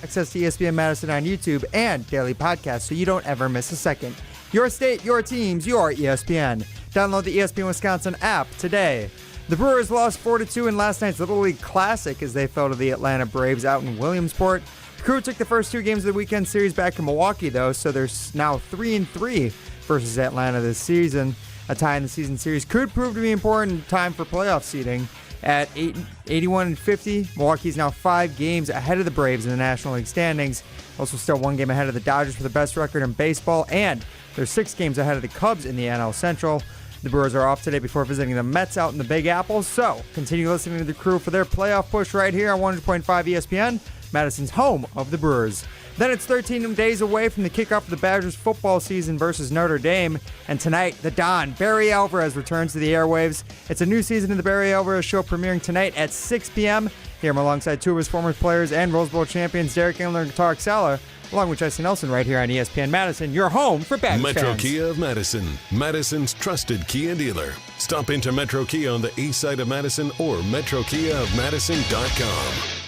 Access to ESPN Madison on YouTube and daily podcasts so you don't ever miss a second. Your state, your teams, your ESPN. Download the ESPN Wisconsin app today. The Brewers lost 4-2 in last night's Little League Classic as they fell to the Atlanta Braves out in Williamsport. The Crew took the first two games of the weekend series back in Milwaukee, though, so they're now 3-3 versus Atlanta this season. A tie in the season series could prove to be important in time for playoff seeding. At 81-50, Milwaukee's now 5 games ahead of the Braves in the National League standings. Also still 1 game ahead of the Dodgers for the best record in baseball, and they're 6 games ahead of the Cubs in the NL Central. The Brewers are off today before visiting the Mets out in the Big Apple, so continue listening to the Crew for their playoff push right here on 100.5 ESPN, Madison's home of the Brewers. Then it's 13 days away from the kickoff of the Badgers football season versus Notre Dame. And tonight, the Don, Barry Alvarez, returns to the airwaves. It's a new season of the Barry Alvarez Show premiering tonight at 6 p.m. Hear him alongside 2 of his former players and Rose Bowl champions, Derek Engler and Tarek Salah, along with Jesse Nelson right here on ESPN Madison, your home for Badgers Metro fans. Kia of Madison, Madison's trusted Kia dealer. Stop into Metro Kia on the east side of Madison or metrokiaofmadison.com.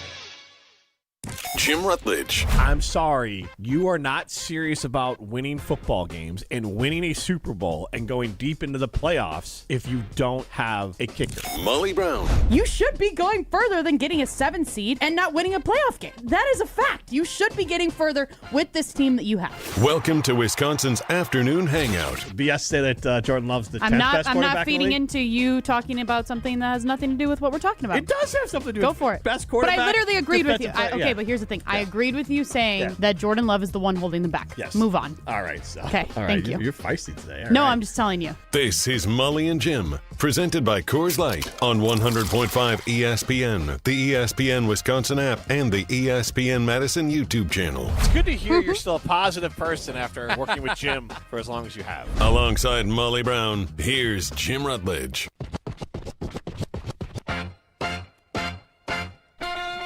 Jim Rutledge. I'm sorry, you are not serious about winning football games and winning a Super Bowl and going deep into the playoffs if you don't have a kicker. Molly Brown. You should be going further than getting a 7 seed and not winning a playoff game. That is a fact. You should be getting further with this team that you have. Welcome to Wisconsin's afternoon hangout. BS say that Jordan Love's the 10th best quarterback I'm not feeding in the league. into you talking about something that has nothing to do with what we're talking about. It does have something to do Go with for it. Best quarterback. But I literally agreed with you. defensive player, yeah. But here's the thing. I agreed with you saying that Jordan Love is the one holding them back. Yes. Move on. All right. So, Okay, all right, thank you. You're feisty today. All No, right. I'm just telling you. This is Molly and Jim, presented by Coors Light on 100.5 ESPN, the ESPN Wisconsin app, and the ESPN Madison YouTube channel. It's good to hear you're still a positive person after working with Jim for as long as you have. Alongside Molly Brown, here's Jim Rutledge.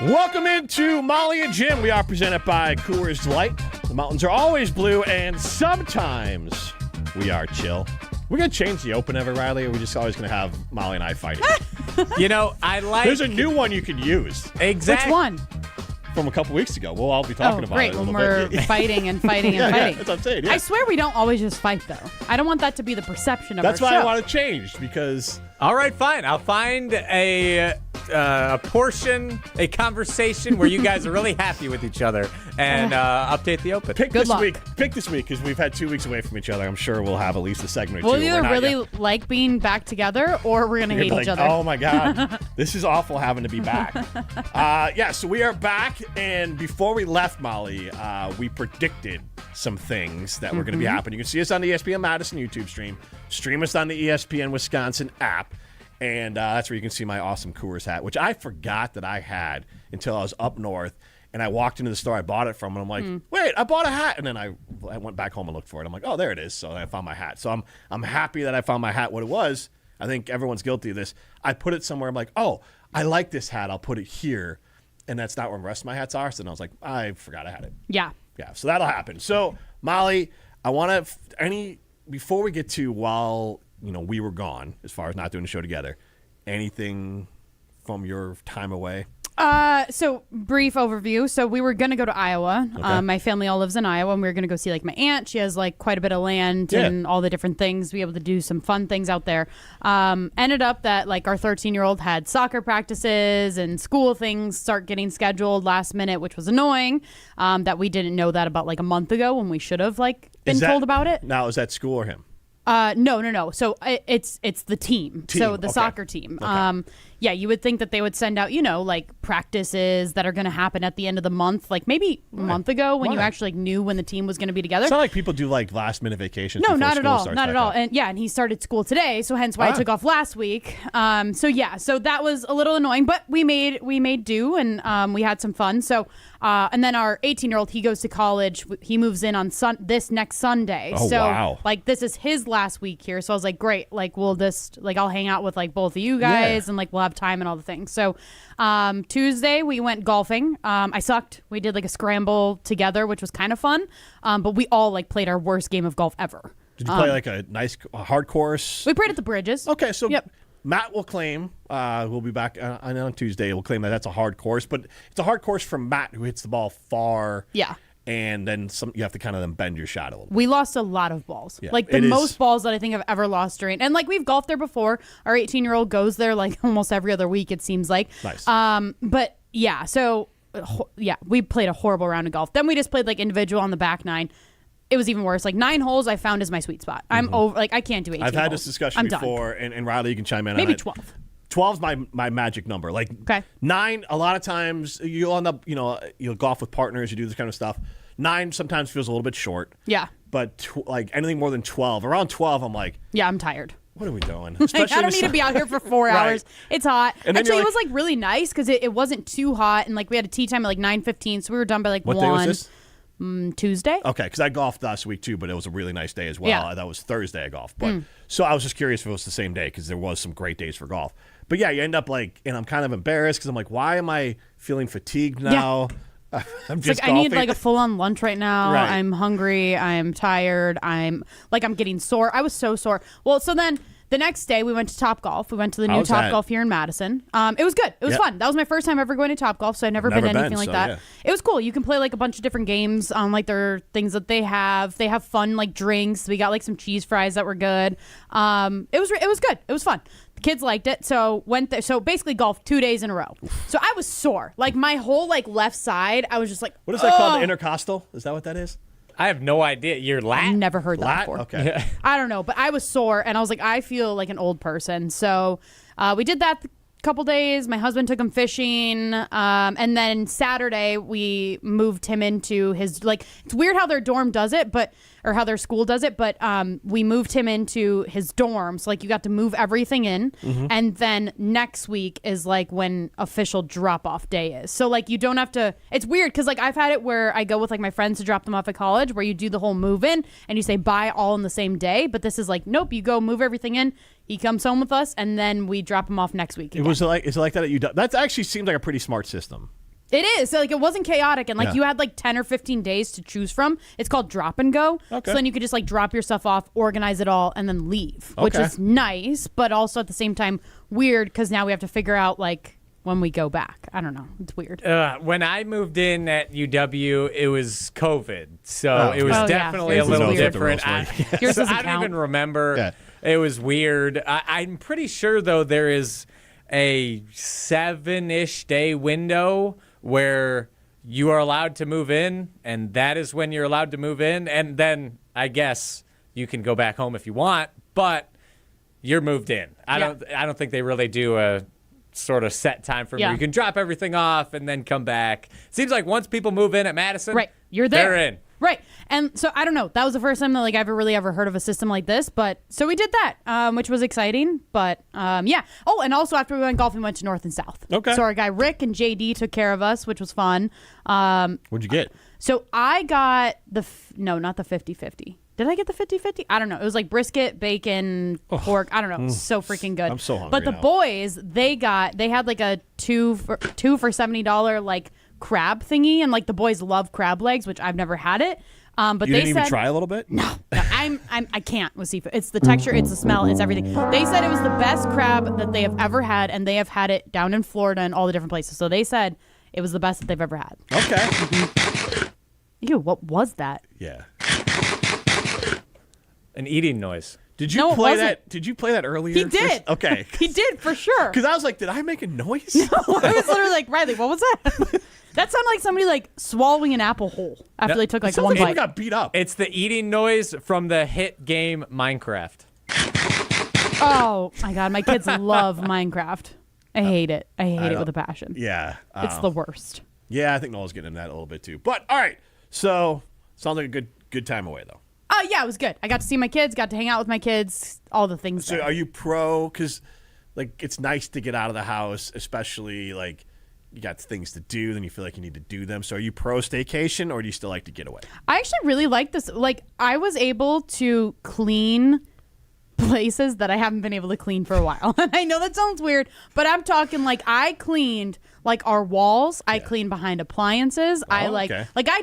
Welcome into Molly and Jim. We are presented by Coors Light. The mountains are always blue, and sometimes we are chill. We're going to change the open ever, Riley, or we're just always going to have Molly and I fighting? You know, I like... There's a new one you could use Exactly. Which one? from a couple weeks ago. We'll all be talking about great. it a When little we're bit. fighting and fighting and fighting. That's what I'm saying. Yeah. I swear we don't always just fight, though. I don't want that to be the perception of That's our why show. I want to change, because... All right, fine. I'll find a portion, a conversation where you guys are really happy with each other and update the open. Pick Good this luck. week because we've had 2 weeks away from each other. I'm sure we'll have at least a segment or We'll two. either We're not really yet. like being back together or we're going to You're hate like, each other. oh my God, this is awful having to be back. So we are back, and before we left, Molly, we predicted some things that were going to be happening. You can see us on the ESPN Madison YouTube stream us on the ESPN Wisconsin app, and that's where you can see my awesome Coors hat, which I forgot that I had until I was up north, and I walked into the store I bought it from, and I'm like, wait, I bought a hat, and then I went back home and looked for it. I'm like, oh, there it is. So I found my hat. So I'm happy that I found my hat. What it was, I think everyone's guilty of this. I put it somewhere. I'm like, oh, I like this hat. I'll put it here. And that's not where the rest of my hats are. So then I was like, I forgot I had it. Yeah. Yeah, so that'll happen. So, Molly, I want to, before we get to while, we were gone, as far as not doing the show together, anything from your time away? So brief overview. So we were going to go to Iowa. Okay. My family all lives in Iowa, and we were going to go see my aunt. She has quite a bit of land and all the different things, be able to do some fun things out there. Ended up that our 13-year-old had soccer practices and school things start getting scheduled last minute, which was annoying. That we didn't know that about a month ago when we should have been told about it. Now, is that school or him? No. So it's the team. So the soccer team. Okay. Yeah, you would think that they would send out, practices that are going to happen at the end of the month, maybe a month ago when you actually knew when the team was going to be together. It's not like people do last minute vacations. No, before not at school all. starts Not back at all. up. And he started school today, so hence why I took off last week. So that was a little annoying, but we made do, and we had some fun. So and then our 18-year-old, he goes to college. He moves in on this next Sunday. Oh, so wow. this is his last week here. So I was like, great. We'll just I'll hang out with both of you guys, and we'll have time and all the things. So Tuesday we went golfing. I sucked. We did a scramble together, which was kind of fun. But we all played our worst game of golf ever. Did you play a nice hard course? We played at the Bridges. Okay, so Yep. Matt will claim, we'll be back on Tuesday, we'll claim that that's a hard course, but it's a hard course from Matt, who hits the ball far. Yeah. And then you have to kind of then bend your shot a little bit. We lost a lot of balls. Yeah, like the most balls that I think I've ever lost during. And like we've golfed there before. Our 18-year-old goes there like almost every other week, it seems like. Nice. But yeah, so yeah, we played a horrible round of golf. Then we just played like individual on the back 9. It was even worse. Like 9 holes I found is my sweet spot. I'm over, like I can't do 18 I've had holes. this discussion before, and Riley, you can chime in Maybe on it. 12. 12's my magic number. Like 9, a lot of times you'll end up, you'll golf with partners, you do this kind of stuff. 9 sometimes feels a little bit short. Yeah. But like anything more than 12, around 12, I'm like, yeah, I'm tired. What are we doing? Like, I don't need to be out here for 4 Right. hours. It's hot. And then actually, you're it was like really nice because it wasn't too hot, and like we had a tea time at like 9:15, so we were done by like What 1. day was this? Tuesday. Okay, because I golfed last week too, but it was a really nice day as well. Yeah. That was Thursday I golfed. But so I was just curious if it was the same day because there was some great days for golf. But yeah, you end up like, and I'm kind of embarrassed because I'm like, why am I feeling fatigued now? Yeah. I'm It's just like I need like a full-on lunch right now. Right. I'm hungry. I'm tired. I'm getting sore. I was so sore. Well, so then the next day we went to Topgolf. We went to the new How's that? Topgolf here in Madison. It was good. It was Yeah. fun. That was my first time ever going to Topgolf, so I'd never been anything like that. Yeah. It was cool. You can play like a bunch of different games on like their things that they have. They have fun like drinks. We got like some cheese fries that were good. It was good. It was fun. The kids liked it, so went there. So basically golfed 2 days in a row. So I was sore. Like my whole like left side, I was just like, What is that called? The intercostal? Is that what that is? I have no idea. You're lat? never heard that Lat? before. Okay. I don't know, but I was sore, and I was like, I feel like an old person. So we did that a couple days. My husband took him fishing, and then Saturday we moved him into his, like, it's weird how their dorm does it, or how their school does it, but we moved him into his dorm. So like you got to move everything in, and then next week is like when official drop-off day is. So like you don't have to, it's weird because like I've had it where I go with like my friends to drop them off at college, where you do the whole move in and you say bye all in the same day, but this is like, nope, you go move everything in, he comes home with us, and then we drop him off next week again. Is it like that at UW? That actually seems like a pretty smart system. It is. So like it wasn't chaotic, and like Yeah. you had like 10 or 15 days to choose from. It's called drop and go. Okay. So then you could just like drop your stuff off, organize it all, and then leave, which Okay. is nice, but also at the same time weird because now we have to figure out like when we go back. I don't know. It's weird. When I moved in at UW, it was COVID, so it was Oh, yeah. definitely Yours a is little weird. different. Yours So doesn't I don't count. even remember. Yeah. It was weird. I'm pretty sure though there is a 7-ish day window where you are allowed to move in, and that is when you're allowed to move in, and then I guess you can go back home if you want, but you're moved in. I don't think they really do a sort of set time for Yeah. where you can drop everything off and then come back. Seems like once people move in at Madison, Right. You're there. They're in. Right. And so I don't know. That was the first time that like I've really ever heard of a system like this. But so we did that, which was exciting. But yeah. Oh, and also after we went golfing, we went to North and South. Okay. So our guy Rick and JD took care of us, which was fun. What'd you get? So I got not the 50-50. Did I get the 50-50? I don't know. It was like brisket, bacon, pork. I don't know. It was so freaking good. I'm so hungry But the now. boys, they had like a two for $70 like crab thingy, and like the boys love crab legs, which I've never had it. But You they didn't said even try a little bit? no, I can't with seafood. It's the texture, it's the smell, it's everything. They said it was the best crab that they have ever had, and they have had it down in Florida and all the different places. So they said it was the best that they've ever had. Okay. Ew, what was that? Yeah. An eating noise. Did you No, it play wasn't. that? Did you play that earlier? He did. Okay. He did for sure. Because I was like, did I make a noise? I was literally like, Riley, what was that? That sounded like somebody like swallowing an apple whole after they took like Sounds one like someone bite. got beat up. It's the eating noise from the hit game Minecraft. Oh my god, my kids love Minecraft. I hate it. I hate it with a passion. Yeah. It's the worst. Yeah, I think Noel's getting into that a little bit too. But all right. So sounds like a good time away though. Yeah, it was good. I got to see my kids, got to hang out with my kids, all the things. So there. are you pro? Because like it's nice to get out of the house, especially like you got things to do, then you feel like you need to do them. So are you pro staycation, or do you still like to get away? I actually really like this. Like, I was able to clean places that I haven't been able to clean for a while. And I know that sounds weird, but I'm talking like I cleaned like our walls. I cleaned behind appliances. I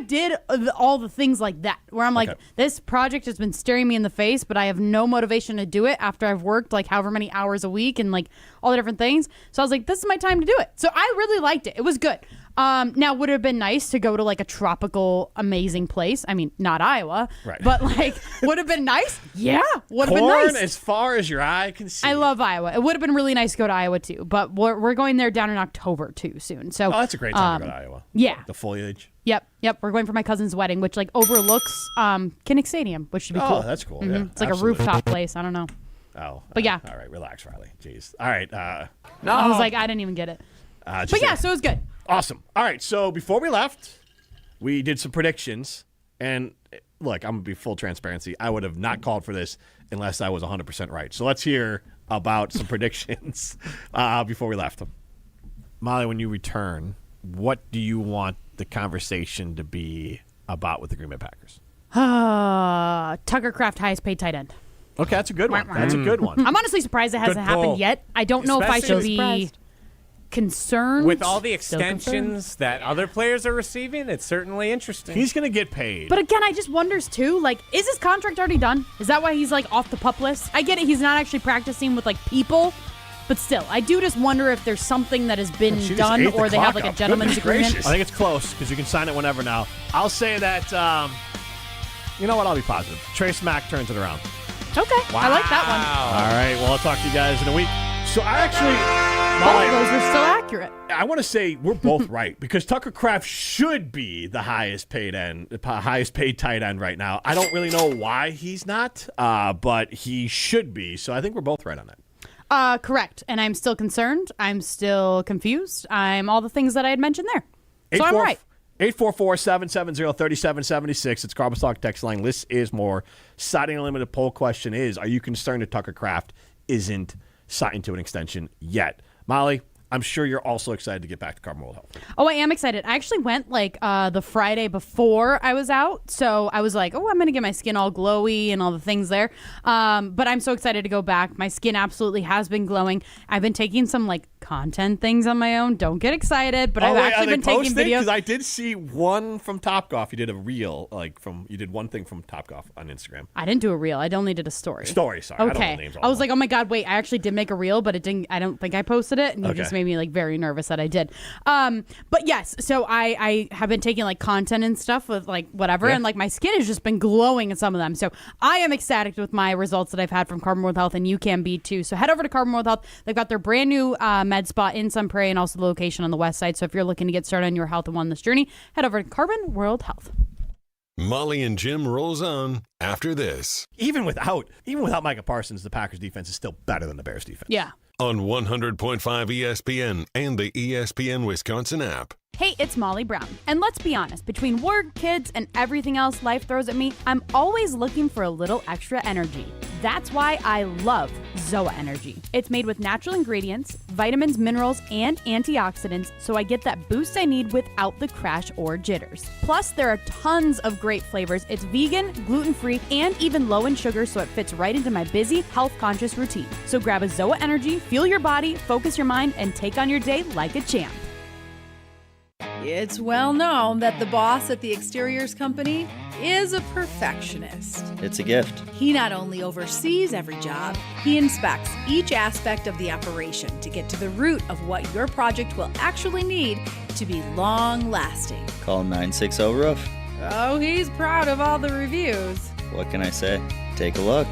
did all the things like that where I'm like, this project has been staring me in the face, but I have no motivation to do it after I've worked like however many hours a week and like all the different things. So I was like, this is my time to do it. So I really liked it. It was good. Now, would it have been nice to go to like a tropical, amazing place? I mean, not Iowa, but like, would have been nice? Yeah, would have been nice. As far as your eye can see. I love Iowa. It would have been really nice to go to Iowa too, but we're going there down in October too soon. So that's a great time to go to Iowa. Yeah, the foliage. Yep. We're going for my cousin's wedding, which like overlooks Kinnick Stadium, which should be cool. Oh, that's cool. Mm-hmm. Yeah, it's like a rooftop place. I don't know. Oh, but yeah. All right, relax, Riley. Jeez. All right. No, I was like, I didn't even get it. But yeah, so it was good. Awesome. All right, so before we left, we did some predictions. And look, I'm going to be full transparency. I would have not called for this unless I was 100% right. So let's hear about some predictions before we left. Molly, when you return, what do you want the conversation to be about with the Green Bay Packers? Tucker Kraft, highest paid tight end. Okay, that's a good one. That's a good one. I'm honestly surprised it hasn't happened yet. I don't know if I should be concerned. With all the extensions that other players are receiving, it's certainly interesting. He's going to get paid. But again, I just wonders too, like, is his contract already done? Is that why he's like off the PUP list? I get it, he's not actually practicing with like people, but still, I do just wonder if there's something that has been done or they have like a gentleman's agreement. I think it's close because you can sign it whenever now. I'll say that, you know what, I'll be positive. Trey Smack turns it around. Okay, wow. I like that one. All right, well, I'll talk to you guys in a week. So I actually... Both of those are still accurate. I want to say we're both right because Tucker Kraft should be the highest paid tight end right now. I don't really know why he's not, but he should be. So I think we're both right on that. Correct. And I'm still concerned. I'm still confused. I'm all the things that I had mentioned there. So I'm right. 844-770-3776. It's Carbon Stock text line. List is more. Signing Unlimited poll question is, are you concerned that Tucker Kraft isn't signed to an extension yet? Molly, I'm sure you're also excited to get back to Carbon World Health. Oh, I am excited. I actually went like the Friday before I was out. So I was like, I'm going to get my skin all glowy and all the things there. But I'm so excited to go back. My skin absolutely has been glowing. I've been taking some like content things on my own. Don't get excited, but I've actually been taking videos. Because I did see one from Topgolf. You did a reel, you did one thing from Topgolf on Instagram. I didn't do a reel. I only did a story. Sorry. Okay. I don't know the names I was like, oh my God, wait, I actually did make a reel, but it didn't. I don't think I posted it. And you just made me like very nervous that I did. But yes, so I have been taking like content and stuff with like whatever, and like my skin has just been glowing in some of them. So I am ecstatic with my results that I've had from Carbon World Health, and you can be too. So head over to Carbon World Health. They've got their brand new med spa in Sun Prairie and also the location on the west side. So if you're looking to get started on your health and wellness journey, head over to Carbon World Health. Molly and Jim rolls on after this. Even without Micah Parsons, the Packers defense is still better than the Bears defense. Yeah. On 100.5 ESPN and the ESPN Wisconsin app. Hey, it's Molly Brown. And let's be honest, between work, kids, and everything else life throws at me, I'm always looking for a little extra energy. That's why I love Zoa Energy. It's made with natural ingredients, vitamins, minerals, and antioxidants, so I get that boost I need without the crash or jitters. Plus, there are tons of great flavors. It's vegan, gluten-free, and even low in sugar, so it fits right into my busy, health-conscious routine. So grab a Zoa Energy, fuel your body, focus your mind, and take on your day like a champ. It's well known that the boss at the exteriors company is a perfectionist. It's a gift. He not only oversees every job, he inspects each aspect of the operation to get to the root of what your project will actually need to be long-lasting. Call 960-ROOF. Oh, he's proud of all the reviews. What can I say? Take a look.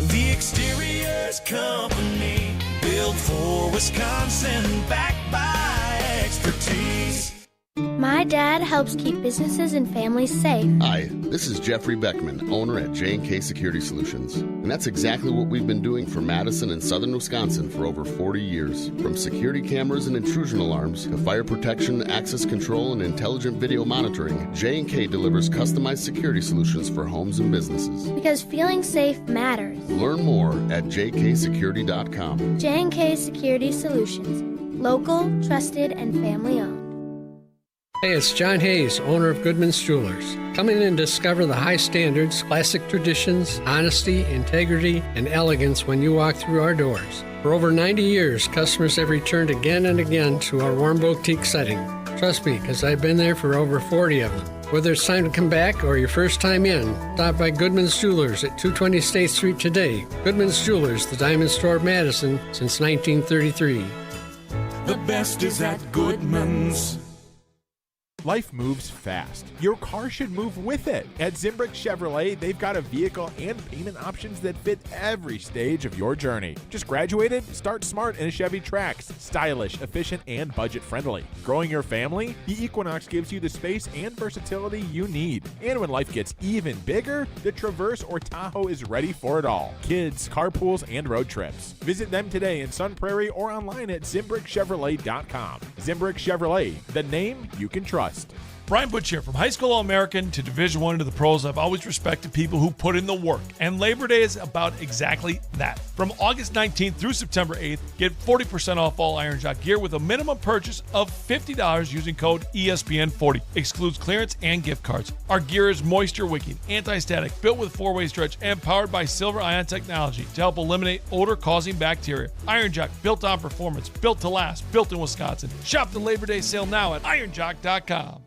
The Exteriors Company, built for Wisconsin, backed by expertise. My dad helps keep businesses and families safe. Hi, this is Jeffrey Beckman, owner at J&K Security Solutions. And that's exactly what we've been doing for Madison and southern Wisconsin for over 40 years. From security cameras and intrusion alarms to fire protection, access control, and intelligent video monitoring, J&K delivers customized security solutions for homes and businesses. Because feeling safe matters. Learn more at jksecurity.com. J&K Security Solutions. Local, trusted, and family owned. Hey, it's John Hayes, owner of Goodman's Jewelers. Come in and discover the high standards, classic traditions, honesty, integrity, and elegance when you walk through our doors. For over 90 years, customers have returned again and again to our warm boutique setting. Trust me, because I've been there for over 40 of them. Whether it's time to come back or your first time in, stop by Goodman's Jewelers at 220 State Street today. Goodman's Jewelers, the diamond store of Madison since 1933. The best is at Goodman's. Life moves fast. Your car should move with it. At Zimbrick Chevrolet, they've got a vehicle and payment options that fit every stage of your journey. Just graduated? Start smart in a Chevy Trax. Stylish, efficient, and budget-friendly. Growing your family? The Equinox gives you the space and versatility you need. And when life gets even bigger, the Traverse or Tahoe is ready for it all. Kids, carpools, and road trips. Visit them today in Sun Prairie or online at ZimbrickChevrolet.com. Zimbrick Chevrolet, the name you can trust. Brian Butch here. From high school All-American to Division I to the pros, I've always respected people who put in the work. And Labor Day is about exactly that. From August 19th through September 8th, get 40% off all Iron Jock gear with a minimum purchase of $50 using code ESPN40. Excludes clearance and gift cards. Our gear is moisture wicking, anti-static, built with 4-way stretch, and powered by silver ion technology to help eliminate odor-causing bacteria. Iron Jock, built on performance, built to last, built in Wisconsin. Shop the Labor Day sale now at ironjock.com.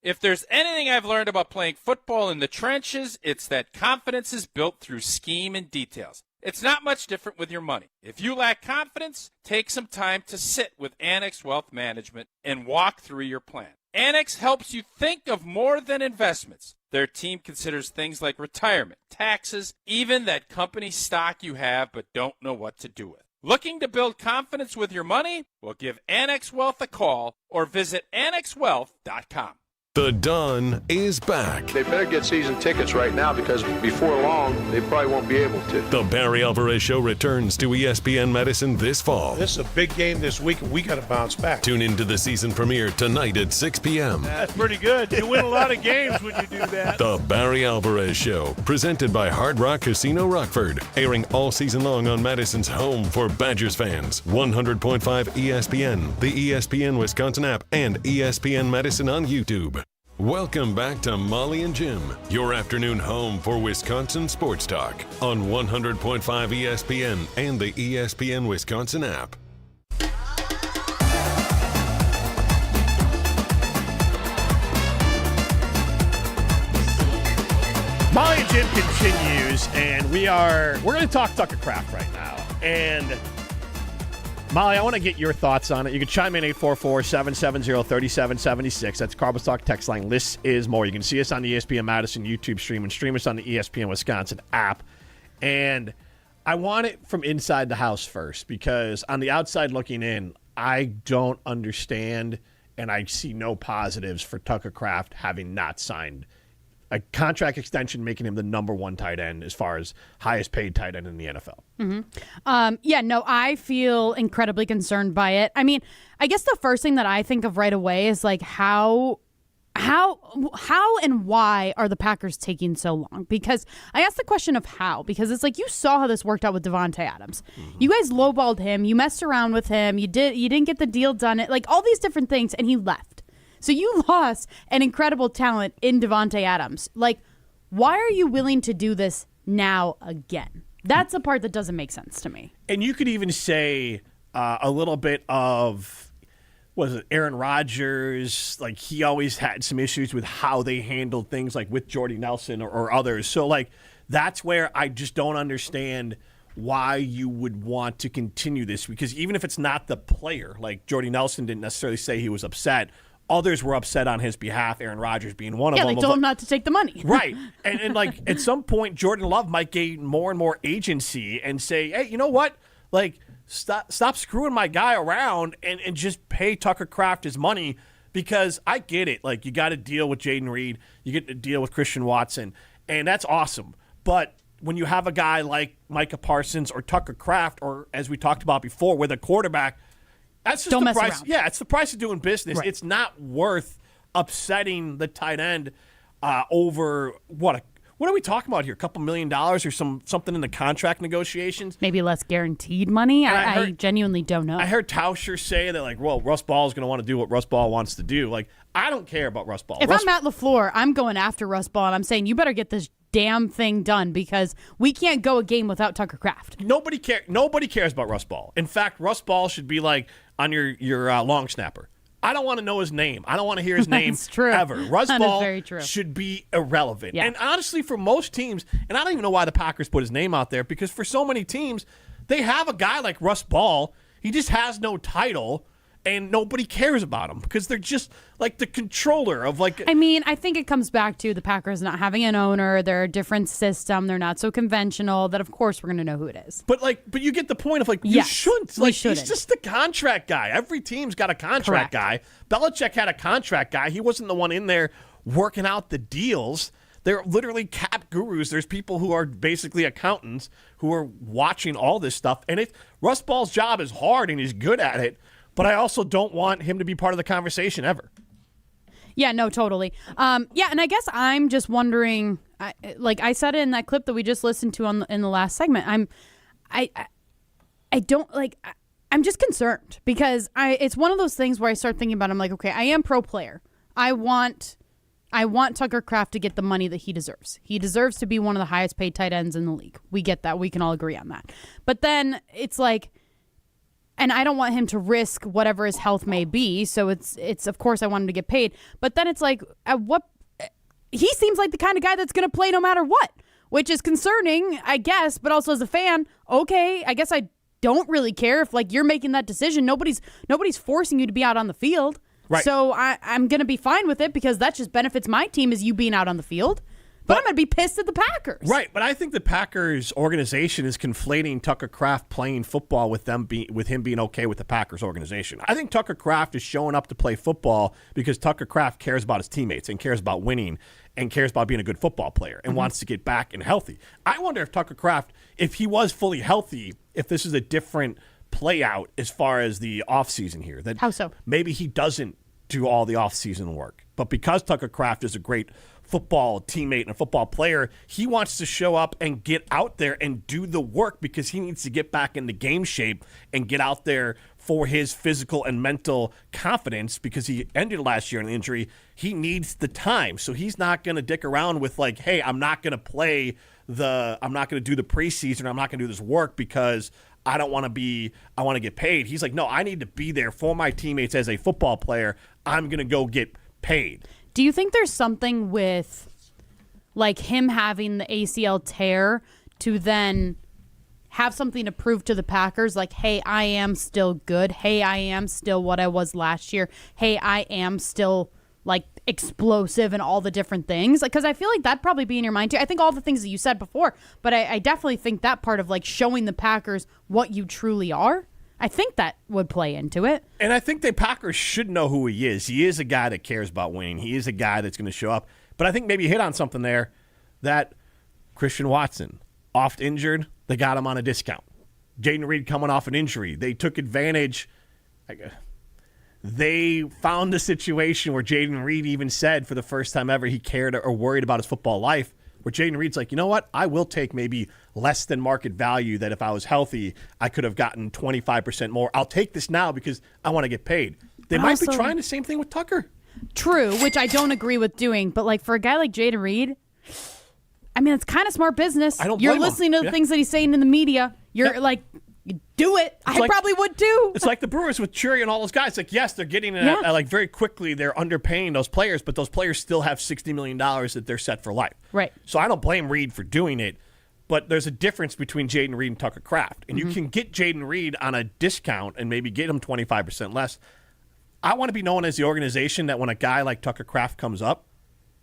If there's anything I've learned about playing football in the trenches, it's that confidence is built through scheme and details. It's not much different with your money. If you lack confidence, take some time to sit with Annex Wealth Management and walk through your plan. Annex helps you think of more than investments. Their team considers things like retirement, taxes, even that company stock you have but don't know what to do with. Looking to build confidence with your money? Well, give Annex Wealth a call or visit annexwealth.com. The Don is back. They better get season tickets right now because before long, they probably won't be able to. The Barry Alvarez Show returns to ESPN Madison this fall. This is a big game this week, and we got to bounce back. Tune into the season premiere tonight at 6 p.m. That's pretty good. You win a lot of games when you do that. The Barry Alvarez Show, presented by Hard Rock Casino Rockford, airing all season long on Madison's home for Badgers fans. 100.5 ESPN, the ESPN Wisconsin app, and ESPN Madison on YouTube. Welcome back to Molly and Jim, your afternoon home for Wisconsin sports talk on 100.5 ESPN and the ESPN Wisconsin app. Molly and Jim continues, and we're going to talk Tucker Kraft right now. And Molly, I want to get your thoughts on it. You can chime in 844-770-3776. That's Carbos Talk text line. This is more. You can see us on the ESPN Madison YouTube stream and stream us on the ESPN Wisconsin app. And I want it from inside the house first because on the outside looking in, I don't understand and I see no positives for Tucker Kraft having not signed a contract extension, making him the number one tight end as far as highest paid tight end in the NFL. Mm-hmm. I feel incredibly concerned by it. I mean, I guess the first thing that I think of right away is like how and why are the Packers taking so long? Because I asked the question of how, because it's like you saw how this worked out with Devontae Adams. Mm-hmm. You guys lowballed him. You messed around with him. You didn't get the deal done. Like all these different things, and he left. So you lost an incredible talent in Devontae Adams. Like, why are you willing to do this now again? That's the part that doesn't make sense to me. And you could even say a little bit of, was it Aaron Rodgers? Like, he always had some issues with how they handled things, like with Jordy Nelson or others. So, like, that's where I just don't understand why you would want to continue this. Because even if it's not the player, like Jordy Nelson didn't necessarily say he was upset, others were upset on his behalf, Aaron Rodgers being one of them. Yeah, they told him not to take the money. Right. And like, at some point, Jordan Love might gain more and more agency and say, hey, you know what? Like, stop screwing my guy around and just pay Tucker Kraft his money because I get it. Like, you got to deal with Jaden Reed. You get to deal with Christian Watson, and that's awesome. But when you have a guy like Micah Parsons or Tucker Kraft, or as we talked about before, with a quarterback, that's just Don't the mess price. around. Yeah, it's the price of doing business. Right. It's not worth upsetting the tight end over what What are we talking about here? A couple $1 million or something in the contract negotiations? Maybe less guaranteed money. I genuinely don't know. I heard Tauscher say that, like, well, Russ Ball is going to want to do what Russ Ball wants to do. Like, I don't care about Russ Ball. If I'm Matt LaFleur, I'm going after Russ Ball, and I'm saying you better get this damn thing done because we can't go a game without Tucker Kraft. Nobody cares about Russ Ball. In fact, Russ Ball should be like on your long snapper. I don't want to know his name. I don't want to hear his name ever. Russ Ball should be irrelevant. Yeah. And honestly, for most teams, and I don't even know why the Packers put his name out there, because for so many teams, they have a guy like Russ Ball. He just has no title, and nobody cares about him because they're just like the controller of like. I mean, I think it comes back to the Packers not having an owner. They're a different system. They're not so conventional that, of course, we're going to know who it is. But you get the point of like, you shouldn't. Like, he's just the contract guy. Every team's got a contract guy. Belichick had a contract guy. He wasn't the one in there working out the deals. They're literally cap gurus. There's people who are basically accountants who are watching all this stuff. And Russ Ball's job is hard and he's good at it. But I also don't want him to be part of the conversation ever. Yeah, no, totally. And I guess I'm just wondering, like I said in that clip that we just listened to in the last segment, I'm just concerned because it's one of those things where I start thinking about, I'm like, okay, I am pro player. I want Tucker Kraft to get the money that he deserves. He deserves to be one of the highest paid tight ends in the league. We get that. We can all agree on that. But then it's like, and I don't want him to risk whatever his health may be. So it's of course I want him to get paid. But then it's like, he seems like the kind of guy that's going to play no matter what, which is concerning, I guess. But also as a fan, okay, I guess I don't really care if like you're making that decision. Nobody's forcing you to be out on the field. Right. So I'm going to be fine with it because that just benefits my team as you being out on the field. But I'm going to be pissed at the Packers. Right, but I think the Packers organization is conflating Tucker Kraft playing football with him being okay with the Packers organization. I think Tucker Kraft is showing up to play football because Tucker Kraft cares about his teammates and cares about winning and cares about being a good football player and wants to get back and healthy. I wonder if Tucker Kraft, if he was fully healthy, if this is a different play out as far as the offseason here. How so? Maybe he doesn't do all the offseason work. But because Tucker Kraft is a great football teammate and a football player, he wants to show up and get out there and do the work because he needs to get back into game shape and get out there for his physical and mental confidence because he ended last year in an injury. He needs the time. So he's not going to dick around with like, hey, I'm not going to do the preseason. I'm not going to do this work because I want to get paid. He's like, no, I need to be there for my teammates as a football player. I'm going to go get paid. Do you think there's something with like him having the ACL tear to then have something to prove to the Packers? Like, hey, I am still good. Hey, I am still what I was last year. Hey, I am still like explosive and all the different things. Like, because I feel like that'd probably be in your mind too. I think all the things that you said before, but I definitely think that part of like showing the Packers what you truly are, I think that would play into it. And I think the Packers should know who he is. He is a guy that cares about winning. He is a guy that's going to show up. But I think maybe you hit on something there that Christian Watson, oft injured, they got him on a discount. Jaden Reed coming off an injury. They took advantage. They found a situation where Jaden Reed even said for the first time ever he cared or worried about his football life, where Jaden Reed's like, you know what? I will take maybe less than market value that if I was healthy, I could have gotten 25% more. I'll take this now because I want to get paid. They might be trying the same thing with Tucker. True, which I don't agree with doing. But like for a guy like Jaden Reed, I mean, it's kind of smart business. You're listening to the things that he's saying in the media. You're like, do it. I probably would too. It's like the Brewers with Chury and all those guys. Like, yes, they're getting it like very quickly. They're underpaying those players, but those players still have $60 million that they're set for life. Right. So I don't blame Reed for doing it, but there's a difference between Jaden Reed and Tucker Kraft. And you can get Jaden Reed on a discount and maybe get him 25% less. I want to be known as the organization that when a guy like Tucker Kraft comes up,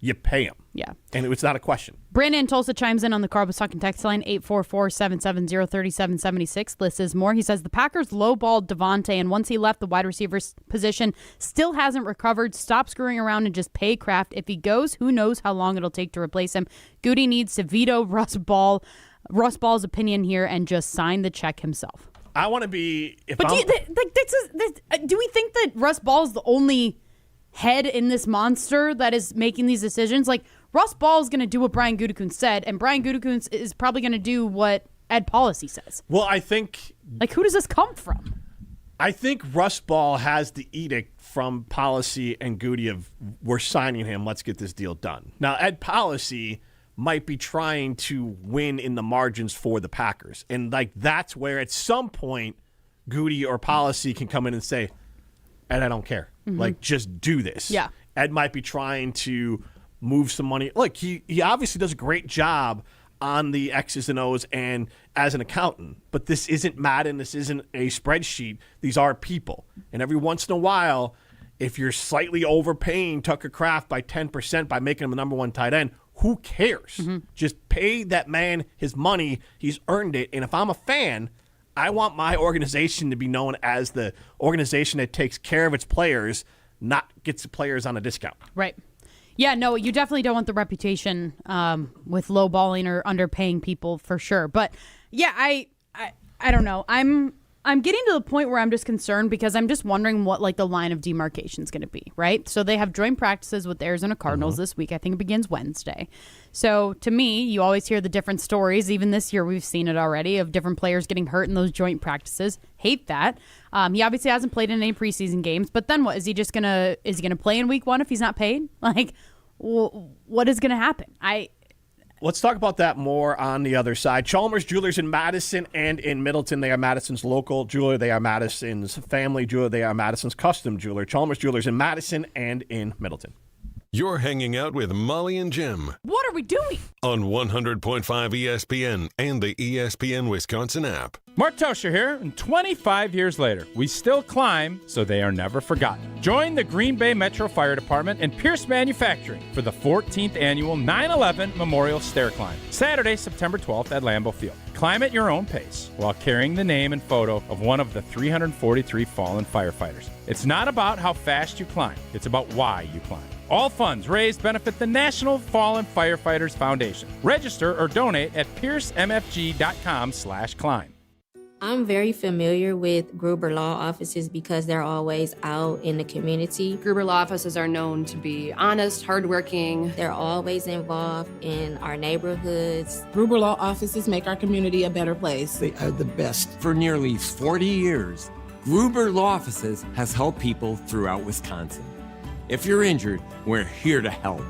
you pay him. Yeah. And it's not a question. Brandon Tulsa chimes in on the Carbos Talking text line, 844-770-3776. This is more. He says, the Packers lowballed Devontae, and once he left the wide receiver position, still hasn't recovered. Stop screwing around and just pay Kraft. If he goes, who knows how long it'll take to replace him. Goody needs to veto Russ Ball's opinion here and just sign the check himself. I want to be... do we think that Russ Ball is the only head in this monster that is making these decisions? Like, Russ Ball is going to do what Brian Gutekunst said, and Brian Gutekunst is probably going to do what Ed Policy says. Well, I think... Like, who does this come from? I think Russ Ball has the edict from Policy and Goody of, we're signing him, let's get this deal done. Now, Ed Policy might be trying to win in the margins for the Packers. And, like, that's where at some point Goody or Policy can come in and say, Ed, I don't care. Like, just do this. Yeah. Ed might be trying to move some money. Look, he obviously does a great job on the X's and O's and as an accountant. But this isn't Madden. This isn't a spreadsheet. These are people. And every once in a while, if you're slightly overpaying Tucker Kraft by 10% by making him the number one tight end, who cares? Just pay that man his money. He's earned it. And if I'm a fan, I want my organization to be known as the organization that takes care of its players, not gets the players on a discount. Right. Yeah, no, you definitely don't want the reputation with lowballing or underpaying people for sure. But yeah, I don't know. I'm getting to the point where I'm just concerned because I'm just wondering what like the line of demarcation is going to be, right? So they have joint practices with the Arizona Cardinals this week. I think it begins Wednesday. So to me, you always hear the different stories. Even this year, we've seen it already of different players getting hurt in those joint practices. Hate that. He obviously hasn't played in any preseason games, but then what? Is he gonna play in week 1 if he's not paid? Like, what is gonna happen? Let's talk about that more on the other side. Chalmers Jewelers in Madison and in Middleton. They are Madison's local jeweler. They are Madison's family jeweler. They are Madison's custom jeweler. Chalmers Jewelers in Madison and in Middleton. You're hanging out with Molly and Jim. What are we doing? On 100.5 ESPN and the ESPN Wisconsin app. Mark Tauscher here, and 25 years later, we still climb so they are never forgotten. Join the Green Bay Metro Fire Department and Pierce Manufacturing for the 14th annual 9/11 Memorial Stair Climb, Saturday, September 12th at Lambeau Field. Climb at your own pace while carrying the name and photo of one of the 343 fallen firefighters. It's not about how fast you climb, it's about why you climb. All funds raised benefit the National Fallen Firefighters Foundation. Register or donate at piercemfg.com/climb. I'm very familiar with Gruber Law Offices because they're always out in the community. Gruber Law Offices are known to be honest, hardworking. They're always involved in our neighborhoods. Gruber Law Offices make our community a better place. They are the best. For nearly 40 years, Gruber Law Offices has helped people throughout Wisconsin. If you're injured, we're here to help.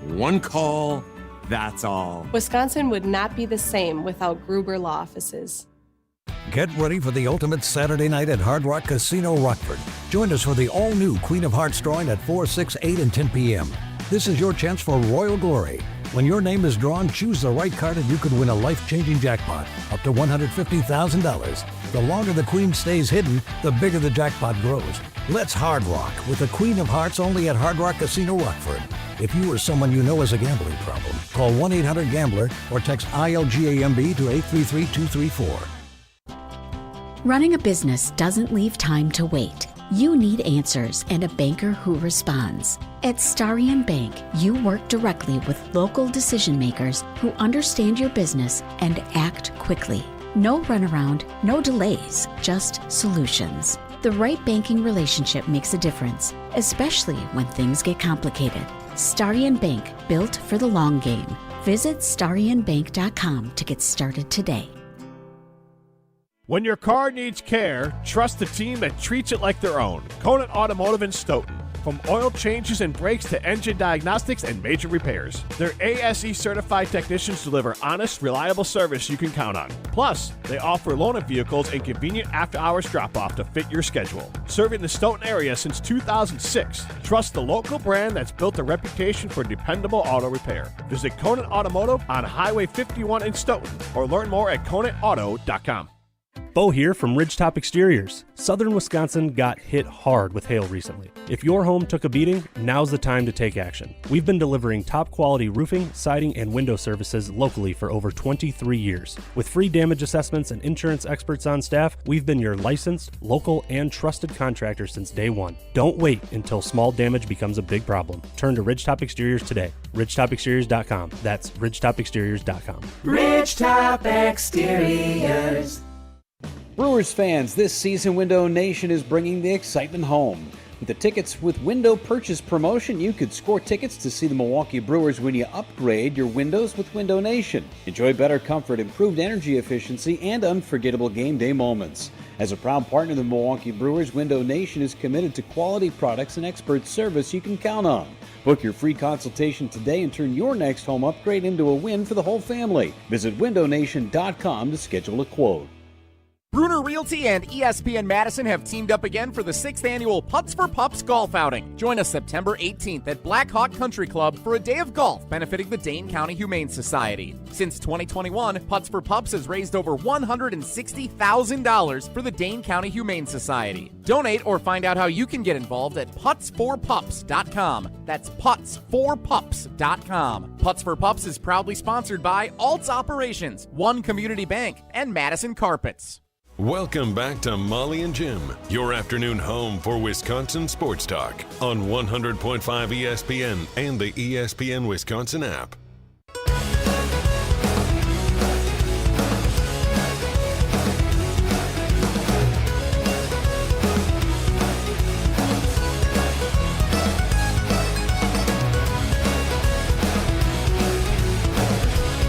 One call, that's all. Wisconsin would not be the same without Gruber Law Offices. Get ready for the ultimate Saturday night at Hard Rock Casino Rockford. Join us for the all-new Queen of Hearts drawing at 4, 6, 8, and 10 p.m. This is your chance for royal glory. When your name is drawn, choose the right card and you could win a life-changing jackpot, up to $150,000. The longer the Queen stays hidden, the bigger the jackpot grows. Let's Hard Rock with the Queen of Hearts only at Hard Rock Casino Rockford. If you or someone you know has a gambling problem, call 1-800-GAMBLER or text ILGAMB to 833-234. Running a business doesn't leave time to wait. You need answers and a banker who responds. At Starion Bank, you work directly with local decision makers who understand your business and act quickly. No runaround, no delays, just solutions. The right banking relationship makes a difference, especially when things get complicated. Starion Bank, built for the long game. Visit starionbank.com to get started today. When your car needs care, trust the team that treats it like their own. Conant Automotive in Stoughton. From oil changes and brakes to engine diagnostics and major repairs, their ASE certified technicians deliver honest, reliable service you can count on. Plus, they offer loaner vehicles and convenient after-hours drop-off to fit your schedule. Serving the Stoughton area since 2006, trust the local brand that's built a reputation for dependable auto repair. Visit Conant Automotive on Highway 51 in Stoughton or learn more at ConantAuto.com. Bo here from Ridgetop Exteriors. Southern Wisconsin got hit hard with hail recently. If your home took a beating, now's the time to take action. We've been delivering top quality roofing, siding, and window services locally for over 23 years. With free damage assessments and insurance experts on staff, we've been your licensed, local, and trusted contractor since day one. Don't wait until small damage becomes a big problem. Turn to Ridgetop Exteriors today. RidgetopExteriors.com. That's RidgetopExteriors.com. Ridgetop Exteriors. Brewers fans, this season window, Nation is bringing the excitement home. With the Tickets with Window purchase promotion, you could score tickets to see the Milwaukee Brewers when you upgrade your windows with Window Nation. Enjoy better comfort, improved energy efficiency, and unforgettable game day moments. As a proud partner of the Milwaukee Brewers, Window Nation is committed to quality products and expert service you can count on. Book your free consultation today and turn your next home upgrade into a win for the whole family. Visit windownation.com to schedule a quote. Bruner Realty and ESPN Madison have teamed up again for the 6th annual Putts for Pups golf outing. Join us September 18th at Black Hawk Country Club for a day of golf benefiting the Dane County Humane Society. Since 2021, Putts for Pups has raised over $160,000 for the Dane County Humane Society. Donate or find out how you can get involved at putsforpups.com. That's putsforpups.com. Putts for Pups is proudly sponsored by Alts Operations, One Community Bank, and Madison Carpets. Welcome back to Molly and Jim, your afternoon home for Wisconsin sports talk on 100.5 ESPN and the ESPN Wisconsin app.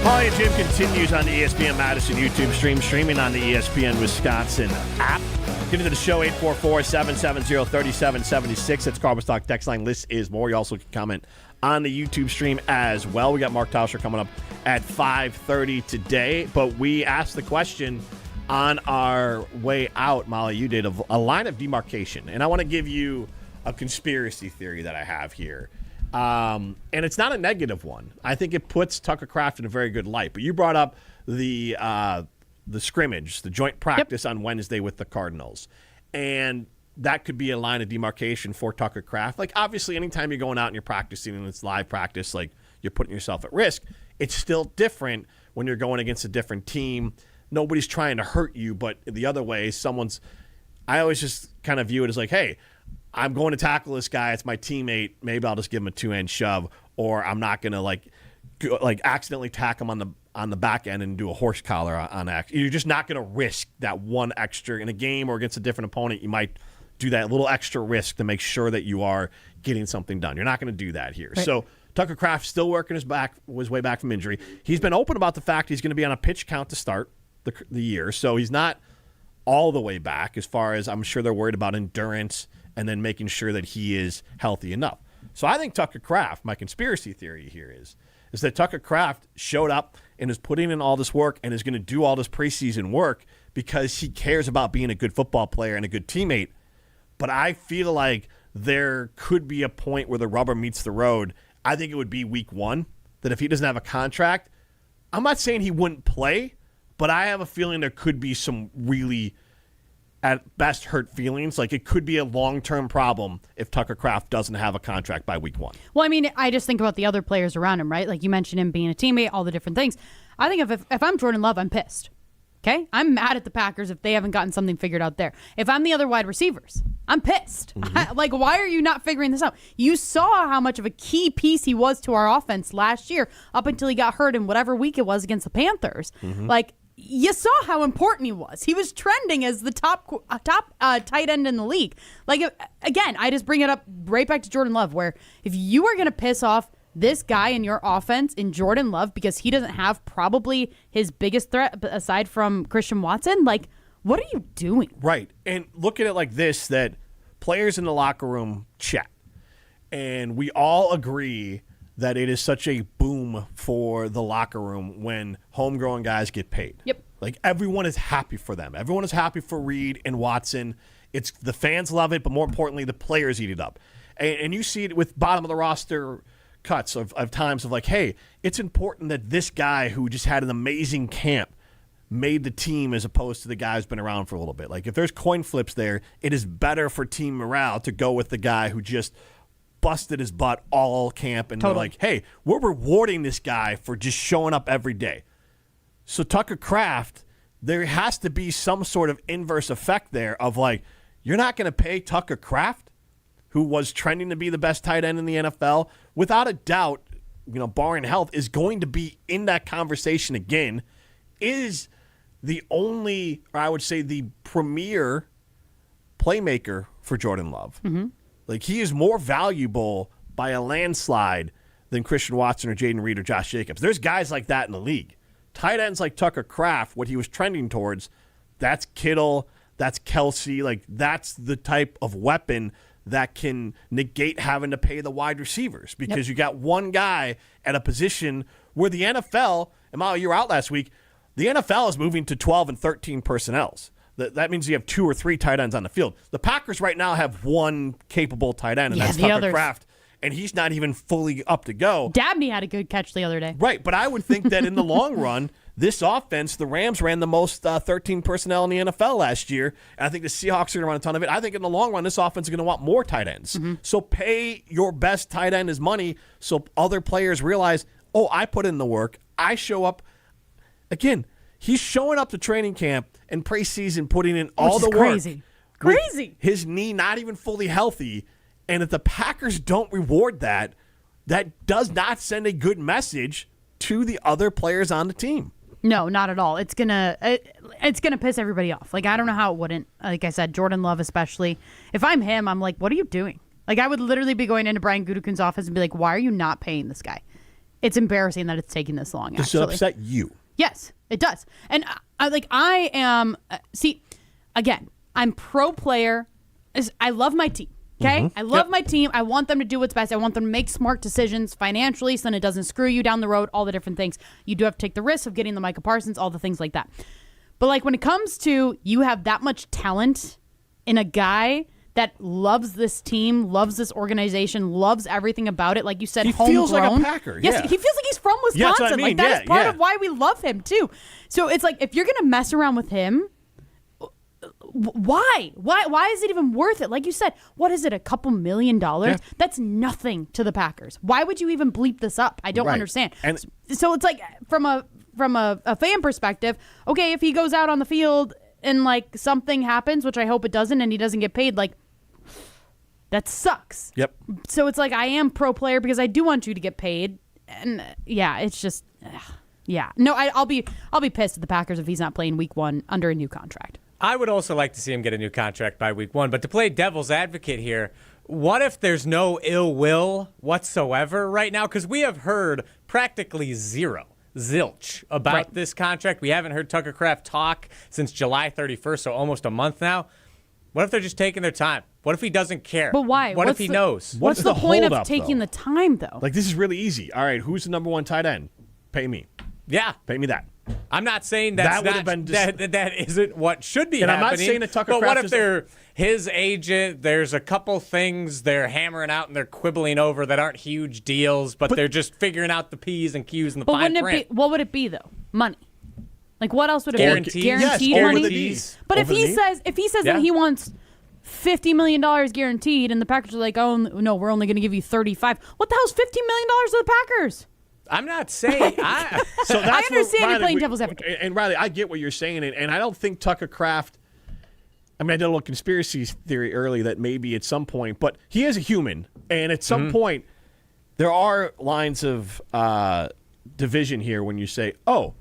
Molly and Jim continues on the ESPN Madison YouTube streaming on the ESPN Wisconsin app. Get into the show, 844-770-3776. That's Carbon Stock text line. List is more. You also can comment on the YouTube stream as well. We got Mark Tauscher coming up at 5:30 today. But we asked the question on our way out, Molly, you did, a line of demarcation. And I want to give you a conspiracy theory that I have here. And it's not a negative one. I think it puts Tucker Kraft in a very good light. But you brought up the scrimmage, the joint practice on Wednesday with the Cardinals. And that could be a line of demarcation for Tucker Kraft. Like, obviously, anytime you're going out and you're practicing and it's live practice, like, you're putting yourself at risk. It's still different when you're going against a different team. Nobody's trying to hurt you, but the other way, I always just kind of view it as like, hey, I'm going to tackle this guy. It's my teammate. Maybe I'll just give him a two-hand shove, or I'm not going to like accidentally tack him on the back end and do a horse collar on accident. You're just not going to risk that one extra in a game or against a different opponent. You might do that little extra risk to make sure that you are getting something done. You're not going to do that here. Right. So Tucker Kraft still working his way back from injury. He's been open about the fact he's going to be on a pitch count to start the year, so he's not all the way back as far as I'm sure they're worried about endurance and then making sure that he is healthy enough. So I think Tucker Kraft, my conspiracy theory here is that Tucker Kraft showed up and is putting in all this work and is going to do all this preseason work because he cares about being a good football player and a good teammate. But I feel like there could be a point where the rubber meets the road. I think it would be week 1, that if he doesn't have a contract, I'm not saying he wouldn't play, but I have a feeling there could be some really, at best, hurt feelings. Like, it could be a long-term problem if Tucker Kraft doesn't have a contract by week 1. Well, I mean, I just think about the other players around him, right? Like you mentioned him being a teammate, all the different things. I think if I'm Jordan Love, I'm pissed. Okay? I'm mad at the Packers if they haven't gotten something figured out there. If I'm the other wide receivers, I'm pissed. Mm-hmm. Like, why are you not figuring this out? You saw how much of a key piece he was to our offense last year up until he got hurt in whatever week it was against the Panthers. Mm-hmm. Like, you saw how important he was. He was trending as the top tight end in the league. Like, again, I just bring it up right back to Jordan Love, where if you are going to piss off this guy in your offense in Jordan Love because he doesn't have probably his biggest threat aside from Christian Watson, like, what are you doing? Right. And look at it like this, that players in the locker room chat. And we all agree that it is such a boom for the locker room when homegrown guys get paid. Yep. Like, everyone is happy for them. Everyone is happy for Reed and Watson. It's the fans love it, but more importantly, the players eat it up. And you see it with bottom of the roster cuts of times of like, hey, it's important that this guy who just had an amazing camp made the team as opposed to the guy who's been around for a little bit. Like, if there's coin flips there, it is better for team morale to go with the guy who just busted his butt all camp, and They're like, hey, we're rewarding this guy for just showing up every day. So Tucker Kraft, there has to be some sort of inverse effect there of like, you're not going to pay Tucker Kraft, who was trending to be the best tight end in the NFL, without a doubt, barring health, is going to be in that conversation again, is the only, or I would say the premier playmaker for Jordan Love. Mm-hmm. Like, he is more valuable by a landslide than Christian Watson or Jaden Reed or Josh Jacobs. There's guys like that in the league. Tight ends like Tucker Kraft, what he was trending towards, that's Kittle, that's Kelsey. Like, that's the type of weapon that can negate having to pay the wide receivers because you got one guy at a position where the NFL, and Molly, you were out last week, the NFL is moving to 12 and 13 personnels. That means you have 2 or 3 tight ends on the field. The Packers right now have one capable tight end, and that's Tucker Kraft, and he's not even fully up to go. Dabney had a good catch the other day. Right, but I would think that in the long run, this offense, the Rams ran the most 13 personnel in the NFL last year, and I think the Seahawks are going to run a ton of it. I think in the long run, this offense is going to want more tight ends. So pay your best tight end his money so other players realize, oh, I put in the work. I show up. Again, he's showing up to training camp and preseason putting in all the work. Crazy. His knee not even fully healthy. And if the Packers don't reward that, that does not send a good message to the other players on the team. No, not at all. It's gonna piss everybody off. Like, I don't know how it wouldn't. Like I said, Jordan Love especially. If I'm him, I'm like, what are you doing? Like, I would literally be going into Brian Gutekunst's office and be like, why are you not paying this guy? It's embarrassing that it's taking this long. Does it upset you? Yes, it does. And I am. See, again, I'm pro player. I love my team. Okay? I love my team. I want them to do what's best. I want them to make smart decisions financially so then it doesn't screw you down the road, all the different things. You do have to take the risk of getting the Micah Parsons, all the things like that. But like when it comes to you have that much talent in a guy that loves this team, loves this organization, loves everything about it, like you said, homegrown. He feels like a Packer. Yes, he feels like he's from Wisconsin. That's what I mean. Like that is part of why we love him too. So it's like if you're going to mess around with him, why is it even worth it? Like you said, what is it, a couple $1 million? That's nothing to the Packers. Why would you even bleep this up? I don't understand. And so it's like from a fan perspective, okay, if he goes out on the field and like something happens, which I hope it doesn't, and he doesn't get paid, like that sucks. Yep. So it's like I am pro player because I do want you to get paid, and it's just no, I'll be pissed at the Packers if he's not playing week 1 under a new contract. I would also like to see him get a new contract by week 1. But to play devil's advocate here, what if there's no ill will whatsoever right now? Because we have heard practically zilch about this contract. We haven't heard Tucker Kraft talk since July 31st, so almost a month now. What if they're just taking their time? What if he doesn't care? But why? What if he knows? What's the point of taking the time, though? Like, this is really easy. All right, who's the number 1 tight end? Pay me. Yeah. Pay me that. I'm not saying that isn't what should be and happening. I'm not saying that Tucker But Kraft what if they're his agent? There's a couple things they're hammering out and they're quibbling over that aren't huge deals, but they're just figuring out the P's and Q's and the fine print. What would it be though? Money. Like what else would it be? Guaranteed money. But if he says that he wants $50 million guaranteed, and the Packers are like, oh no, we're only going to give you 35. What the hell's $15 million to the Packers? I'm not saying. I understand you're playing devil's advocate. And Riley, I get what you're saying, and I don't think Tucker Kraft. I mean, I did a little conspiracy theory early that maybe at some point, but he is a human, and at some point, there are lines of division here when you say, "Oh,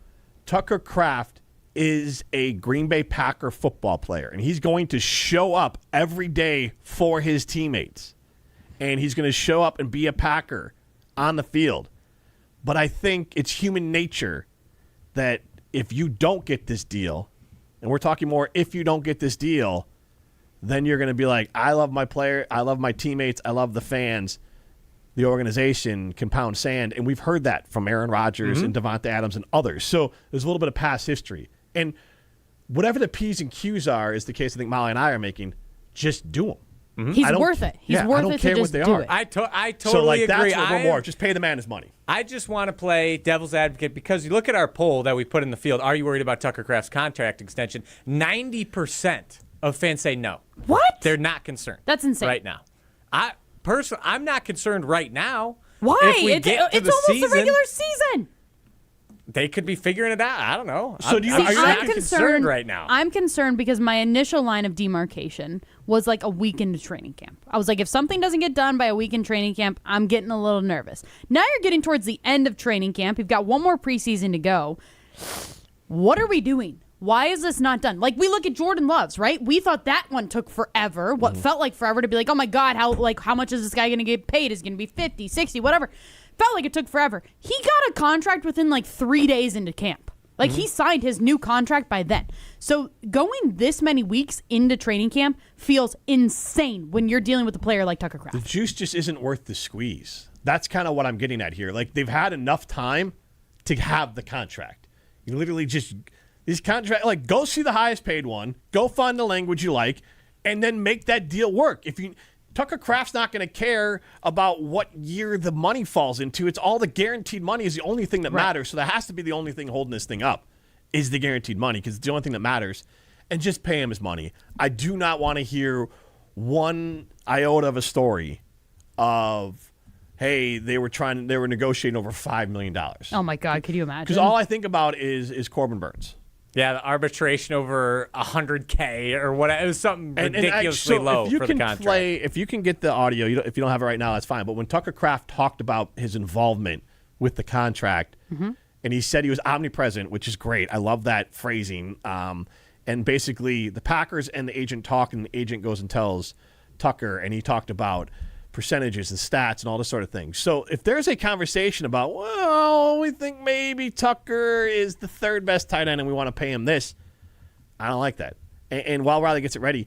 Tucker Kraft is a Green Bay Packer football player, and he's going to show up every day for his teammates, and he's going to show up and be a Packer on the field." But I think it's human nature that if you don't get this deal, and we're talking more if you don't get this deal, then you're going to be like, I love my player, I love my teammates, I love the fans. The organization can pound sand, and we've heard that from Aaron Rodgers and Devonta Adams and others. So there's a little bit of past history. And whatever the P's and Q's are is the case I think Molly and I are making, just do them. He's worth it. He's worth it to just do it. I totally so, like, agree. That's what we're more. Just pay the man his money. I just want to play devil's advocate because you look at our poll that we put in the field. Are you worried about Tucker Kraft's contract extension? 90% of fans say no. What? They're not concerned. That's insane. Right now. I'm not concerned right now. Why? It's almost the regular season. They could be figuring it out. I don't know. So are you not concerned right now? I'm concerned because my initial line of demarcation was like a week into training camp. I was like, if something doesn't get done by a week in training camp, I'm getting a little nervous. Now you're getting towards the end of training camp. You've got one more preseason to go. What are we doing? why is this not done? Like, we look at Jordan Love's, right? We thought that one took forever. What felt like forever to be like, oh my God, how much is this guy going to get paid? Is it going to be 50, 60, whatever. Felt like it took forever. He got a contract within like 3 days into camp. Like, he signed his new contract by then. So going this many weeks into training camp feels insane when you're dealing with a player like Tucker Kraft. The juice just isn't worth the squeeze. That's kind of what I'm getting at here. Like, they've had enough time to have the contract. You literally just, these contract, like, go see the highest paid one, go find the language you like, and then make that deal work. Tucker Kraft's not going to care about what year the money falls into. It's all the guaranteed money is the only thing that matters. So that has to be the only thing holding this thing up is the guaranteed money, because it's the only thing that matters. And just pay him his money. I do not want to hear one iota of a story of, hey, they were negotiating over $5 million. Oh my God, could you imagine? Because all I think about is Corbin Burns. Yeah, the arbitration over $100K or whatever. It was something ridiculously low for the contract. If you can get the audio, if you don't have it right now, that's fine. But when Tucker Kraft talked about his involvement with the contract, and he said he was omnipresent, which is great. I love that phrasing. And basically, the Packers and the agent talk, and the agent goes and tells Tucker, and he talked about percentages and stats and all this sort of thing. So if there's a conversation about, well, we think maybe Tucker is the third best tight end and we want to pay him this, I don't like that. And while Riley gets it ready,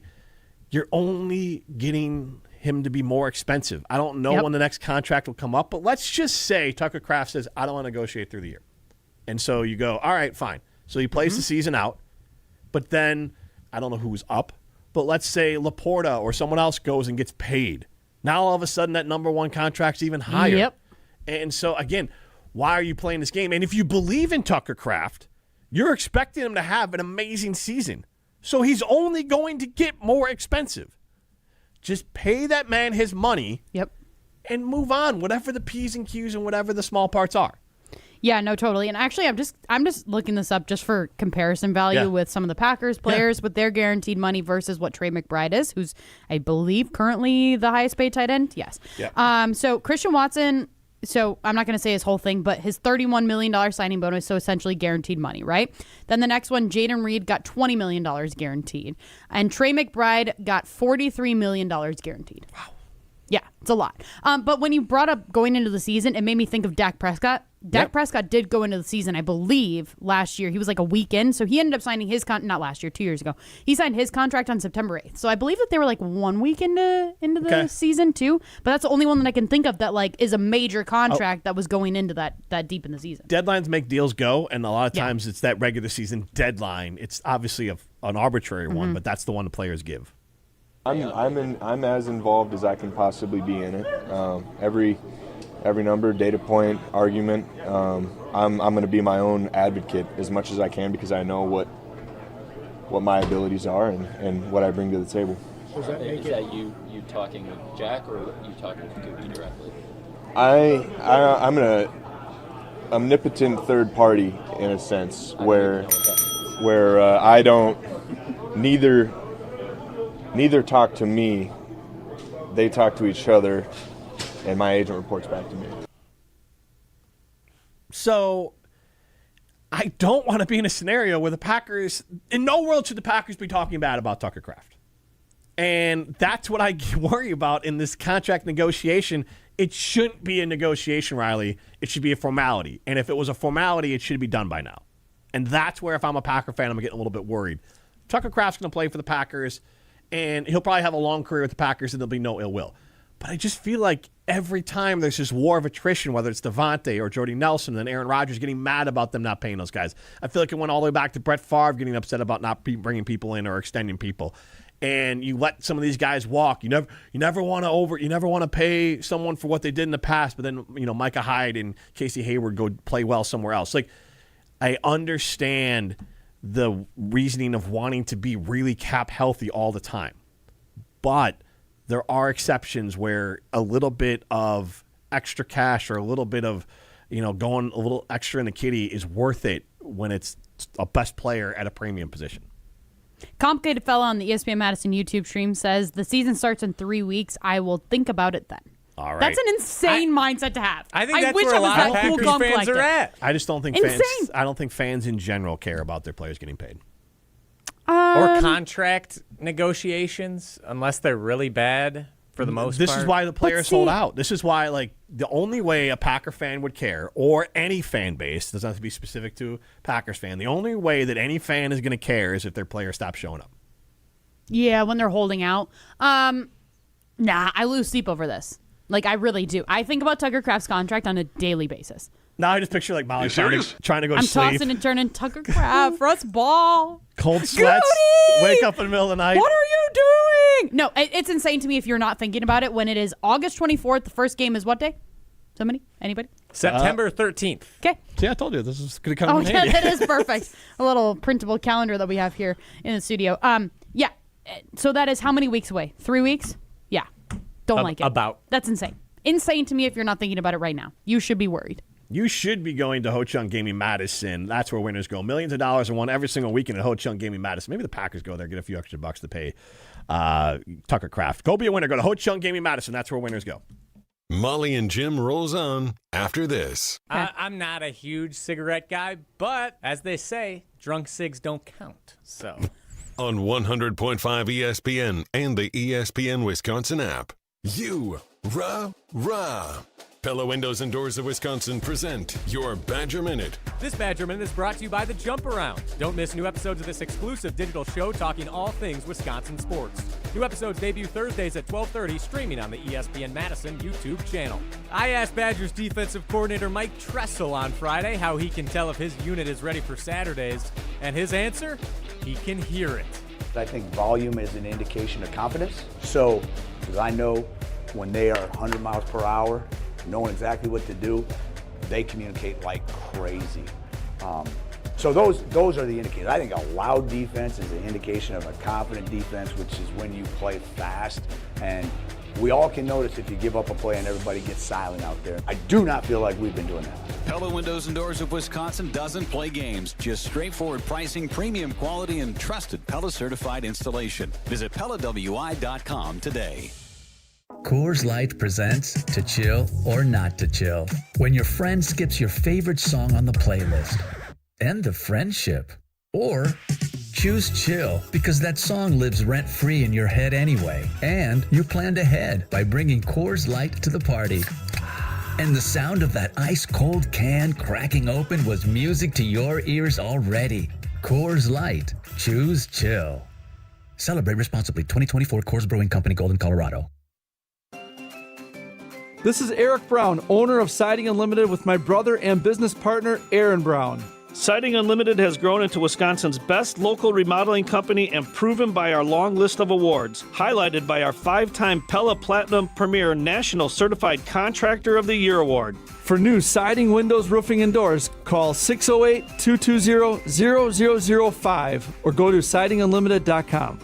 you're only getting him to be more expensive. I don't know when the next contract will come up, but let's just say Tucker Kraft says, I don't want to negotiate through the year. And so you go, all right, fine. So he plays the season out, but then I don't know who's up, but let's say Laporta or someone else goes and gets paid. Now, all of a sudden, that number one contract's even higher. Yep. And so, again, why are you playing this game? And if you believe in Tucker Kraft, you're expecting him to have an amazing season. So he's only going to get more expensive. Just pay that man his money and move on, whatever the P's and Q's and whatever the small parts are. Yeah, no, totally. And actually, I'm just looking this up just for comparison value with some of the Packers players with their guaranteed money versus what Trey McBride is, who's, I believe, currently the highest paid tight end. Yes. Yeah. So Christian Watson, so I'm not going to say his whole thing, but his $31 million signing bonus, so essentially guaranteed money, right? Then the next one, Jaden Reed got $20 million guaranteed. And Trey McBride got $43 million guaranteed. Wow. Yeah, it's a lot. But when you brought up going into the season, it made me think of Dak Prescott. Dak Prescott did go into the season, I believe, last year. He was like a week in, so he ended up signing his not last year, 2 years ago. He signed his contract on September 8th. So I believe that they were like 1 week into the season too. But that's the only one that I can think of that like is a major contract that was going into that deep in the season. Deadlines make deals go, and a lot of times it's that regular season deadline. It's obviously an arbitrary one, but that's the one the players give. I'm as involved as I can possibly be in it. Every number, data point, argument. I'm going to be my own advocate as much as I can because I know what my abilities are and what I bring to the table. Is that you talking with Jack or you talking with Goody directly? I'm an omnipotent third party in a sense where I don't neither talk to me, they talk to each other, and my agent reports back to me. So I don't want to be in a scenario where the Packers, in no world should the Packers be talking bad about Tucker Kraft. And that's what I worry about in this contract negotiation. It shouldn't be a negotiation, Riley. It should be a formality. And if it was a formality, it should be done by now. And that's where, if I'm a Packer fan, I'm getting a little bit worried. Tucker Kraft's going to play for the Packers, and he'll probably have a long career with the Packers, and there'll be no ill will. But I just feel like every time there's this war of attrition, whether it's Devontae or Jordy Nelson and Aaron Rodgers getting mad about them not paying those guys. I feel like it went all the way back to Brett Favre getting upset about not bringing people in or extending people. And you let some of these guys walk. You never want to pay someone for what they did in the past. But then Micah Hyde and Casey Hayward go play well somewhere else. Like, I understand the reasoning of wanting to be really cap healthy all the time, but there are exceptions where a little bit of extra cash or a little bit of, going a little extra in the kitty is worth it when it's a best player at a premium position. Complicated Fella on the ESPN Madison YouTube stream says, the season starts in 3 weeks. I will think about it then. All right. That's an insane mindset to have. I think that's where a lot of Packers fans are at. I just don't think fans in general care about their players getting paid. Or contract negotiations, unless they're really bad for the most part. This is why the players hold out. This is why, like, the only way a Packer fan would care, or any fan base, doesn't have to be specific to Packers fan, the only way that any fan is going to care is if their player stops showing up. Yeah, when they're holding out. Nah, I lose sleep over this. Like, I really do. I think about Tucker Kraft's contract on a daily basis. Now I just picture, like, Molly trying to go to I'm sleep. tossing and turning Tucker Kraft, Russ Ball. Cold sweats. Goody! Wake up in the middle of the night. What are you doing? No, it's insane to me if you're not thinking about it when it is August 24th. The first game is what day? Somebody? Anybody? September 13th. Okay. See, I told you this is going to come in yeah, handy. that is perfect. A little printable calendar that we have here in the studio. Yeah. So that is how many weeks away? 3 weeks? Yeah. Don't like it. About. That's insane. Insane to me if you're not thinking about it right now. You should be worried. You should be going to Ho Chunk Gaming Madison. That's where winners go. Millions of dollars are won every single weekend at Ho Chunk Gaming Madison. Maybe the Packers go there, get a few extra bucks to pay Tucker Kraft. Go be a winner. Go to Ho Chunk Gaming Madison. That's where winners go. Molly and Jim rolls on after this. I'm not a huge cigarette guy, but as they say, drunk cigs don't count. So on 100.5 ESPN and the ESPN Wisconsin app. Rah. Pella Windows and Doors of Wisconsin present your Badger Minute. This Badger Minute is brought to you by the Jump Around. Don't miss new episodes of this exclusive digital show talking all things Wisconsin sports. New episodes debut Thursdays at 12:30, streaming on the ESPN Madison YouTube channel. I asked Badgers defensive coordinator Mike Tressel on Friday how he can tell if his unit is ready for Saturdays, and his answer? He can hear it. I think volume is an indication of confidence. So, because I know when they are 100 miles per hour, knowing exactly what to do, they communicate like crazy. So those are the indicators. I think a loud defense is an indication of a confident defense, which is when you play fast. And we all can notice if you give up a play and everybody gets silent out there. I do not feel like we've been doing that. Pella Windows and Doors of Wisconsin doesn't play games. Just straightforward pricing, premium quality, and trusted Pella certified installation. Visit PellaWI.com today. Coors Light presents To Chill or Not to Chill. When your friend skips your favorite song on the playlist. End the friendship. Or choose chill because that song lives rent-free in your head anyway. And you planned ahead by bringing Coors Light to the party. And the sound of that ice-cold can cracking open was music to your ears already. Coors Light. Choose chill. Celebrate responsibly. 2024 Coors Brewing Company, Golden, Colorado. This is Eric Brown, owner of Siding Unlimited with my brother and business partner, Aaron Brown. Siding Unlimited has grown into Wisconsin's best local remodeling company and proven by our long list of awards, highlighted by our 5-time Pella Platinum Premier National Certified Contractor of the Year Award. For new siding, windows, roofing, and doors, call 608-220-0005 or go to sidingunlimited.com.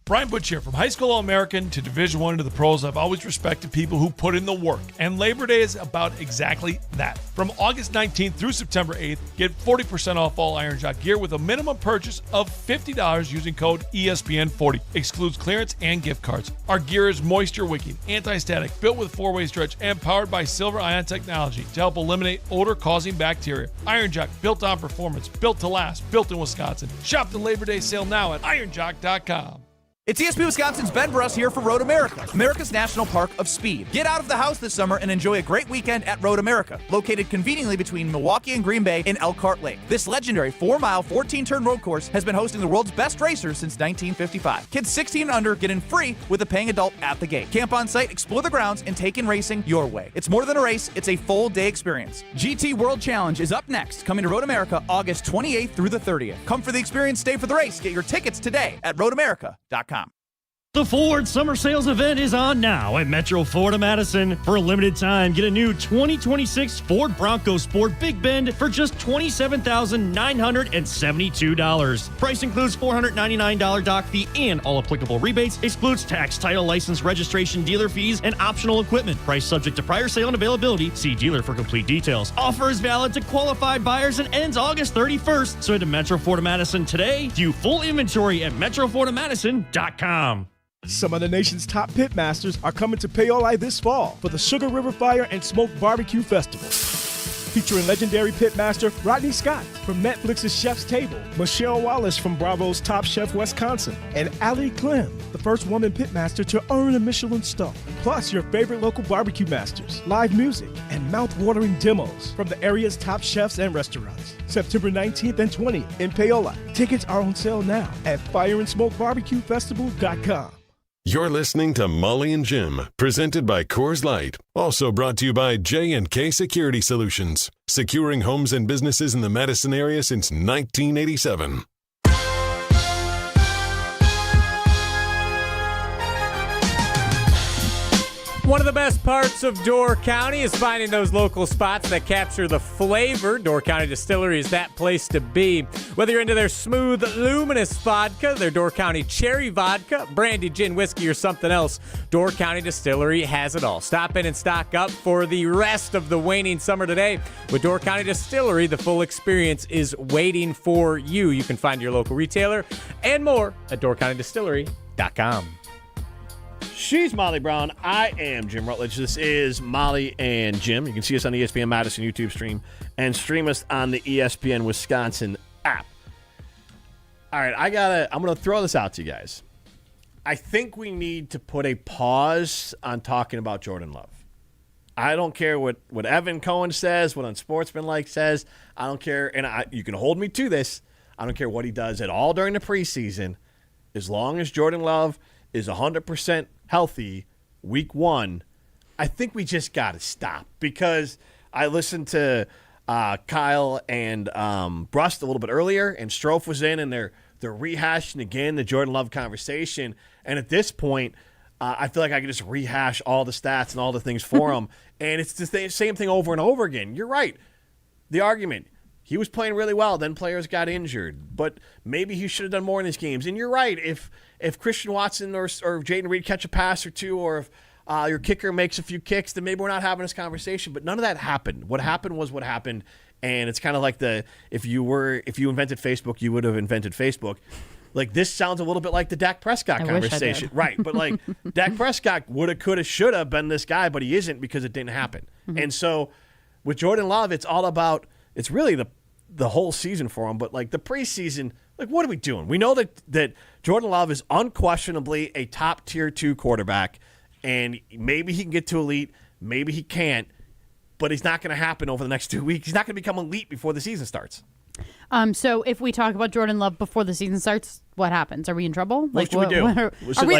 Brian Butch here. From high school All-American to Division I to the pros, I've always respected people who put in the work. And Labor Day is about exactly that. From August 19th through September 8th, get 40% off all Iron Jock gear with a minimum purchase of $50 using code ESPN40. Excludes clearance and gift cards. Our gear is moisture wicking, anti-static, built with 4-way stretch, and powered by silver ion technology to help eliminate odor-causing bacteria. Iron Jock, built on performance, built to last, built in Wisconsin. Shop the Labor Day sale now at ironjock.com. It's ESPN Wisconsin's Ben Bruss here for Road America, America's National Park of Speed. Get out of the house this summer and enjoy a great weekend at Road America, located conveniently between Milwaukee and Green Bay in Elkhart Lake. This legendary 4-mile, 14-turn road course has been hosting the world's best racers since 1955. Kids 16 and under get in free with a paying adult at the gate. Camp on site, explore the grounds, and take in racing your way. It's more than a race, it's a full-day experience. GT World Challenge is up next, coming to Road America August 28th through the 30th. Come for the experience, stay for the race. Get your tickets today at roadamerica.com. The Ford Summer Sales event is on now at Metro Ford of Madison. For a limited time, get a new 2026 Ford Bronco Sport Big Bend for just $27,972. Price includes $499 dock fee and all applicable rebates. Excludes tax, title, license, registration, dealer fees, and optional equipment. Price subject to prior sale and availability. See dealer for complete details. Offer is valid to qualified buyers and ends August 31st. So head to Metro Ford of Madison today. View full inventory at metrofordofmadison.com. Some of the nation's top pit masters are coming to Paoli this fall for the Sugar River Fire and Smoke Barbecue Festival. featuring legendary pitmaster Rodney Scott from Netflix's Chef's Table, Michelle Wallace from Bravo's Top Chef Wisconsin, and Allie Clem, the first woman pitmaster to earn a Michelin star. Plus, your favorite local barbecue masters, live music, and mouth-watering demos from the area's top chefs and restaurants. September 19th and 20th in Paola. Tickets are on sale now at fireandsmokebarbecuefestival.com. You're listening to Molly and Jim, presented by Coors Light. Also brought to you by J&K Security Solutions, securing homes and businesses in the Madison area since 1987. One of the best parts of Door County is finding those local spots that capture the flavor. Door County Distillery is that place to be. Whether you're into their smooth, luminous vodka, their Door County cherry vodka, brandy, gin, whiskey, or something else, Door County Distillery has it all. Stop in and stock up for the rest of the waning summer today. With Door County Distillery, the full experience is waiting for you. You can find your local retailer and more at doorcountydistillery.com. She's Molly Brown. I am Jim Rutledge. This is Molly and Jim. You can see us on the ESPN Madison YouTube stream and stream us on the ESPN Wisconsin app. All right, I'm going to throw this out to you guys. I think we need to put a pause on talking about Jordan Love. I don't care what Evan Cohen says, what Unsportsmanlike says. I don't care, and you can hold me to this. I don't care what he does at all during the preseason. As long as Jordan Love is 100% healthy week one, I think we just got to stop, because I listened to Kyle and Brust a little bit earlier, and Strofe was in, and they're rehashing again the Jordan Love conversation. And at this point, I feel like I can just rehash all the stats and all the things for him, and it's the same thing over and over again. You're right. The argument, he was playing really well, then players got injured, but maybe he should have done more in these games. And you're right. If Christian Watson or Jaden Reed catch a pass or two, or if your kicker makes a few kicks, then maybe we're not having this conversation. But none of that happened. What happened was what happened, and it's kind of like if you invented Facebook, you would have invented Facebook. Like, this sounds a little bit like the Dak Prescott conversation. Right, but like Dak Prescott woulda, coulda, shoulda been this guy, but he isn't because it didn't happen. Mm-hmm. And so with Jordan Love, it's all about, it's really the whole season for him, but like the preseason, like, what are we doing? We know that Jordan Love is unquestionably a top tier 2 quarterback, and maybe he can get to elite, maybe he can't, but it's not going to happen over the next 2 weeks. He's not going to become elite before the season starts. So if we talk about Jordan Love before the season starts, what happens? Are we in trouble? What should we do?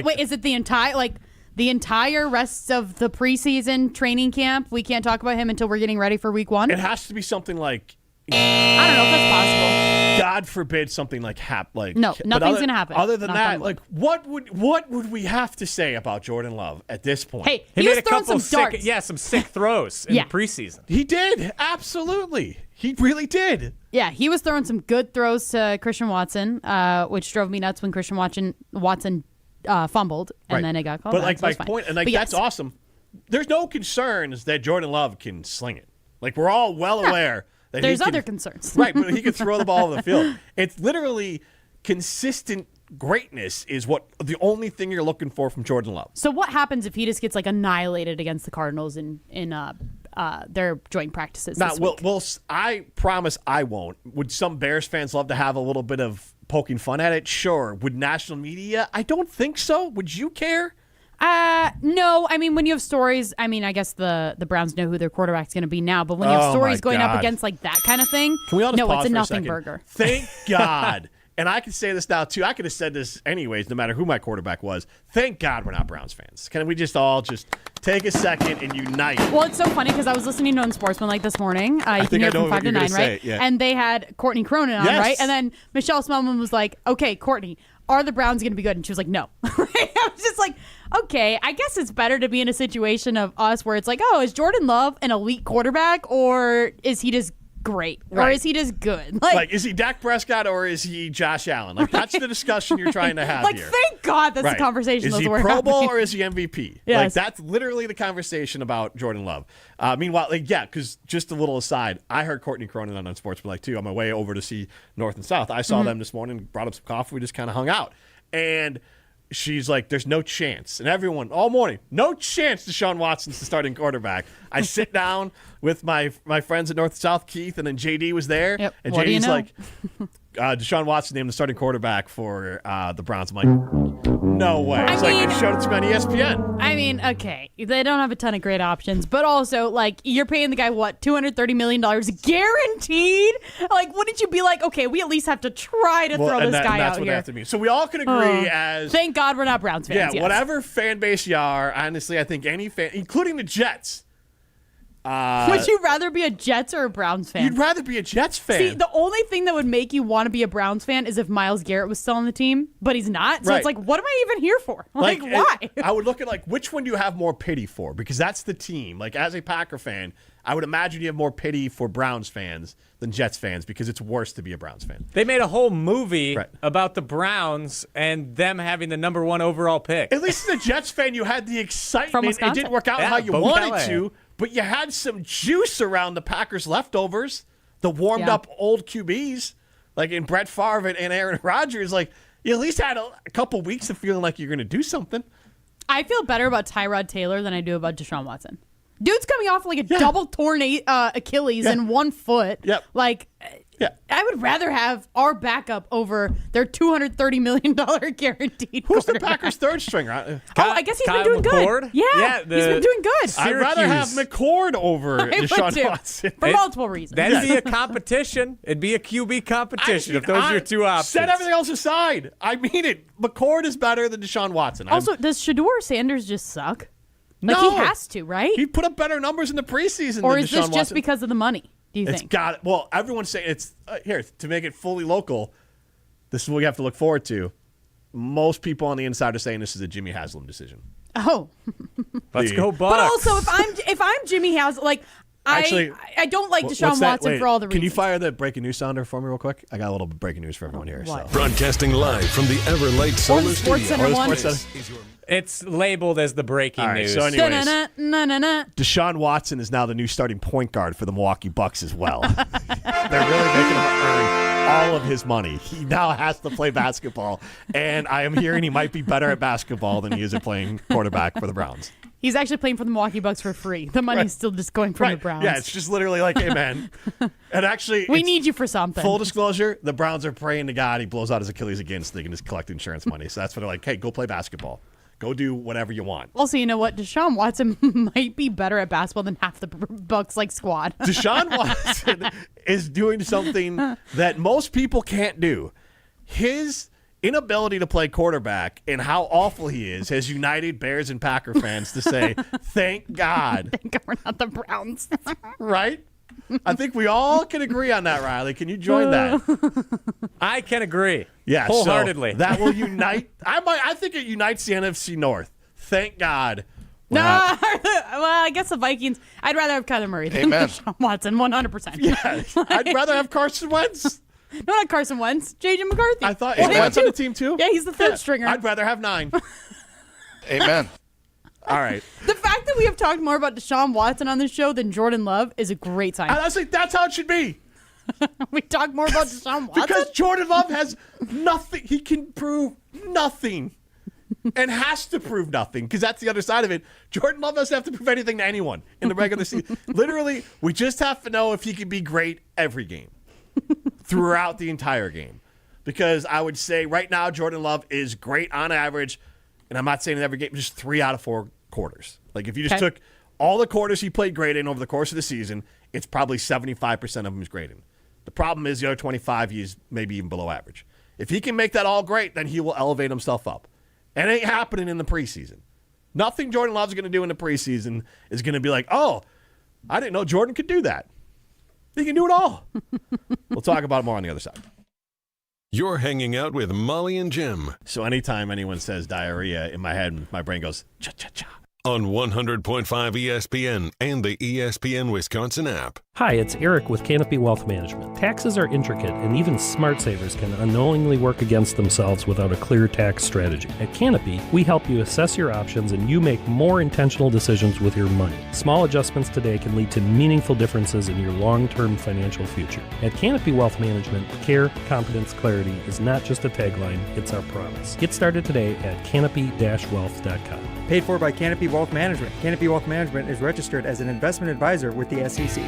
Wait, is it the entire rest of the preseason training camp? We can't talk about him until we're getting ready for week one? It has to be something like, I don't know if that's possible. God forbid something like no, nothing's gonna happen. Other than that, like, what would we have to say about Jordan Love at this point? Hey, he made a couple darts. some sick throws in the preseason. He did, absolutely. He really did. Yeah, he was throwing some good throws to Christian Watson, which drove me nuts when Christian Watson fumbled, and then it got called. But back, like my point, and like that's awesome. There's no concerns that Jordan Love can sling it. Like, we're all well aware. There's other concerns. Right, but he can throw the ball over the field. It's literally consistent greatness is what the only thing you're looking for from Jordan Love. So what happens if he just gets like annihilated against the Cardinals in their joint practices this week? Well, I promise I won't. Would some Bears fans love to have a little bit of poking fun at it? Sure. Would national media? I don't think so. Would you care? No. I mean, when you have stories, I mean, I guess the Browns know who their quarterback's going to be now, but when you have stories going up against like that kind of thing, can we all just pause it's a for nothing second? burger. Thank God. And I can say this now, too. I could have said this anyways, no matter who my quarterback was. Thank God we're not Browns fans. Can we just all just take a second and unite? Well, it's so funny because I was listening to Unsportsmanlike this morning. You can hear from 5 to 9, right? Yeah. And they had Courtney Cronin on, right? And then Michelle Smellman was like, okay, Courtney, are the Browns going to be good? And she was like, no. I was just like, okay, I guess it's better to be in a situation of us where it's like, oh, is Jordan Love an elite quarterback, or is he just great? Or is he just good? Like, is he Dak Prescott or is he Josh Allen? Like, that's the discussion you're trying to have like, here. Thank God that's the conversation. Is he Pro Bowl or is he MVP? Yes. Like, that's literally the conversation about Jordan Love. Meanwhile, because just a little aside, I heard Courtney Cronin on Unsportsmanlike too on my way over to see North and South. I saw them this morning, brought up some coffee. We just kind of hung out. And she's like, there's no chance. And everyone, all morning, no chance Deshaun Watson's the starting quarterback. I sit down with my friends at North and South, Keith, and then JD was there. Yep. And What do you JD's know? like, Deshaun Watson named the starting quarterback for the Browns. I'm like, no way. It's like, they showed it to me on ESPN. I mean, okay, they don't have a ton of great options, but also, like, you're paying the guy, what, $230 million guaranteed? Like, wouldn't you be like, okay, we at least have to try to throw this guy that's out what here? they have to be. So we all can agree as... Thank God we're not Browns fans. Yeah, yes. whatever fan base you are, honestly, I think any fan, including the Jets. Would you rather be a Jets or a Browns fan? You'd rather be a Jets fan. See, the only thing that would make you want to be a Browns fan is if Myles Garrett was still on the team, but he's not. So Right. it's like, what am I even here for? Like why? I would look at, like, which one do you have more pity for? Because that's the team. Like, as a Packer fan, I would imagine you have more pity for Browns fans than Jets fans because it's worse to be a Browns fan. They made a whole movie about the Browns and them having the number 1 overall pick. At least as a Jets fan, you had the excitement. It Wisconsin. didn't work out Yeah, how you Bo wanted Callahan. to, but you had some juice around the Packers leftovers, the warmed up old QBs, like in Brett Favre and Aaron Rodgers. Like, you at least had a couple weeks of feeling like you're going to do something. I feel better about Tyrod Taylor than I do about Deshaun Watson. Dude's coming off like a double torn Achilles in one foot. Yep. Like, I would rather have our backup over their $230 million guaranteed. Who's the Packers' third stringer? I guess he's been doing McCord? good. Yeah, he's been doing good. I'd rather have McCord over I would Deshaun too, Watson. for multiple reasons. That'd be a competition. It'd be a QB competition if those are your two options. Set everything else aside. I mean it. McCord is better than Deshaun Watson. Also, does Shedeur Sanders just suck? Like, No. he has to, right? He put up better numbers in the preseason Or than is Deshaun this just Watson. because of the money, do you It's think? got it. Well, everyone's saying it's here to make it fully local. This is what we have to look forward to. Most people on the inside are saying this is a Jimmy Haslam decision. Oh. Let's go Bucks. But also, if I'm Jimmy House, like, Actually, I don't like what's Deshaun that? Watson Wait, for all the reasons. Can you fire the breaking news sounder for me real quick? I got a little breaking news for everyone here. So. Broadcasting live from the Everlight Solar Sports Studio. Center one. It's labeled as the breaking All right, news. so anyways, Na-na-na. Deshaun Watson is now the new starting point guard for the Milwaukee Bucks as well. They're really making him earn all of his money. He now has to play basketball, and I am hearing he might be better at basketball than he is at playing quarterback for the Browns. He's actually playing for the Milwaukee Bucks for free. The money's still just going from the Browns. Yeah, it's just literally like, hey, man. And actually, we need you for something. Full disclosure, the Browns are praying to God he blows out his Achilles again so they can just collect insurance money. So that's what they're like, hey, go play basketball. Go do whatever you want. Also, you know what? Deshaun Watson might be better at basketball than half the Bucks like squad. Deshaun Watson is doing something that most people can't do. His inability to play quarterback and how awful he is has united Bears and Packer fans to say, thank God. Thank God we're not the Browns. Right? I think we all can agree on that, Riley. Can you join that? I can agree. Yeah, wholeheartedly. So that will unite. I think it unites the NFC North. Thank God. No, well, I guess the Vikings. I'd rather have Kyler Murray than Amen. Deshaun Watson, 100%. Yeah, I'd rather have Carson Wentz. No, not Carson Wentz. J.J. McCarthy. I thought Wentz on the team too. Yeah, he's the third stringer. I'd rather have 9. Amen. All right. The fact that we have talked more about Deshaun Watson on this show than Jordan Love is a great sign. And I was like, that's how it should be. We talk more about Deshaun Watson Because Jordan Love has nothing. He can prove nothing. And has to prove nothing, because that's the other side of it. Jordan Love doesn't have to prove anything to anyone in the regular season. Literally, we just have to know if he can be great every game, throughout the entire game. Because I would say right now, Jordan Love is great on average, and I'm not saying in every game, just 3 out of 4 quarters. Like, if you just took all the quarters he played great in over the course of the season, it's probably 75% of them he's great in. The problem is the other 25, he's maybe even below average. If he can make that all great, then he will elevate himself up. It ain't happening in the preseason. Nothing Jordan Love's going to do in the preseason is going to be like, oh, I didn't know Jordan could do that. He can do it all. We'll talk about it more on the other side. You're hanging out with Molly and Jim. So anytime anyone says diarrhea, in my head, my brain goes, cha-cha-cha. on 100.5 ESPN and the ESPN Wisconsin app. Hi, it's Eric with Canopy Wealth Management. Taxes are intricate, and even smart savers can unknowingly work against themselves without a clear tax strategy. At Canopy, we help you assess your options and you make more intentional decisions with your money. Small adjustments today can lead to meaningful differences in your long-term financial future. At Canopy Wealth Management, care, competence, clarity is not just a tagline, it's our promise. Get started today at canopy-wealth.com. Paid for by Canopy Wealth Management. Canopy Wealth Management is registered as an investment advisor with the SEC.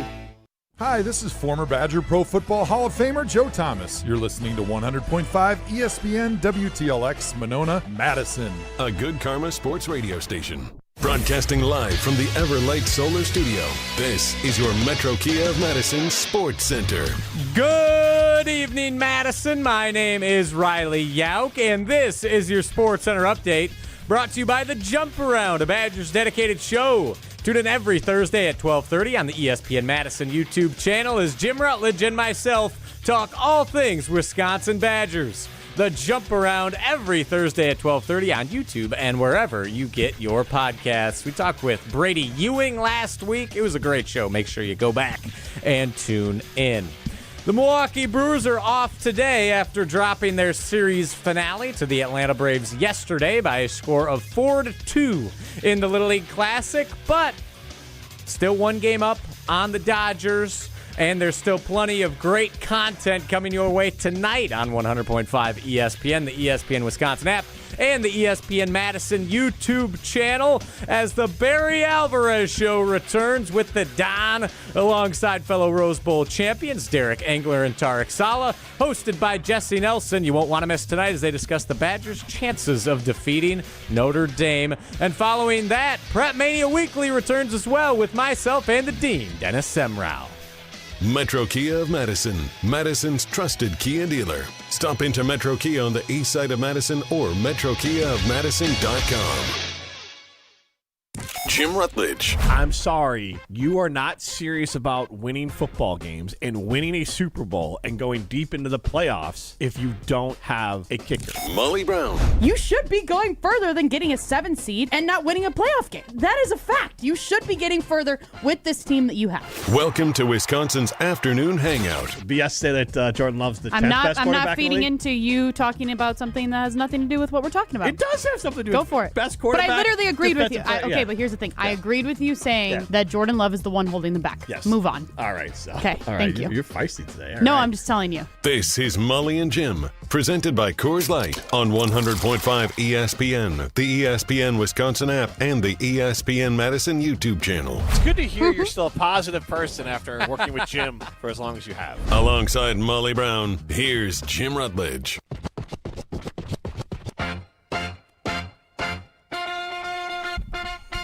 Hi, this is former Badger Pro Football Hall of Famer Joe Thomas. You're listening to 100.5 ESPN WTLX Monona, Madison. A Good Karma sports radio station. Broadcasting live from the Everlight Solar Studio. This is your Metro Kia of Madison Sports Center. Good evening, Madison. My name is Riley Yauk, and this is your Sports Center update, brought to you by The Jump Around, a Badgers dedicated show. Tune in every Thursday at 12:30 on the ESPN Madison YouTube channel as Jim Rutledge and myself talk all things Wisconsin Badgers. The Jump Around every Thursday at 12:30 on YouTube and wherever you get your podcasts. We talked with Brady Ewing last week. It was a great show. Make sure you go back and tune in. The Milwaukee Brewers are off today after dropping their series finale to the Atlanta Braves yesterday by a score of 4-2 in the Little League Classic, but still one game up on the Dodgers, and there's still plenty of great content coming your way tonight on 100.5 ESPN, the ESPN Wisconsin app, and the ESPN Madison YouTube channel as the Barry Alvarez Show returns with the Don alongside fellow Rose Bowl champions Derek Engler and Tarek Sala, hosted by Jesse Nelson. You won't want to miss tonight as they discuss the Badgers' chances of defeating Notre Dame. And following that, Prep Mania Weekly returns as well with myself and the Dean, Dennis Semrau. Metro Kia of Madison, Madison's trusted Kia dealer. Stop into Metro Kia on the east side of Madison or metrokiaofmadison.com. Jim Rutledge. I'm sorry. You are not serious about winning football games and winning a Super Bowl and going deep into the playoffs if you don't have a kicker. Molly Brown. You should be going further than getting a 7 seed and not winning a playoff game. That is a fact. You should be getting further with this team that you have. Welcome to Wisconsin's afternoon hangout. BS say that Jordan Love's the 10th best quarterback I'm not feeding in the league. into you talking about something that has nothing to do with what we're talking about. It does have something to do Go with for it. Best quarterback. But I literally agreed with you. defensive player, Okay, yeah. but here's the thing. I agreed with you saying that Jordan Love is the one holding them back. Yes. Move on. All right. So. Okay, All right. thank you. You're feisty today. All No, right. I'm just telling you. This is Molly and Jim, presented by Coors Light on 100.5 ESPN, the ESPN Wisconsin app, and the ESPN Madison YouTube channel. It's good to hear you're still a positive person after working with Jim for as long as you have. Alongside Molly Brown, here's Jim Rutledge.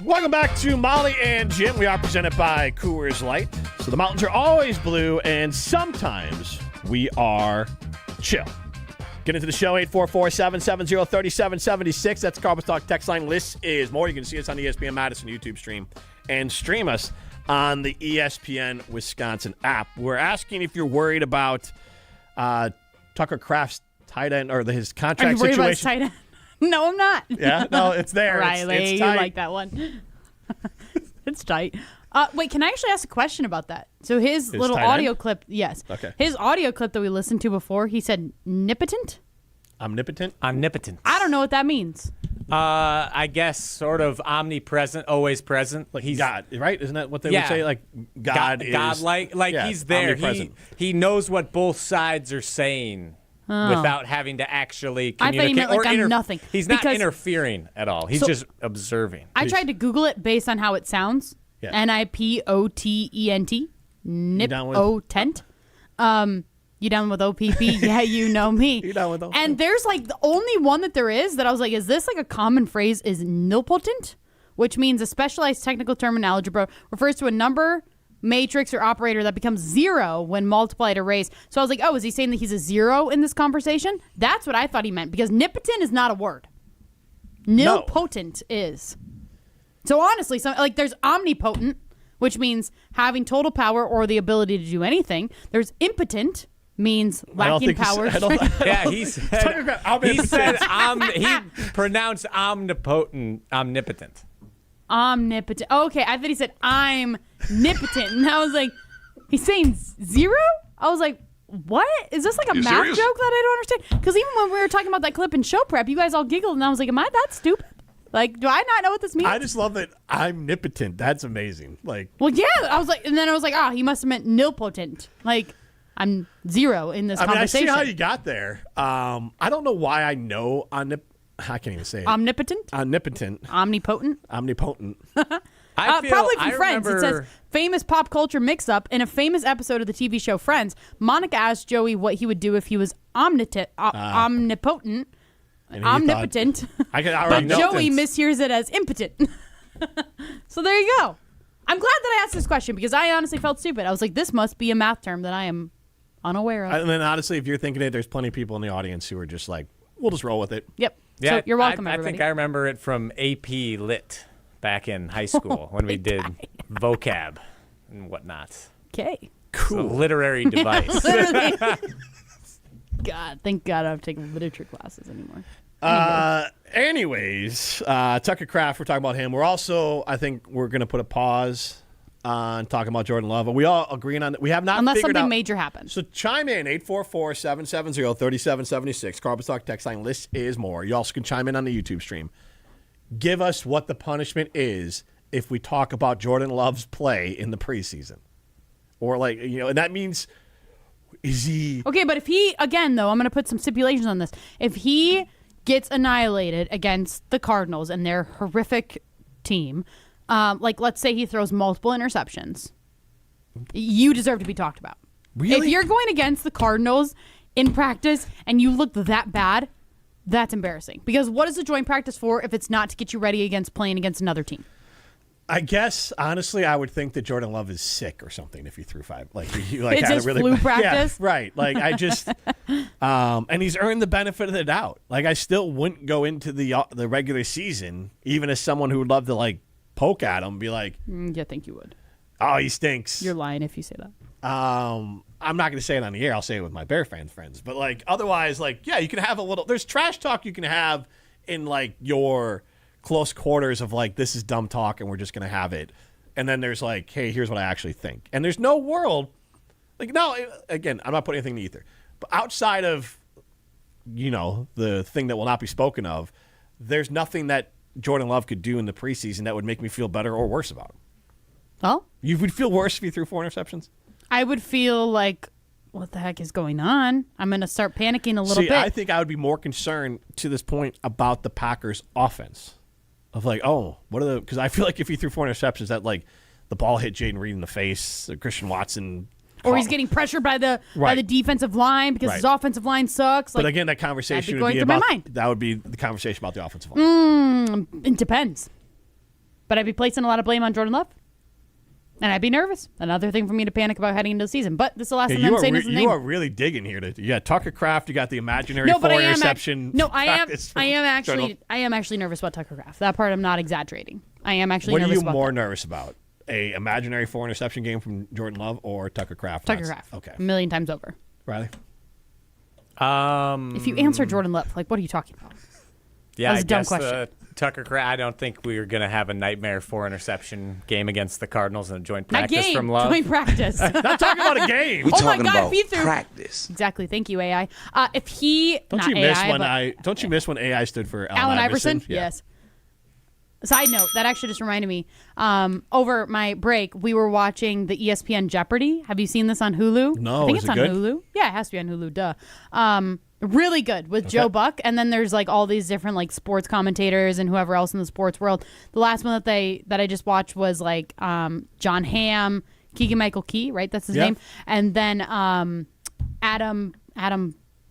Welcome back to Molly and Jim. We are presented by Coors Light. So the mountains are always blue, and sometimes we are chill. Get into the show, 844-770-3776. That's the Carbon Talk text line. This is more. You can see us on the ESPN Madison YouTube stream and stream us on the ESPN Wisconsin app. We're asking if you're worried about Tucker Kraft's tight end or his contract Are you worried situation. about his tight end? No, I'm not. Yeah, no, it's there. Riley, it's you tight. like that one. It's tight. Wait, can I actually ask a question about that? So his little tight audio end? clip, yes. Okay. His audio clip that we listened to before, he said omnipotent? Omnipotent? Omnipotent. I don't know what that means. I guess sort of omnipresent, always present. Like he's God, right? Isn't that what they would say? Like God is God-like. Like yeah, he's there. omnipresent. He knows what both sides are saying. Oh. Without having to actually I thought he communicate. meant like I'm nothing. He's not Because- interfering at all. He's So- just observing. I tried to Google it based on how it sounds. Yeah. Nipotent. down with- Nipotent. You down with OPP? Yeah, you know me. You down with OPP? And there's like the only one that there is that I was like, is this like a common phrase? Is nilpotent, which means a specialized technical term in algebra, refers to a number, matrix, or operator that becomes zero when multiplied or raised. So I was like, oh, is he saying that he's a zero in this conversation? That's what I thought he meant, because nipotent is not a word. Nilpotent is. So honestly, there's omnipotent, which means having total power or the ability to do anything. There's impotent, means lacking power. Yeah, he pronounced omnipotent. omnipotent. Oh, okay, I thought he said I'm nipotent, and I was like, he's saying 0? I was like, what? Is this like a math serious? joke that I don't understand? Because even when we were talking about that clip in show prep, you guys all giggled, and I was like, am I that stupid? Like, do I not know what this means? I just love that I'm nipotent. That's amazing. Like, well, yeah. I was like, and then I was like, he must have meant nilpotent. Like, I'm 0 in this conversation. I see how you got there. I don't know why I know I can't even say it. Omnipotent? Omnipotent. Omnipotent? Omnipotent. Probably from Friends. It says famous pop culture mix-up. In a famous episode of the TV show Friends, Monica asked Joey what he would do if he was omnipotent. Omnipotent. But Joey mishears it as impotent. So there you go. I'm glad that I asked this question because I honestly felt stupid. I was like, this must be a math term that I am unaware of. And then honestly, if you're thinking it, there's plenty of people in the audience who are just like, we'll just roll with it. Yep. Yeah, so you're welcome, I everybody. think I remember it from AP Lit back in high school when we did vocab and whatnot. Okay. Cool. It's a literary device. Literally. God, thank God I don't take literature classes anymore. Anyways, Tucker Kraft, we're talking about him. We're also, I think we're going to put a pause on talking about Jordan Love. But we all agreeing on that. We have not Unless figured something out, major happens. So chime in, 844-770-3776. Carbon Talk text line, list is more. You also can chime in on the YouTube stream. Give us what the punishment is if we talk about Jordan Love's play in the preseason. Or and that means, is he... Okay, but if he, again, though, I'm going to put some stipulations on this. If he gets annihilated against the Cardinals and their horrific team, let's say he throws multiple interceptions, you deserve to be talked about. Really? If you're going against the Cardinals in practice and you look that bad, that's embarrassing. Because what is the joint practice for if it's not to get you ready against playing against another team? I guess, honestly, I would think that Jordan Love is sick or something if he threw 5. It's his flu practice? Yeah, right. I just... and he's earned the benefit of the doubt. I still wouldn't go into the regular season, even as someone who would love to, poke at him, be like... I think you would. Oh, he stinks. You're lying if you say that. I'm not going to say it on the air. I'll say it with my Bear fan friends. But, otherwise, yeah, you can have a little... There's trash talk you can have in, your... close quarters of this is dumb talk and we're just going to have it. And then there's hey, here's what I actually think. And there's no world, no, again, I'm not putting anything in the ether. But outside of, the thing that will not be spoken of, there's nothing that Jordan Love could do in the preseason that would make me feel better or worse about him. Oh? You would feel worse if you threw 4 interceptions? I would feel what the heck is going on? I'm going to start panicking a little bit. I think I would be more concerned to this point about the Packers' offense. Of what are the... Because I feel like if he threw 4 interceptions, that the ball hit Jaden Reed in the face, Christian Watson... Or he's getting pressured by the defensive line because his offensive line sucks. But again, that conversation would be about... That would be the conversation about the offensive line. It depends. But I'd be placing a lot of blame on Jordan Love. And I'd be nervous. Another thing for me to panic about heading into the season. But this is the last thing I'm saying his name. You are really digging here. You got Tucker Kraft. You got the imaginary 4 interception. I am actually nervous about Tucker Kraft. That part I'm not exaggerating. I am actually nervous about What are you more nervous about? A imaginary 4 interception game from Jordan Love or Tucker Kraft? Tucker Kraft. Okay. A million times over. Riley? If you answer Jordan Love, what are you talking about? Yeah, that was a dumb question. Tucker Kraft, I don't think we are going to have a nightmare 4 interception game against the Cardinals in a joint practice from Love. Joint practice. Not talking about a game. We're talking about practice. Exactly. Thank you, AI. If he don't you miss when AI stood for Allen Iverson? Yeah. Yes. Side note, that actually just reminded me. Over my break, we were watching the ESPN Jeopardy. Have you seen this on Hulu? No. I think is it's it on good? Hulu. Yeah, it has to be on Hulu. Duh. Really good with Joe Buck, and then there's all these different sports commentators and whoever else in the sports world. The last one that I just watched was John Hamm, Keegan-Michael Key, right? That's his name. And then Adam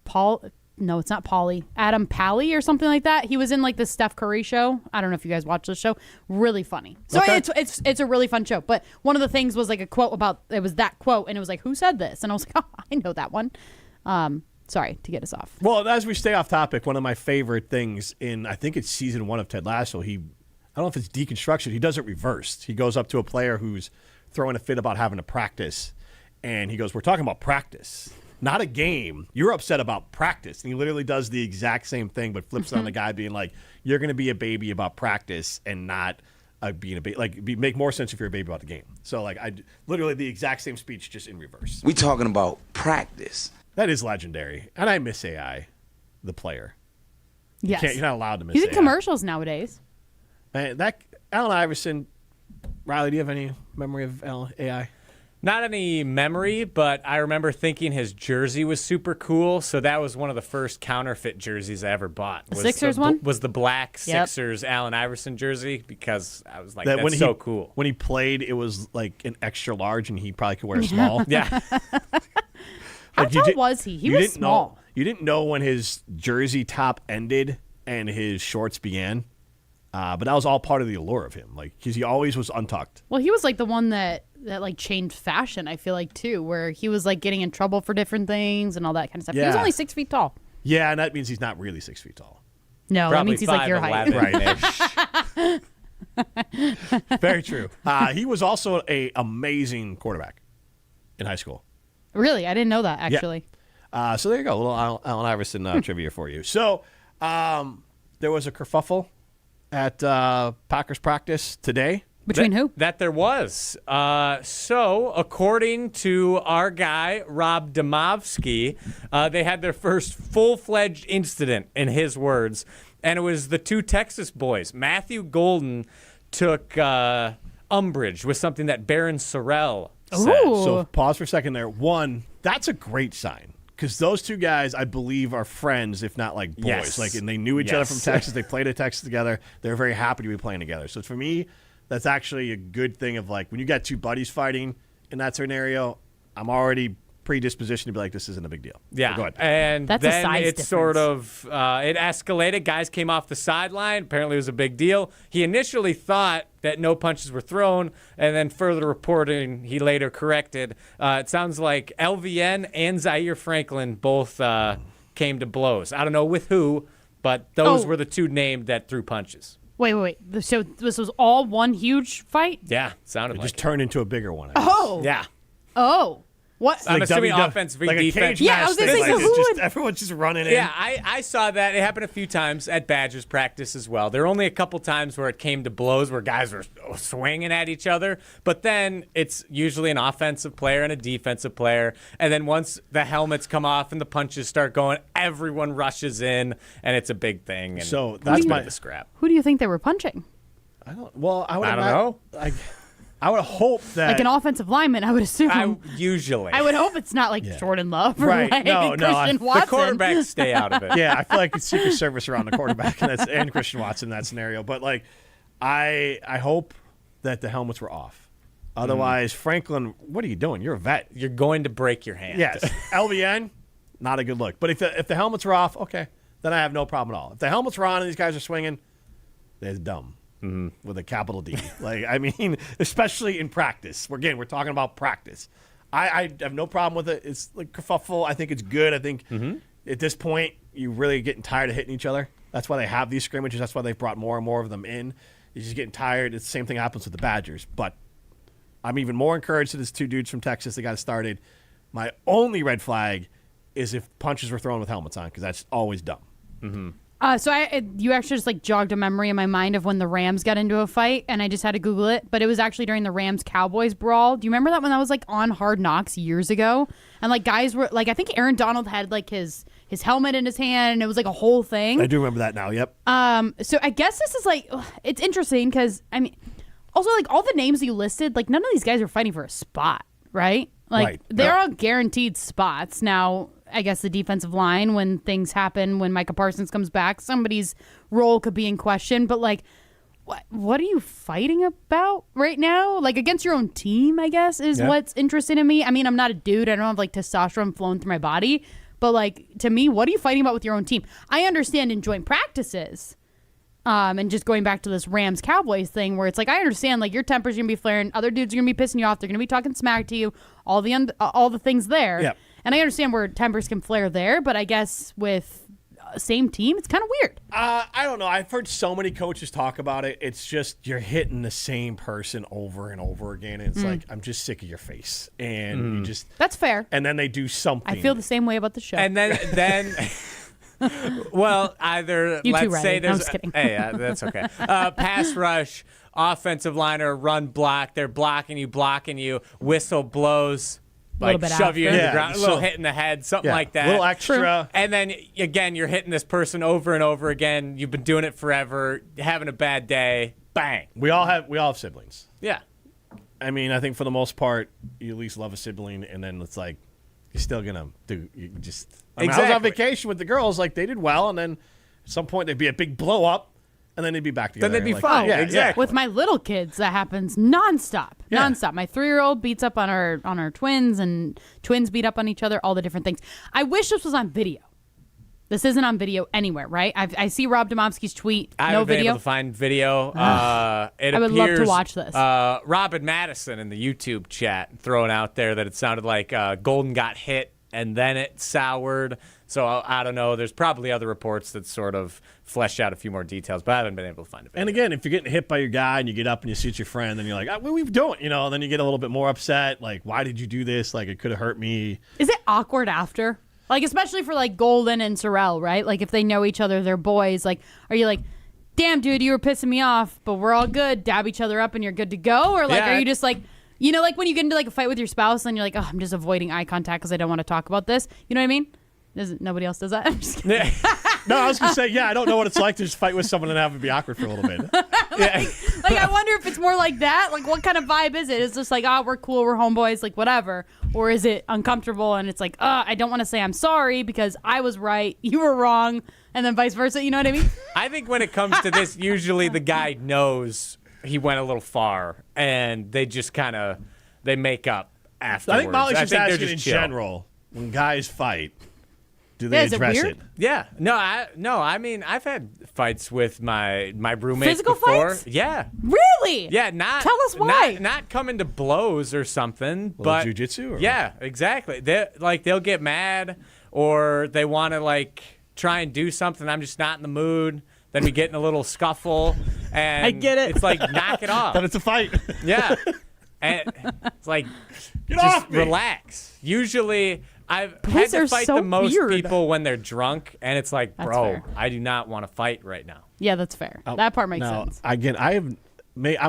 Paul. No, it's not Pauly. Adam Pally or something like that. He was in the Steph Curry show. I don't know if you guys watch this show. Really funny. So it's a really fun show. But one of the things was a quote about it was that quote, and it was who said this? And I was like, oh, I know that one. Sorry to get us off. Well, as we stay off topic, one of my favorite things in, I think it's season 1 of Ted Lasso, I don't know if it's deconstruction, he does it reversed. He goes up to a player who's throwing a fit about having to practice, and he goes, we're talking about practice, not a game. You're upset about practice. And he literally does the exact same thing, but flips it on the guy being like, you're going to be a baby about practice and not being a baby. Like, make more sense if you're a baby about the game. So, like, I literally the exact same speech, just in reverse. We talking about practice. That is legendary, and I miss AI, the player. Yes. You're not allowed to miss He's AI. in commercials nowadays. Man, that Allen Iverson. Riley, do you have any memory of AI? Not any memory, but I remember thinking his jersey was super cool. So that was one of the first counterfeit jerseys I ever bought. The Sixers one? Was the black Yep. Sixers Allen Iverson jersey, because I was like, That that's so cool. When he played, it was like an extra large, and he probably could wear a small. Yeah. How tall was he? He was small. You didn't know when his jersey top ended and his shorts began. But that was all part of the allure of him, like, because he always was untucked. Well, he was like the one that like changed fashion, I feel like, too, where he was like getting in trouble for different things and all that kind of stuff. He was Yeah. only 6 feet tall. Yeah, and that means he's not really 6 feet tall. No, that means he's like your height. Right. Very true. He was also an amazing quarterback in high school. Really? I didn't know that, actually. Yeah. So there you go, a little Allen Iverson trivia for you. So there was a kerfuffle at Packers practice today. Between who? That there was. So, according to our guy, Rob Domovsky, they had their first full-fledged incident, in his words, and it was the two Texas boys. Matthew Golden took umbrage with something that Baron Sorrell said. Ooh. So pause for a second there. One, that's a great sign. Because those two guys, I believe, are friends, if not like boys. Yes. Like, and they knew each other from Texas. They played at Texas together. They're very happy to be playing together. So for me, that's actually a good thing of, like, when you got two buddies fighting in that scenario, I'm already predispositioned to be like, this isn't a big deal. Yeah, So go ahead. and That's a then size it sort of it escalated. Guys came off the sideline. Apparently, it was a big deal. He initially thought that no punches were thrown, and then further reporting, he later corrected. It sounds like LVN and Zaire Franklin both came to blows. I don't know with who, but those were the two named that threw punches. Wait. So this was all one huge fight? Yeah, sounded It like just it. turned into a bigger one. I guess. Oh. Yeah. Oh. What? I'm Like assuming WW offense v like a defense. cage match I was gonna thing. say, so Like, who it's just, would- everyone's just running in. Yeah, I saw that. It happened a few times at Badgers practice as well. There were only a couple times where it came to blows where guys were swinging at each other. But then it's usually an offensive player and a defensive player. And then once the helmets come off and the punches start going, everyone rushes in, and it's a big thing. And So it's that's a bit my of a scrap. Who do you think they were punching? I don't don't know. I would hope that Like an offensive lineman, I would assume. Usually. I would hope it's not like Jordan Love or Right. like No, Christian the Watson. The quarterbacks stay out of it. Yeah, I feel like it's Secret Service around the quarterback and Christian Watson in that scenario. But, like, I hope that the helmets were off. Otherwise, Franklin, what are you doing? You're a vet. You're going to break your hand. Yes. LVN, not a good look. But if the helmets were off, okay, then I have no problem at all. If the helmets were on and these guys are swinging, they're dumb. With a capital D. Like, I mean, especially in practice. We're talking about practice. I have no problem with it. It's like kerfuffle. I think it's good. I think at this point, you're really getting tired of hitting each other. That's why they have these scrimmages. That's why they've brought more and more of them in. You're just getting tired. It's the same thing happens with the Badgers. But I'm even more encouraged that these two dudes from Texas that got it started. My only red flag is if punches were thrown with helmets on, because that's always dumb. So you actually just like jogged a memory in my mind of when the Rams got into a fight, and I just had to Google it. But it was actually during the Rams-Cowboys brawl. Do you remember that when that was like on Hard Knocks years ago? And like guys were like, I think Aaron Donald had like his helmet in his hand, and it was like a whole thing. I do remember that now. Yep. So I guess this is like, it's interesting because I mean, also like all the names you listed, like none of these guys are fighting for a spot, right? Like Right. they're all guaranteed spots. Now, I guess the defensive line, when things happen, when Micah Parsons comes back, somebody's role could be in question. But like, what are you fighting about right now? Like against your own team, I guess, is what's interesting to me. I mean, I'm not a dude. I don't have like testosterone flowing through my body. But like, to me, what are you fighting about with your own team? I understand in joint practices. And just going back to this Rams-Cowboys thing where it's like, I understand, like, your temper's going to be flaring. Other dudes are going to be pissing you off. They're going to be talking smack to you. All the things there. Yep. And I understand where tempers can flare there, but I guess with same team, it's kind of weird. I don't know. I've heard so many coaches talk about it. It's just you're hitting the same person over and over again. And it's like, I'm just sick of your face. And you just... That's fair. And then they do something. I feel the same way about the show. And then Well, either You too, let's say Riley. No, I'm there's just kidding. hey, that's okay. Pass rush, offensive liner, run block. They're blocking you. Whistle blows. Like bit shove you after. into the ground, a little hit in the head, something like that. A little extra. True. And then again, you're hitting this person over and over again. You've been doing it forever. Having a bad day. Bang. We all have siblings. Yeah. I mean, I think for the most part, you at least love a sibling, and then it's like you're still gonna do. You just. I was on vacation with the girls. Like they did well, and then at some point there'd be a big blow up. And then they'd be back together. Then they'd be like, fine. Yeah, exactly. With my little kids, that happens nonstop. Yeah. Nonstop. My 3-year-old beats up on our twins, and twins beat up on each other. All the different things. I wish this was on video. This isn't on video anywhere, right? I see Rob Domofsky's tweet. I no haven't been video. able to find video. I would love to watch this. Rob and Madison in the YouTube chat throwing out there that it sounded like Golden got hit and then it soured. So I don't know. There's probably other reports that sort of flesh out a few more details, but I haven't been able to find it. And again, if you're getting hit by your guy and you get up and you shoot your friend, then you're like, what are we doing? And then you get a little bit more upset. Like, why did you do this? Like, it could have hurt me. Is it awkward after? Like, especially for, like, Golden and Sorrell, right? Like, if they know each other, they're boys. Like, are you like, damn, dude, you were pissing me off, but we're all good. Dab each other up and you're good to go? Or, like, are you just, like, like when you get into, like, a fight with your spouse and you're like, oh, I'm just avoiding eye contact because I don't want to talk about this. You know what I mean? Nobody else does that? I'm just kidding. No, I was going to say, I don't know what it's like to just fight with someone and have it be awkward for a little bit. Like, I wonder if it's more like that. Like, what kind of vibe is it? Is it just like, we're cool, we're homeboys, like, whatever? Or is it uncomfortable and it's like, I don't want to say I'm sorry because I was right, you were wrong, and then vice versa? You know what I mean? I think when it comes to this, usually the guy knows he went a little far, and they just kind of, they make up afterwards. I think Molly's just asking in chill. general, when guys fight, do they address it? Yeah. I mean, I've had fights with my roommates Physical before. fights? Yeah. Really? Yeah. Tell us why. Not coming to blows or something, but jujitsu. Yeah, exactly. They'll get mad or they want to like try and do something. I'm just not in the mood. Then we get in a little scuffle, and I get it. It's like knock it off. Then it's a fight. Yeah. And it's like Get just off me. Relax. Usually I've Boys had to are fight so the most weird. people when they're drunk, and it's like, That's bro, fair. I do not want to fight right now. Yeah, that's fair. That part makes sense. Again, I'm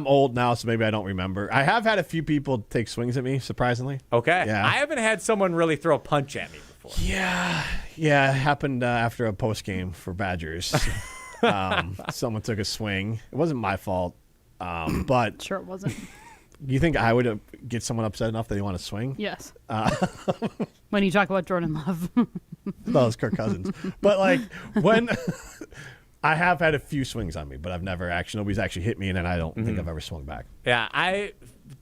old now, so maybe I don't remember. I have had a few people take swings at me, surprisingly. Okay. Yeah. I haven't had someone really throw a punch at me before. Yeah, it happened after a post game for Badgers. Someone took a swing. It wasn't my fault, but Sure it wasn't. you think I would get someone upset enough that they want to swing? Yes. When you talk about Jordan Love. Well, it's Kirk Cousins. But like when I have had a few swings on me, but I've never nobody's actually hit me, and then I don't think I've ever swung back. Yeah,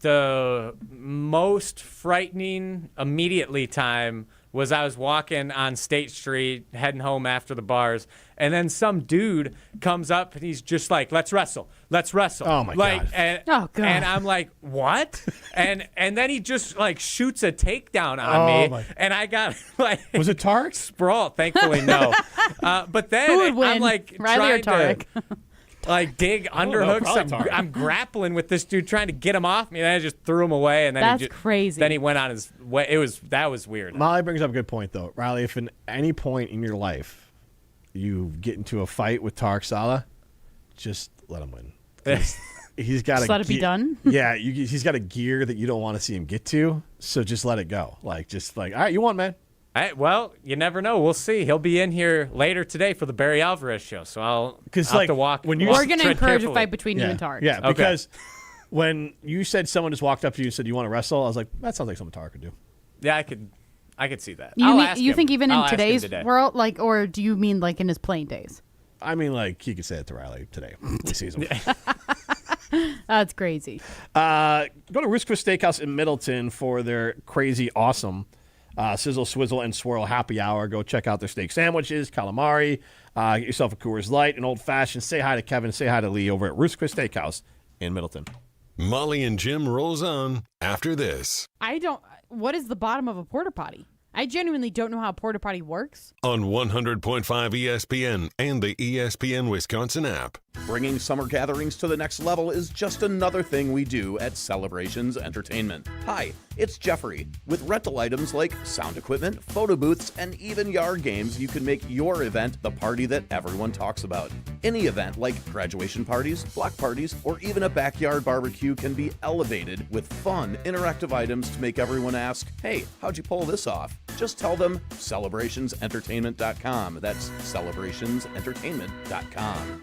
the most frightening immediately time was I was walking on State Street, heading home after the bars, and then some dude comes up and he's just like, let's wrestle. Oh, my God. Oh, God. And I'm like, what? and then he just like shoots a takedown on me, and I got like, was it Tarek? Sprawl. Thankfully, no. But then Who would win, I'm like Riley or trying Tarek? to like dig underhooks. probably Tarek. I'm grappling with this dude trying to get him off me, and I just threw him away. And then That's he just, crazy. Then he went on his way. That was weird. Molly brings up a good point, though. Riley, if at any point in your life you get into a fight with Tarek Saleh, just let him win. He's got Just let it be done? Yeah, he's got a gear that you don't want to see him get to, so just let it go. All right, you won, man. Well, you never know. We'll see. He'll be in here later today for the Barry Alvarez show, so I'll have to walk. We're going to encourage a fight between you and Tarek. Yeah, because when you said someone just walked up to you and said, you want to wrestle? I was like, that sounds like something Tarek could do. Yeah, I could see that. You think even in today's today. world, like, or do you mean like in his playing days? I mean, like, he could say it to Riley today. He sees him. That's crazy. Go to Ruth's Chris Steakhouse in Middleton for their crazy awesome Sizzle, Swizzle, and Swirl happy hour. Go check out their steak sandwiches, calamari. Get yourself a Coors Light, an old-fashioned. Say hi to Kevin. Say hi to Lee over at Ruth's Chris Steakhouse in Middleton. Molly and Jim rolls on after this. What is the bottom of a porta potty? I genuinely don't know how a porta potty works. On 100.5 ESPN and the ESPN Wisconsin app. Bringing summer gatherings to the next level is just another thing we do at Celebrations Entertainment. Hi, it's Jeffrey. With rental items like sound equipment, photo booths, and even yard games, you can make your event the party that everyone talks about. Any event like graduation parties, block parties, or even a backyard barbecue can be elevated with fun, interactive items to make everyone ask, "Hey, how'd you pull this off?" Just tell them celebrationsentertainment.com. That's celebrationsentertainment.com.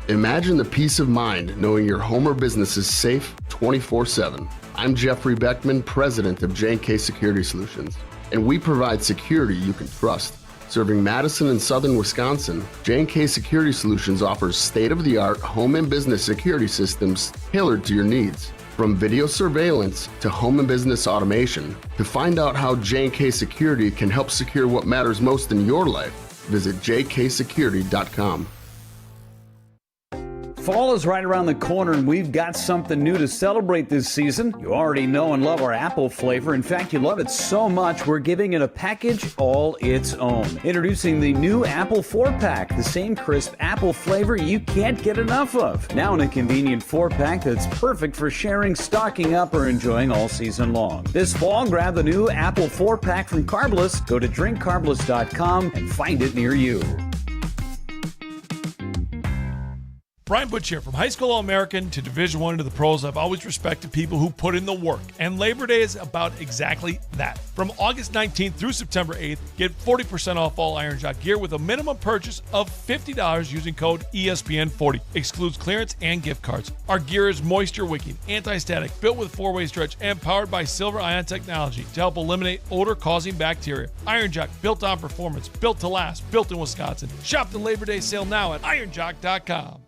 Imagine the peace of mind knowing your home or business is safe 24/7. I'm Jeffrey Beckman, president of J&K Security Solutions, and we provide security you can trust. Serving Madison and southern Wisconsin, J&K Security Solutions offers state-of-the-art home and business security systems tailored to your needs. From video surveillance to home and business automation, to find out how J&K Security can help secure what matters most in your life, visit jksecurity.com. Fall is right around the corner, and we've got something new to celebrate this season. You already know and love our apple flavor. In fact, you love it so much, we're giving it a package all its own. Introducing the new Apple 4-Pack, the same crisp apple flavor you can't get enough of. Now in a convenient 4-pack that's perfect for sharing, stocking up, or enjoying all season long. This fall, grab the new Apple 4-Pack from Carbless. Go to drinkcarbless.com and find it near you. Brian Butch here. From high school All-American to Division I to the pros, I've always respected people who put in the work. And Labor Day is about exactly that. From August 19th through September 8th, get 40% off all Iron Jock gear with a minimum purchase of $50 using code ESPN40. Excludes clearance and gift cards. Our gear is moisture-wicking, anti-static, built with 4-way stretch, and powered by silver ion technology to help eliminate odor-causing bacteria. Iron Jock, built on performance, built to last, built in Wisconsin. Shop the Labor Day sale now at ironjock.com.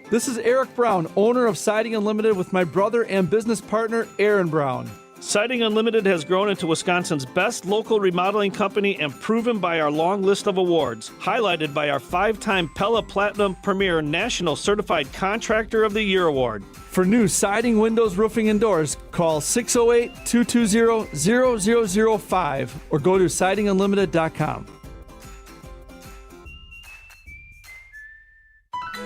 This is Eric Brown, owner of Siding Unlimited, with my brother and business partner, Aaron Brown. Siding Unlimited has grown into Wisconsin's best local remodeling company and proven by our long list of awards, highlighted by our 5-time Pella Platinum Premier National Certified Contractor of the Year Award. For new siding, windows, roofing, and doors, call 608-220-0005 or go to sidingunlimited.com.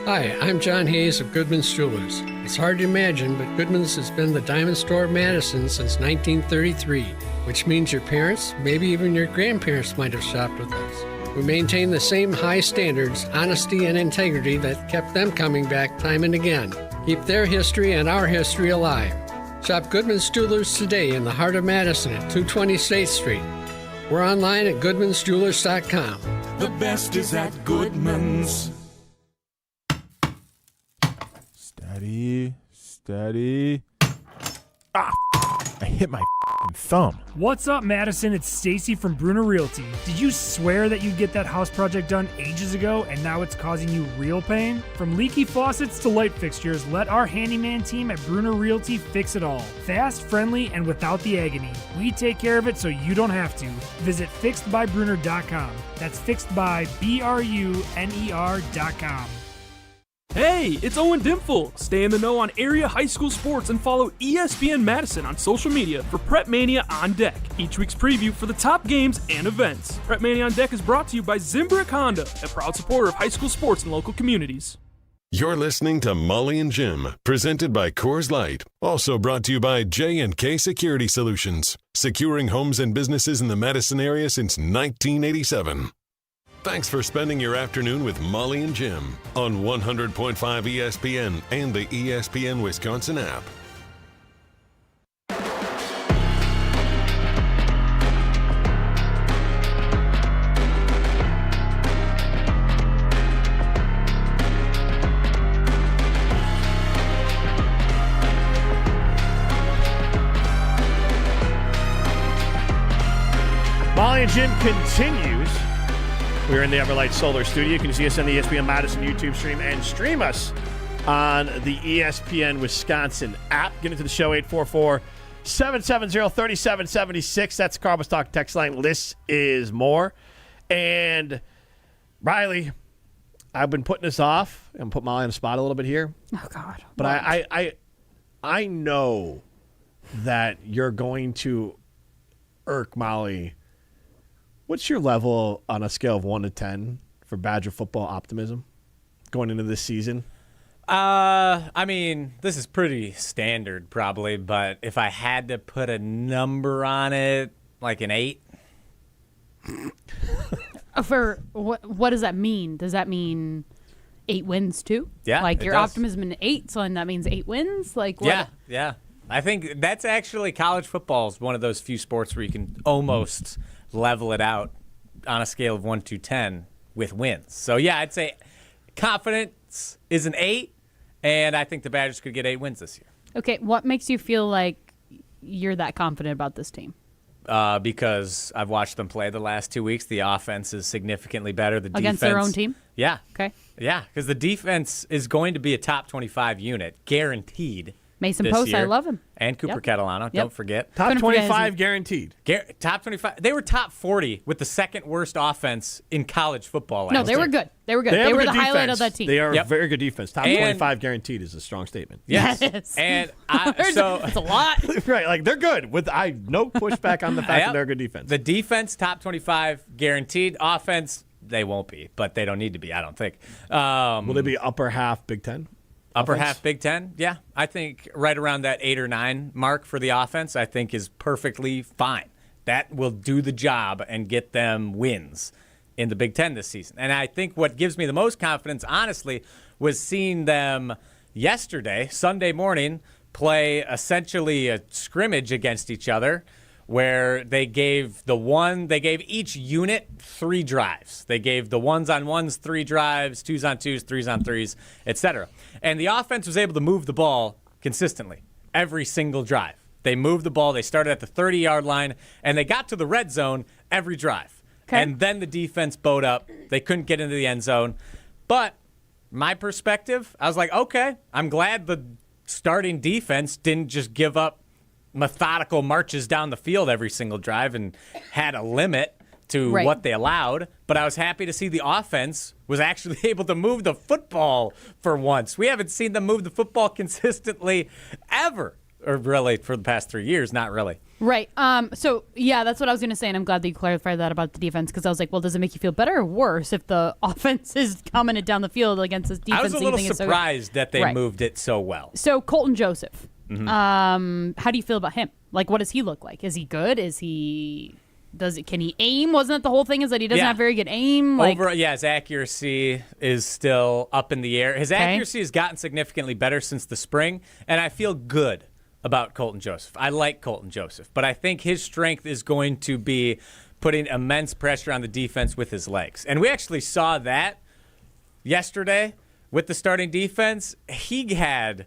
Hi, I'm John Hayes of Goodman's Jewelers. It's hard to imagine, but Goodman's has been the diamond store of Madison since 1933, which means your parents, maybe even your grandparents might have shopped with us. We maintain the same high standards, honesty, and integrity that kept them coming back time and again. Keep their history and our history alive. Shop Goodman's Jewelers today in the heart of Madison at 220 State Street. We're online at goodmansjewelers.com. The best is at Goodman's. Steady. Ah, I hit my thumb. What's up, Madison? It's Stacy from Bruner Realty. Did you swear that you'd get that house project done ages ago and now it's causing you real pain? From leaky faucets to light fixtures, let our handyman team at Bruner Realty fix it all. Fast, friendly, and without the agony. We take care of it so you don't have to. Visit fixedbybruner.com. That's fixedbybruner.com. Hey, it's Owen Dimple. Stay in the know on area high school sports and follow ESPN Madison on social media for Prep Mania on Deck, each week's preview for the top games and events. Prep Mania on Deck is brought to you by Zimbrick Honda, a proud supporter of high school sports in local communities. You're listening to Molly and Jim, presented by Coors Light. Also brought to you by J&K Security Solutions, securing homes and businesses in the Madison area since 1987. Thanks for spending your afternoon with Molly and Jim on 100.5 ESPN and the ESPN Wisconsin app. Molly and Jim continues. We're in the Everlight Solar Studio. You can see us on the ESPN Madison YouTube stream and stream us on the ESPN Wisconsin app. Get into the show, 844-770-3776. That's the Carbos Talk text line. This is more. And Riley, I've been putting this off and put Molly on the spot a little bit here. Oh, God. But I know that you're going to irk Molly. What's your level on a scale of 1 to 10 for Badger football optimism? going into this season? I mean, this is pretty standard probably, but if I had to put a number on it, like an 8. For what does that mean? Does that mean 8 wins too? Yeah, like it your does. optimism in 8, so then that means 8 wins. Like what? Yeah. I think that's actually college football is one of those few sports where you can almost level it out on a scale of 1 to 10 with wins. So yeah, I'd say confidence is an 8, and I think the Badgers could get 8 wins this year. Okay, what makes you feel like you're that confident about this team? Because I've watched them play the last 2 weeks. The offense is significantly better. The Against defense, their own team? Yeah. Okay. Yeah, because the defense is going to be a top 25 unit, guaranteed. Mason this Post, year. I love him. And Cooper Yep. Catalano, Yep. don't forget. Top 25 guaranteed. Top 25. They were top 40 with the second worst offense in college football last No, they year. were good. They were good. have They a were good the highlight defense. of that team. They are Yep. a very good defense. Top And- 25 guaranteed is a strong statement. Yes. And so That's a lot. Right, like they're good. With no pushback on the fact that they're a good defense. The defense, top 25 guaranteed. Offense, they won't be, but they don't need to be, I don't think. Will they be upper half Big Ten? Upper offense? half Big Ten? Yeah. I think right around that 8 or 9 mark for the offense, I think is perfectly fine. That will do the job and get them wins in the Big Ten this season. And I think what gives me the most confidence, honestly, was seeing them yesterday, Sunday morning, play essentially a scrimmage against each other where they gave each unit 3 drives. They gave the ones-on-ones 3 drives, 2s-on-2s, 3s-on-3s, etc. And the offense was able to move the ball consistently every single drive. They moved the ball. They started at the 30-yard line, and they got to the red zone every drive. Okay. And then the defense bowed up. They couldn't get into the end zone. But my perspective, I was like, okay, I'm glad the starting defense didn't just give up methodical marches down the field every single drive and had a limit to Right. what they allowed. But I was happy to see the offense was actually able to move the football for once. We haven't seen them move the football consistently ever, or really for the past 3 years, not really. Right. So, yeah, that's what I was going to say, and I'm glad that you clarified that about the defense, because I was like, well, does it make you feel better or worse if the offense is coming it down the field against this defense? I was a that you little think is so good? surprised that they Right. moved it so well. So, Colton Joseph, Mhm. how do you feel about him? Like, what does he look like? Is he good? Can he aim? Wasn't that the whole thing, is that he doesn't Yeah. have very good aim? Like, His accuracy is still up in the air. His accuracy has gotten significantly better since the spring, and I feel good about Colton Joseph. I like Colton Joseph, but I think his strength is going to be putting immense pressure on the defense with his legs. And we actually saw that yesterday with the starting defense. He had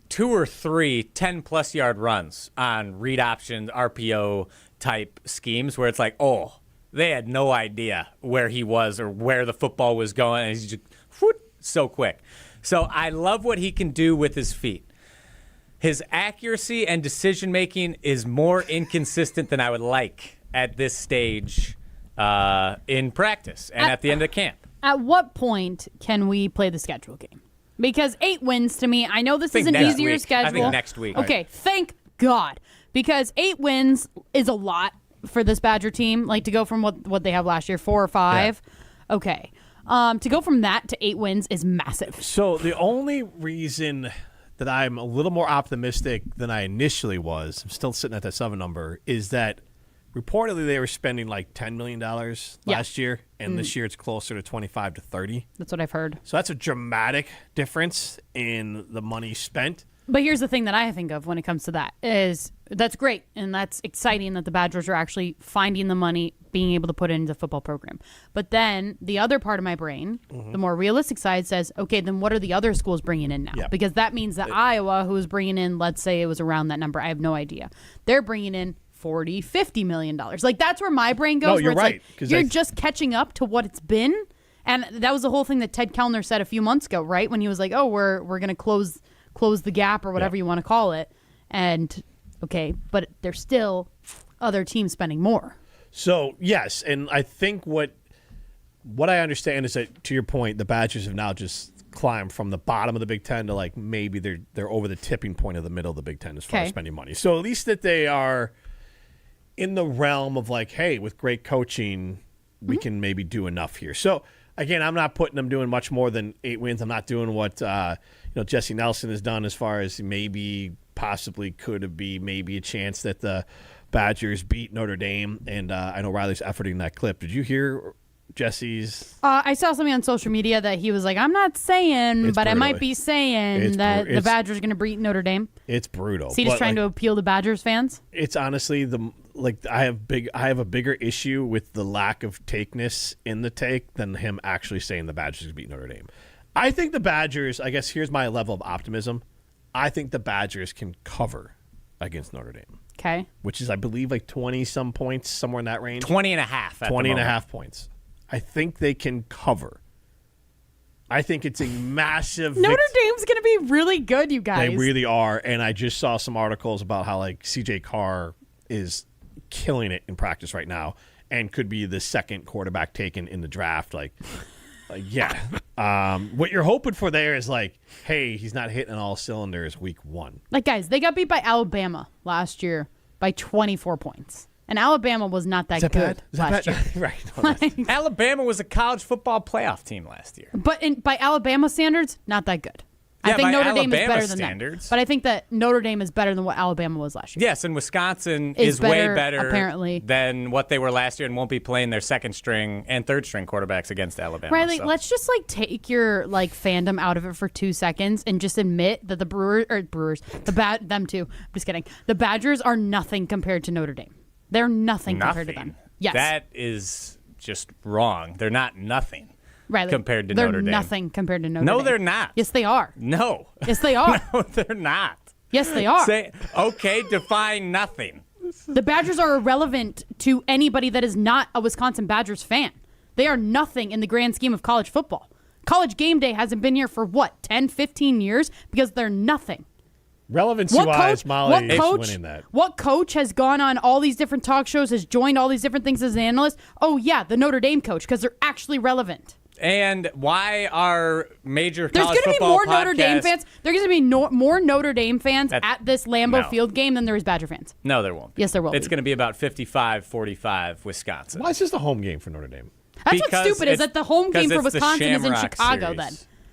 2 or 3 10-plus yard runs on read option, RPO type schemes where it's like, oh, they had no idea where he was or where the football was going. And he's just so quick. So I love what he can do with his feet. His accuracy and decision-making is more inconsistent than I would like at this stage in practice and at the end of camp. at what point can we play the schedule game? Because 8 wins to me, I know this is an next easier week. schedule. I think next week. Okay, thank God. Because 8 wins is a lot for this Badger team. Like to go from what they have last year, 4 or 5. Yeah. Okay. To go from that to 8 wins is massive. So the only reason that I'm a little more optimistic than I initially was, I'm still sitting at that 7 number, is that reportedly they were spending like $10 million last year, and this year it's closer to 25 to 30. That's what I've heard. So that's a dramatic difference in the money spent. But here's the thing that I think of when it comes to that is that's great and that's exciting that the Badgers are actually finding the money, being able to put it into the football program. But then the other part of my brain, the more realistic side says, okay, then what are the other schools bringing in now? Yeah. Because that means that Iowa, who is bringing in, let's say it was around that number, I have no idea. They're bringing in $40, $50 million. Like that's where my brain goes. No, where you're it's right, like 'cause you're I- just catching up to what it's been. And that was the whole thing that Ted Kellner said a few months ago, right? When he was like, oh, we're going to close the gap or whatever you want to call it. And okay, but there's still other teams spending more. So yes, and I think what I understand is that, to your point, the Badgers have now just climbed from the bottom of the Big Ten to like maybe they're over the tipping point of the middle of the Big Ten as far as spending money. So at least that they are in the realm of like, hey, with great coaching, we can maybe do enough here. So Again, I'm not putting them doing much more than 8 wins. I'm not doing what Jesse Nelson has done as far as possibly could be maybe a chance that the Badgers beat Notre Dame. And I know Riley's efforting that clip. Did you hear Jesse's? I saw something on social media that he was like, I'm not saying, but brutal. I might be saying that the Badgers are going to beat Notre Dame. It's brutal. Is he just trying to appeal to Badgers fans? It's honestly I have a bigger issue with the lack of takeness in the take than him actually saying the Badgers could beat Notre Dame. I think the Badgers, I guess here's my level of optimism. I think the Badgers can cover against Notre Dame. Okay. Which is, I believe, like 20-some points, somewhere in that range. 20 and a half. 20 and a half points. I think they can cover. I think it's a massive Notre Dame's going to be really good, you guys. They really are. And I just saw some articles about how CJ Carr is killing it in practice right now and could be the second quarterback taken in the draft. What you're hoping for there is hey, he's not hitting on all cylinders week 1. Guys, they got beat by Alabama last year by 24 points. And Alabama was not that good last year. Right. Alabama was a college football playoff team last year. But by Alabama standards, not that good. Yeah, I think Notre Dame is Alabama better than standards. that. But I think that Notre Dame is better than what Alabama was last year. Yes, and Wisconsin is way better apparently than what they were last year and won't be playing their second string and third string quarterbacks against Alabama. Riley, let's just take your fandom out of it for 2 seconds and just admit that the them too. I'm just kidding. The Badgers are nothing compared to Notre Dame. They're nothing compared to them. Yes. That is just wrong. They're not nothing. Riley, compared to Notre Dame. They're nothing compared to Notre Dame. No, they're not. Yes, they are. No. Yes, they are. No, they're not. Yes, they are. Define nothing. The Badgers are irrelevant to anybody that is not a Wisconsin Badgers fan. They are nothing in the grand scheme of college football. College Game Day hasn't been here for 10, 15 years because they're nothing. Relevancy-wise, Molly is winning that. What coach has gone on all these different talk shows, has joined all these different things as an analyst? Oh, yeah, the Notre Dame coach, because they're actually relevant. And why are major There's college going to be football more Notre Dame fans. There's going to be more Notre Dame fans at this Lambeau Field game than there is Badger fans. No, there won't be. Yes, there will It's going to be about 55-45 Wisconsin. Why is this the home game for Notre Dame? That's what's stupid is that the home game for Wisconsin is in Chicago series. then.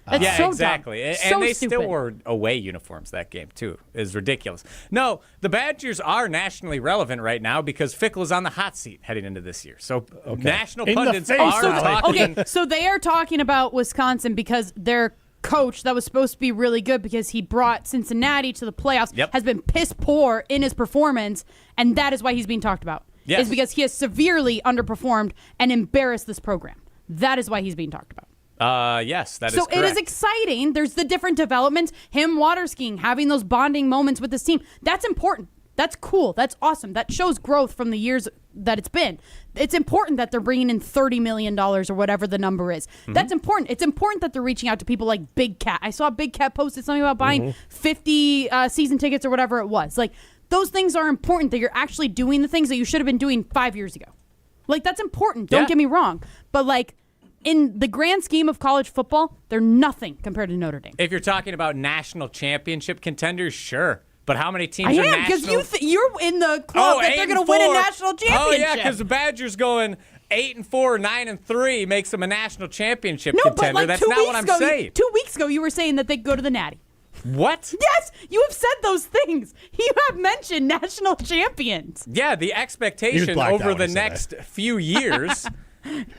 That's yeah, so exactly. Dumb. And so they stupid. still wore away uniforms that game, too. It's ridiculous. No, the Badgers are nationally relevant right now because Fickle is on the hot seat heading into this year. So national pundits are talking. Okay, so they are talking about Wisconsin because their coach that was supposed to be really good because he brought Cincinnati to the playoffs has been piss poor in his performance, and that is why he's being talked about. Yes. Is because he has severely underperformed and embarrassed this program. That is why he's being talked about. Yes, that is correct. So it is exciting. There's the different developments. Him water skiing, having those bonding moments with his team. That's important. That's cool. That's awesome. That shows growth from the years that it's been. It's important that they're bringing in $30 million or whatever the number is. Mm-hmm. That's important. It's important that they're reaching out to people like Big Cat. I saw Big Cat posted something about buying 50 season tickets or whatever it was. Those things are important, that you're actually doing the things that you should have been doing 5 years ago. That's important. Don't get me wrong. But in the grand scheme of college football, they're nothing compared to Notre Dame. If you're talking about national championship contenders, sure. But how many teams are national? Because you're in the club that they're going to win a national championship. Oh, yeah, because the Badgers going 8-4, 9-3 makes them a national championship contender. That's not what I'm saying. 2 weeks ago, you were saying that they'd go to the Natty. What? Yes, you have said those things. You have mentioned national champions. Yeah, the expectation over the next few years...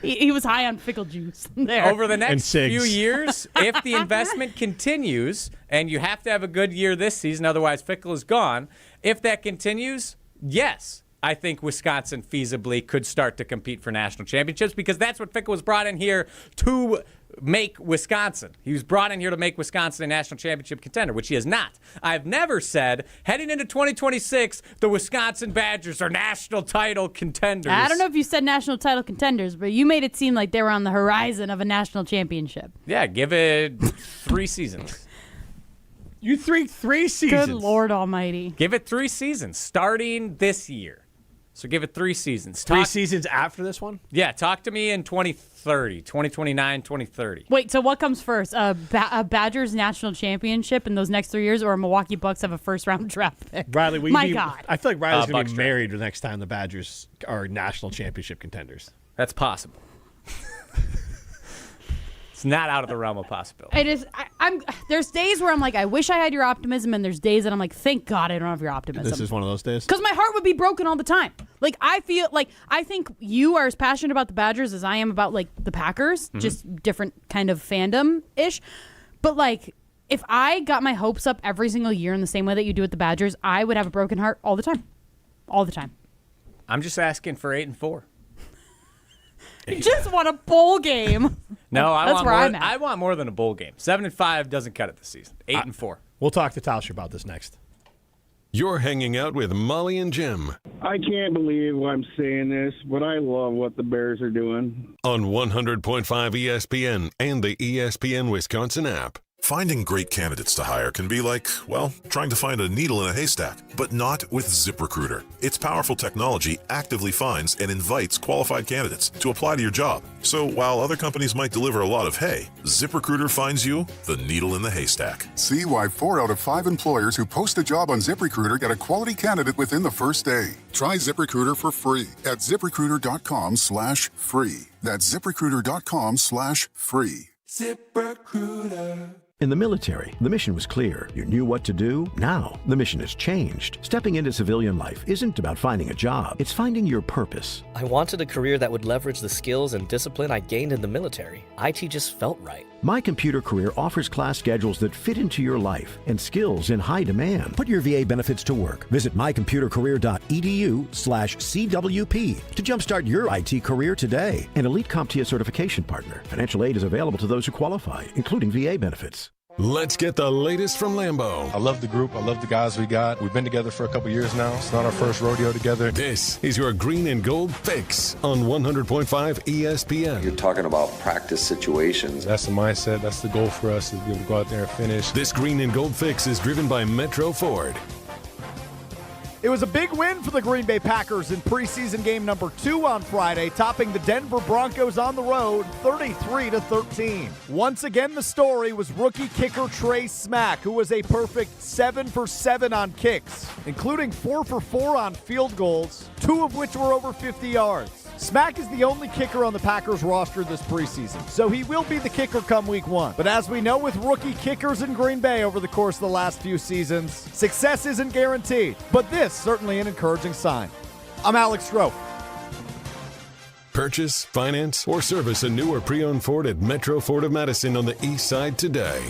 He was high on pickle juice there. Over the next few years, if the investment continues, and you have to have a good year this season, otherwise Fickle is gone. If that continues, yes, I think Wisconsin feasibly could start to compete for national championships because that's what Fickle was brought in here to make Wisconsin. He was brought in here to make Wisconsin a national championship contender, which he is not. I've never said, heading into 2026, the Wisconsin Badgers are national title contenders. I don't know if you said national title contenders, but you made it seem like they were on the horizon of a national championship. Yeah, give it 3 seasons. You three seasons. Good Lord Almighty. Give it 3 seasons, starting this year. So give it 3 seasons. 3 seasons after this one? Yeah, talk to me in 2030, 2029, 2030. Wait, so what comes first? A Badgers national championship in those next 3 years, or a Milwaukee Bucks have a first-round draft pick? Riley, God. I feel like Riley's going to be married the next time the Badgers are national championship contenders. That's possible. It's not out of the realm of possibility. It is. There's days where I'm like, I wish I had your optimism, and there's days that I'm like, thank God I don't have your optimism. This is one of those days? Because my heart would be broken all the time. Like, I think you are as passionate about the Badgers as I am about, like, the Packers. Mm-hmm. Just different kind of fandom-ish. But, like, if I got my hopes up every single year in the same way that you do with the Badgers, I would have a broken heart all the time. All the time. I'm just asking for 8-4. You just want a bowl game. No, That's where I'm at. I want more than a bowl game. 7-5 doesn't cut it this season. 8-4. We'll talk to Tauscher about this next. You're hanging out with Molly and Jim I can't believe I'm saying this, but I love what the Bears are doing. on 100.5 ESPN and the ESPN Wisconsin app. Finding great candidates to hire can be like, well, trying to find a needle in a haystack, but not with ZipRecruiter. Its powerful technology actively finds and invites qualified candidates to apply to your job. So while other companies might deliver a lot of hay, ZipRecruiter finds you the needle in the haystack. See why 4 out of 5 employers who post a job on ZipRecruiter get a quality candidate within the first day. Try ZipRecruiter for free at ZipRecruiter.com/free. That's ZipRecruiter.com/free. ZipRecruiter. In the military, the mission was clear. You knew what to do. Now, the mission has changed. Stepping into civilian life isn't about finding a job. It's finding your purpose. I wanted a career that would leverage the skills and discipline I gained in the military. IT just felt right. My Computer Career offers class schedules that fit into your life and skills in high demand. Put your VA benefits to work. Visit mycomputercareer.edu/CWP to jumpstart your IT career today. An elite CompTIA certification partner. Financial aid is available to those who qualify, including VA benefits. Let's get the latest from Lambeau. I love the group. I love the guys we got. We've been together for a couple years now. It's not our first rodeo together. This is your green and gold fix on 100.5 ESPN. You're talking about practice situations. That's the mindset. That's the goal for us, is to be able to go out there and finish. This green and gold fix is driven by Metro Ford. It was a big win for the Green Bay Packers in preseason game number 2 on Friday, topping the Denver Broncos on the road 33-13. Once again, the story was rookie kicker Trey Smack, who was a perfect 7 for 7 on kicks, including 4 for 4 on field goals, 2 of which were over 50 yards. Smack is the only kicker on the Packers roster this preseason, so he will be the kicker come week 1. But as we know with rookie kickers in Green Bay over the course of the last few seasons, success isn't guaranteed. But this certainly an encouraging sign. I'm Alex Stroh. Purchase, finance, or service a new or pre-owned Ford at Metro Ford of Madison on the east side today.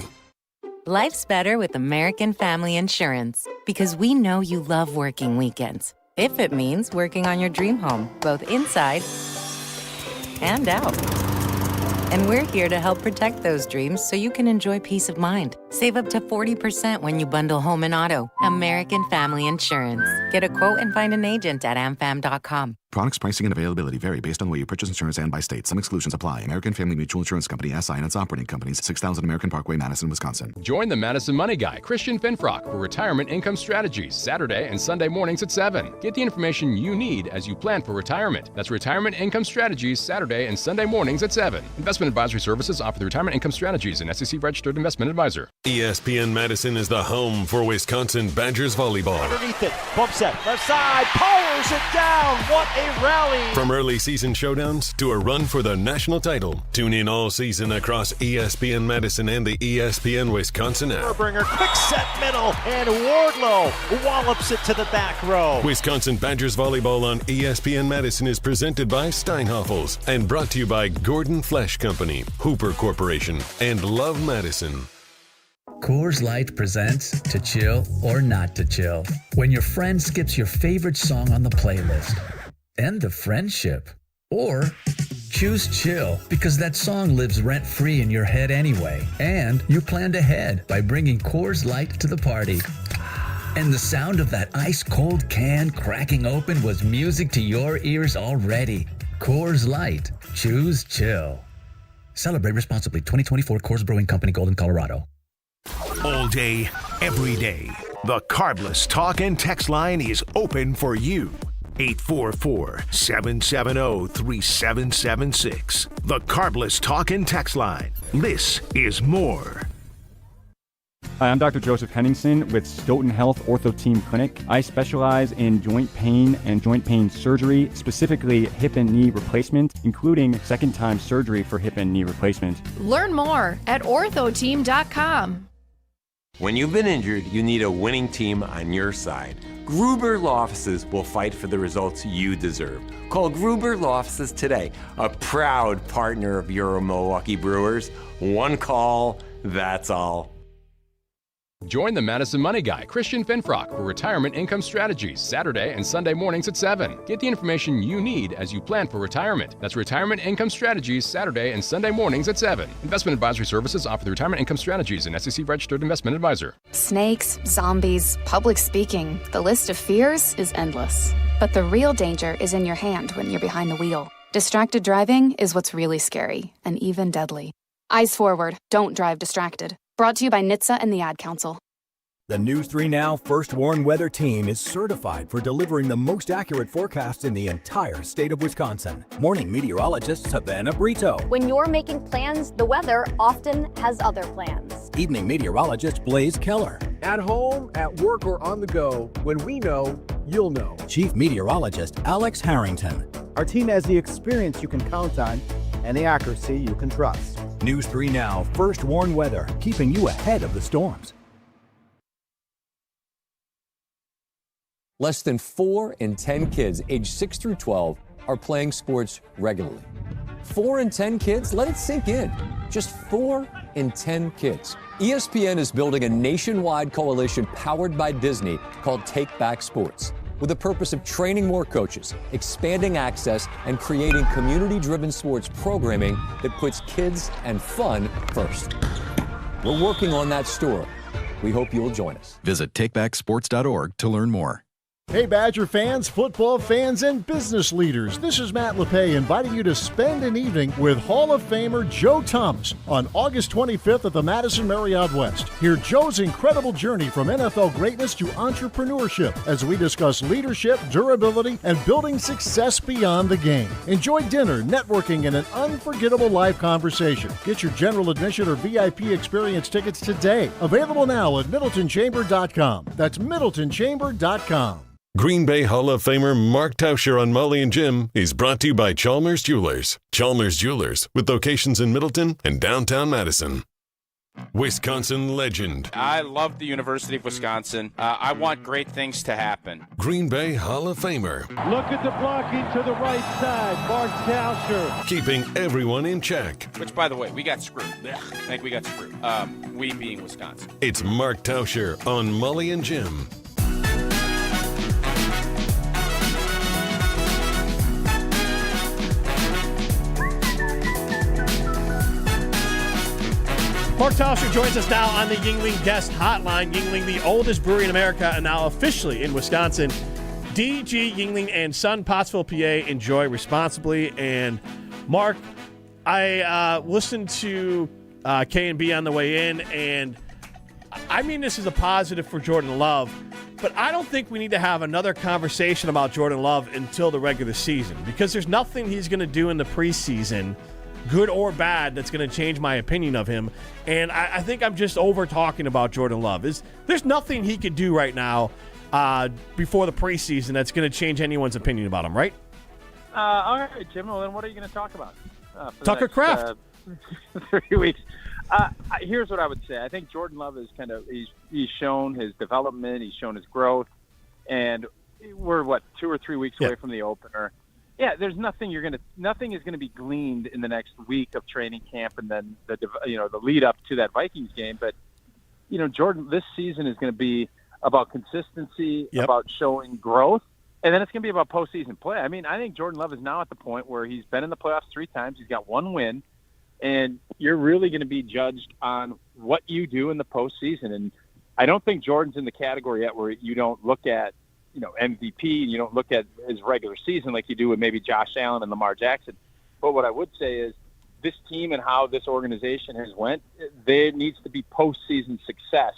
Life's better with American Family Insurance because we know you love working weekends. If it means working on your dream home, both inside and out. And we're here to help protect those dreams so you can enjoy peace of mind. Save up to 40% when you bundle home and auto. American Family Insurance. Get a quote and find an agent at amfam.com. Products, pricing, and availability vary based on the way you purchase insurance and by state. Some exclusions apply. American Family Mutual Insurance Company, SI, and its operating companies, 6000 American Parkway, Madison, Wisconsin. Join the Madison Money Guy, Christian Finfrock, for Retirement Income Strategies, Saturday and Sunday mornings at 7. Get the information you need as you plan for retirement. That's Retirement Income Strategies, Saturday and Sunday mornings at 7. Investment advisory services offer the Retirement Income Strategies, an SEC-registered investment advisor. ESPN Madison is the home for Wisconsin Badgers volleyball. Underneath it, bump set, left side, powers it down. What a rally. From early season showdowns to a run for the national title, tune in all season across ESPN Madison and the ESPN Wisconsin app. Bringer, quick set middle, and Wardlow wallops it to the back row. Wisconsin Badgers volleyball on ESPN Madison is presented by Steinhoffels and brought to you by Gordon Flesh Company, Hooper Corporation, and Love Madison. Coors Light presents To Chill or Not to Chill. When your friend skips your favorite song on the playlist. End the friendship. Or choose chill because that song lives rent-free in your head anyway. And you planned ahead by bringing Coors Light to the party. And the sound of that ice-cold can cracking open was music to your ears already. Coors Light. Choose chill. Celebrate responsibly. 2024 Coors Brewing Company, Golden, Colorado. All day, every day. The Carbless Talk and Text line is open for you. 844-770-3776. The Carbless Talk and Text line. This is more. Hi, I'm Dr. Joseph Henningsen with Stoughton Health Ortho Team Clinic. I specialize in joint pain and joint pain surgery, specifically hip and knee replacement, including second-time surgery for hip and knee replacement. Learn more at orthoteam.com. When you've been injured, you need a winning team on your side. Gruber Law Offices will fight for the results you deserve. Call Gruber Law Offices today, a proud partner of your Milwaukee Brewers. One call, that's all. Join the Madison Money Guy, Christian Finfrock, for Retirement Income Strategies, Saturday and Sunday mornings at 7. Get the information you need as you plan for retirement. That's Retirement Income Strategies, Saturday and Sunday mornings at 7. Investment advisory services offered through Retirement Income Strategies, an SEC-registered investment advisor. Snakes, zombies, public speaking. The list of fears is endless. But the real danger is in your hand when you're behind the wheel. Distracted driving is what's really scary and even deadly. Eyes forward. Don't drive distracted. Brought to you by NHTSA and the Ad Council. The News 3 Now First Warn Weather Team is certified for delivering the most accurate forecasts in the entire state of Wisconsin. Morning meteorologist Savannah Brito. When you're making plans, the weather often has other plans. Evening meteorologist Blaze Keller. At home, at work, or on the go, when we know, you'll know. Chief meteorologist Alex Harrington. Our team has the experience you can count on and the accuracy you can trust. News 3 Now First Warn Weather, keeping you ahead of the storms. Less than 4 in 10 kids aged 6 through 12 are playing sports regularly. 4 in 10 kids? Let it sink in. Just 4 in 10 kids. ESPN is building a nationwide coalition powered by Disney called Take Back Sports, with the purpose of training more coaches, expanding access, and creating community-driven sports programming that puts kids and fun first. We're working on that story. We hope you'll join us. Visit takebacksports.org to learn more. Hey Badger fans, football fans, and business leaders. This is Matt LePay inviting you to spend an evening with Hall of Famer Joe Thomas on August 25th at the Madison Marriott West. Hear Joe's incredible journey from NFL greatness to entrepreneurship as we discuss leadership, durability, and building success beyond the game. Enjoy dinner, networking, and an unforgettable live conversation. Get your general admission or VIP experience tickets today. Available now at MiddletonChamber.com. That's MiddletonChamber.com. Green Bay Hall of Famer Mark Tauscher on Molly and Jim is brought to you by Chalmers Jewelers. Chalmers Jewelers, with locations in Middleton and downtown Madison. Wisconsin legend. I love the University of Wisconsin. I want great things to happen. Green Bay Hall of Famer. Look at the blocking to the right side. Mark Tauscher. Keeping everyone in check. Which, by the way, we got screwed. I think we got screwed. We being Wisconsin. It's Mark Tauscher on Molly and Jim. Mark Tauscher joins us now on the Yuengling Guest Hotline. Yuengling, the oldest brewery in America, and now officially in Wisconsin. DG Yuengling and Son, Pottsville, PA. Enjoy responsibly. And Mark, I listened to K&B on the way in, and I mean this is a positive for Jordan Love, but I don't think we need to have another conversation about Jordan Love until the regular season, because there's nothing he's going to do in the preseason, good or bad, that's going to change my opinion of him. And I think I'm just over talking about Jordan Love. There's nothing he could do right now before the preseason that's going to change anyone's opinion about him, right? All right, Jim. Well, then what are you going to talk about? Tucker Kraft. 3 weeks. Here's what I would say. I think Jordan Love is he's shown his development. He's shown his growth. And we're, 2 or 3 weeks away from the opener. Yeah, there's nothing nothing is going to be gleaned in the next week of training camp and then the lead up to that Vikings game. But, Jordan, this season is going to be about consistency, about showing growth, and then it's going to be about postseason play. I mean, I think Jordan Love is now at the point where he's been in the playoffs 3 times. He's got 1 win, and you're really going to be judged on what you do in the postseason. And I don't think Jordan's in the category yet where you don't look at, MVP, and you don't look at his regular season like you do with maybe Josh Allen and Lamar Jackson. But what I would say is this team and how this organization has went, there needs to be postseason success.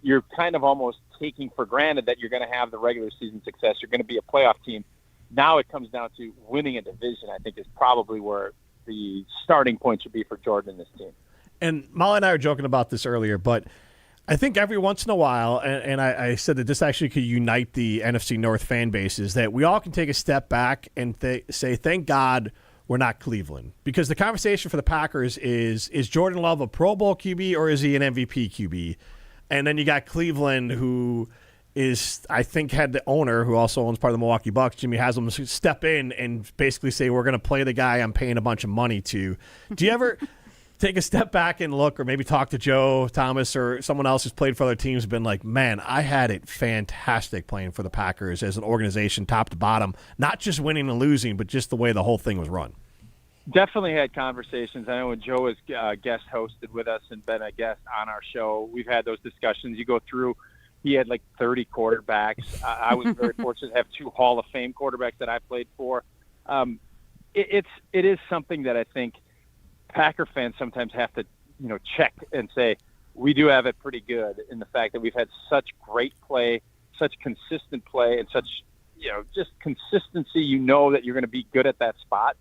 You're kind of almost taking for granted that you're going to have the regular season success. You're going to be a playoff team. Now it comes down to winning a division, I think, is probably where the starting point should be for Jordan and this team. And Molly and I were joking about this earlier, but I think every once in a while, and I said that this actually could unite the NFC North fan bases, that we all can take a step back and say, thank God we're not Cleveland. Because the conversation for the Packers is Jordan Love a Pro Bowl QB or is he an MVP QB? And then you got Cleveland, who is, I think, had the owner, who also owns part of the Milwaukee Bucks, Jimmy Haslam, step in and basically say, we're going to play the guy I'm paying a bunch of money to. Do you ever take a step back and look, or maybe talk to Joe Thomas or someone else who's played for other teams, been like, man, I had it fantastic playing for the Packers as an organization, top to bottom, not just winning and losing, but just the way the whole thing was run? Definitely had conversations. I know when Joe was guest hosted with us and been a guest on our show, we've had those discussions. You go through, he had like 30 quarterbacks. I was very fortunate to have 2 Hall of Fame quarterbacks that I played for. It is something that I think Packer fans sometimes have to, check and say, we do have it pretty good in the fact that we've had such great play, such consistent play, and such, just consistency. That you're going to be good at that spot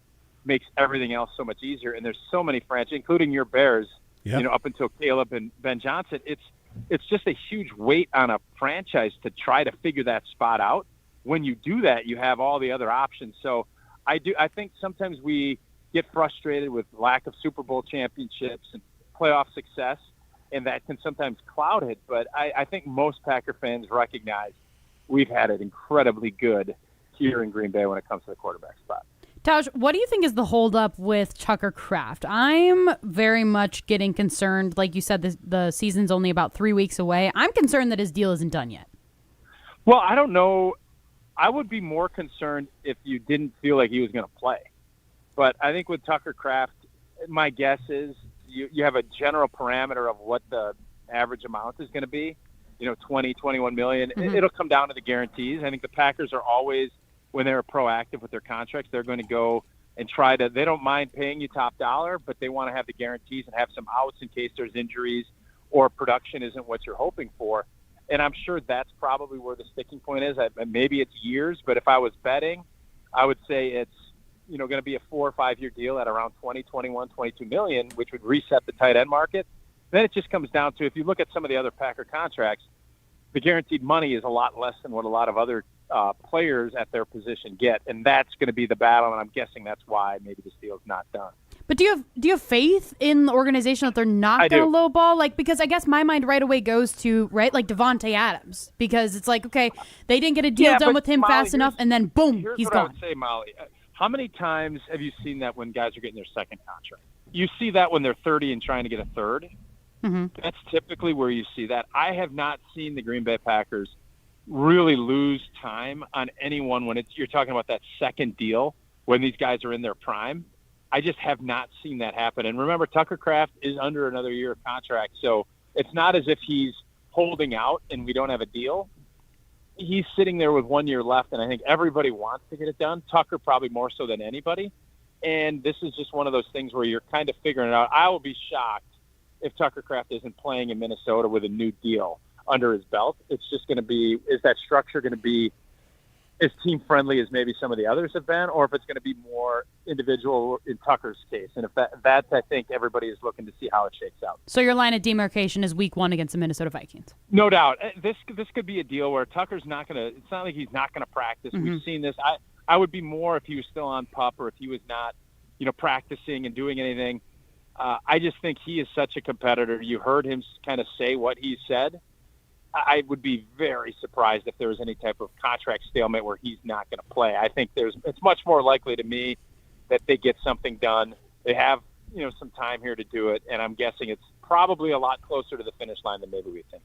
makes everything else so much easier. And there's so many franchises, including your Bears, up until Caleb and Ben Johnson. It's just a huge weight on a franchise to try to figure that spot out. When you do that, you have all the other options. So I think sometimes we get frustrated with lack of Super Bowl championships and playoff success, and that can sometimes cloud it. But I think most Packer fans recognize we've had it incredibly good here in Green Bay when it comes to the quarterback spot. Taj, what do you think is the holdup with Tucker Kraft? I'm very much getting concerned. Like you said, the season's only about 3 weeks away. I'm concerned that his deal isn't done yet. Well, I don't know. I would be more concerned if you didn't feel like he was going to play. But I think with Tucker Kraft, my guess is you have a general parameter of what the average amount is going to be, 20, 21 million. Mm-hmm. It'll come down to the guarantees. I think the Packers are always, when they're proactive with their contracts, they're going to go and they don't mind paying you top dollar, but they want to have the guarantees and have some outs in case there's injuries or production isn't what you're hoping for. And I'm sure that's probably where the sticking point is. Maybe it's years, but if I was betting, I would say it's, going to be a 4 or 5 year deal at around 20, 21, 22 million, which would reset the tight end market. Then it just comes down to, if you look at some of the other Packer contracts, the guaranteed money is a lot less than what a lot of other players at their position get, and that's going to be the battle. And I'm guessing that's why maybe this deal's not done. But do you have faith in the organization that they're not going to lowball? Because I guess my mind right away goes to like Devontae Adams, because it's like, okay, they didn't get a deal done with him fast enough, and then boom, he's gone. I would say, Molly, how many times have you seen that when guys are getting their second contract? You see that when they're 30 and trying to get a third. Mm-hmm. That's typically where you see that. I have not seen the Green Bay Packers really lose time on anyone when you're talking about that second deal when these guys are in their prime. I just have not seen that happen. And remember, Tucker Kraft is under another year of contract, so it's not as if he's holding out and we don't have a deal. He's sitting there with 1 year left, and I think everybody wants to get it done. Tucker probably more so than anybody. And this is just one of those things where you're kind of figuring it out. I will be shocked if Tucker Kraft isn't playing in Minnesota with a new deal under his belt. It's just going to be, is that structure going to be as team-friendly as maybe some of the others have been, or if it's going to be more individual in Tucker's case. And if that's, I think everybody is looking to see how it shakes out. So your line of demarcation is week 1 against the Minnesota Vikings. No doubt. This could be a deal where Tucker's not going to – it's not like he's not going to practice. Mm-hmm. We've seen this. I would be more if he was still on PUP or if he was not, practicing and doing anything. I just think he is such a competitor. You heard him kind of say what he said. I would be very surprised if there was any type of contract stalemate where he's not going to play. I think it's much more likely to me that they get something done. They have, some time here to do it, and I'm guessing it's probably a lot closer to the finish line than maybe we think.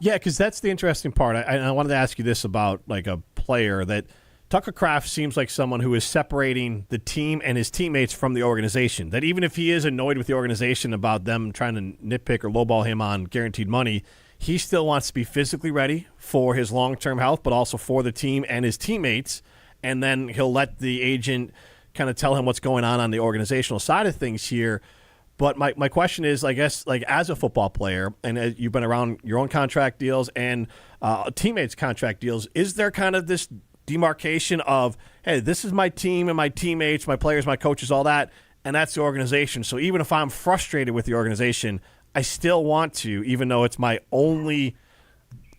Yeah, because that's the interesting part. I wanted to ask you this about like a player that Tucker Kraft seems like someone who is separating the team and his teammates from the organization. That even if he is annoyed with the organization about them trying to nitpick or lowball him on guaranteed money, he still wants to be physically ready for his long-term health, but also for the team and his teammates. And then he'll let the agent kind of tell him what's going on the organizational side of things here. But my question is, I guess, like as a football player, and as you've been around your own contract deals and teammates' contract deals, is there kind of this demarcation of, hey, this is my team and my teammates, my players, my coaches, all that, and that's the organization. So even if I'm frustrated with the organization, I still want to, even though it's my only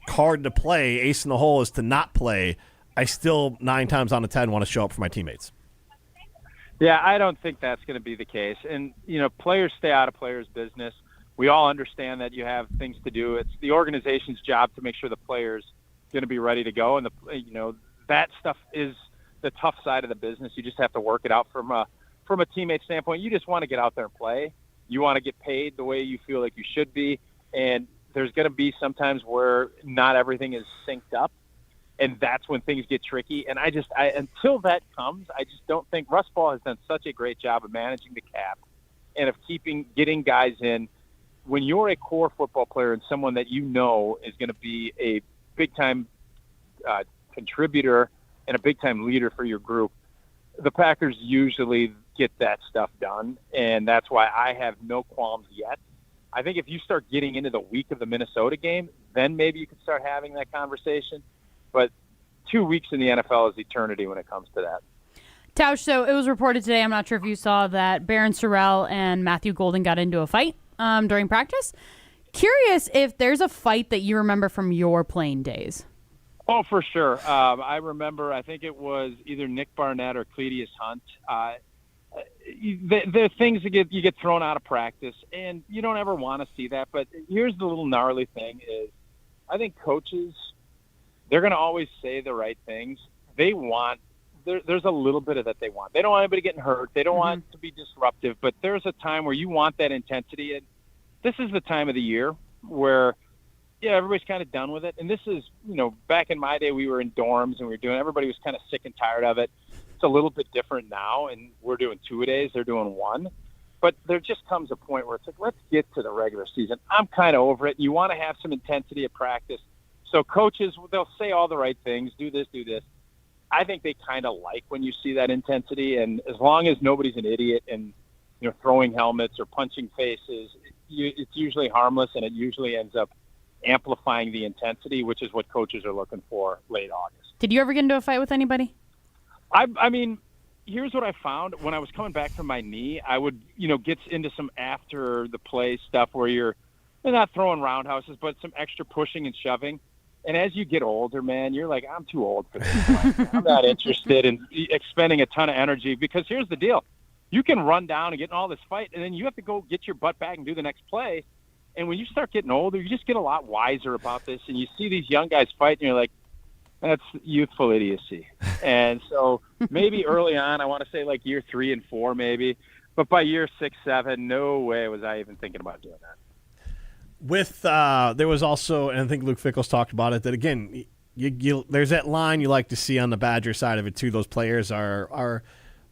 card to play, ace in the hole is to not play, I still 9 times out of 10 want to show up for my teammates. Yeah, I don't think that's going to be the case. And, players stay out of players' business. We all understand that you have things to do. It's the organization's job to make sure the player's going to be ready to go. And, that stuff is the tough side of the business. You just have to work it out from a teammate standpoint. You just want to get out there and play. You want to get paid the way you feel like you should be. And there's going to be sometimes where not everything is synced up. And that's when things get tricky. And until that comes, I just don't think Russ Ball has done such a great job of managing the cap and of getting guys in. When you're a core football player and someone that is going to be a big-time contributor and a big-time leader for your group, the Packers usually get that stuff done, and that's why I have no qualms yet. I think if you start getting into the week of the Minnesota game, then maybe you can start having that conversation. But 2 weeks in the NFL is eternity when it comes to that. Tausch, so it was reported today, I'm not sure if you saw that Baron Sorrell and Matthew Golden got into a fight during practice. Curious if there's a fight that you remember from your playing days. Oh, for sure. I remember, I think it was either Nick Barnett or Cledius Hunt. The things that you get thrown out of practice, and you don't ever want to see that. But here's the little gnarly thing is I think coaches, they're going to always say the right things. There's a little bit of that they want. They don't want anybody getting hurt. They don't want to be disruptive. But there's a time where you want that intensity. And this is the time of the year where, everybody's kind of done with it. And this is, back in my day, we were in dorms and everybody was kind of sick and tired of it. It's a little bit different now, and we're doing 2-a-days. They're doing 1. But there just comes a point where it's like, let's get to the regular season. I'm kind of over it. You want to have some intensity at practice. So coaches, they'll say all the right things, do this, do this. I think they kind of like when you see that intensity. And as long as nobody's an idiot and, throwing helmets or punching faces, it's usually harmless, and it usually ends up amplifying the intensity, which is what coaches are looking for late August. Did you ever get into a fight with anybody? I mean, here's what I found. When I was coming back from my knee, I would, get into some after the play stuff where you're not throwing roundhouses, but some extra pushing and shoving. And as you get older, man, you're like, I'm too old for this. I'm not interested in expending a ton of energy, because here's the deal. You can run down and get in all this fight, and then you have to go get your butt back and do the next play. And when you start getting older, you just get a lot wiser about this. And you see these young guys fight, and you're like, that's youthful idiocy. And so maybe early on, I want to say like year 3 and 4 maybe. But by year 6, 7, no way was I even thinking about doing that. There was also, and I think Luke Fickell's talked about it, that again, there's that line you like to see on the Badger side of it too. Those players are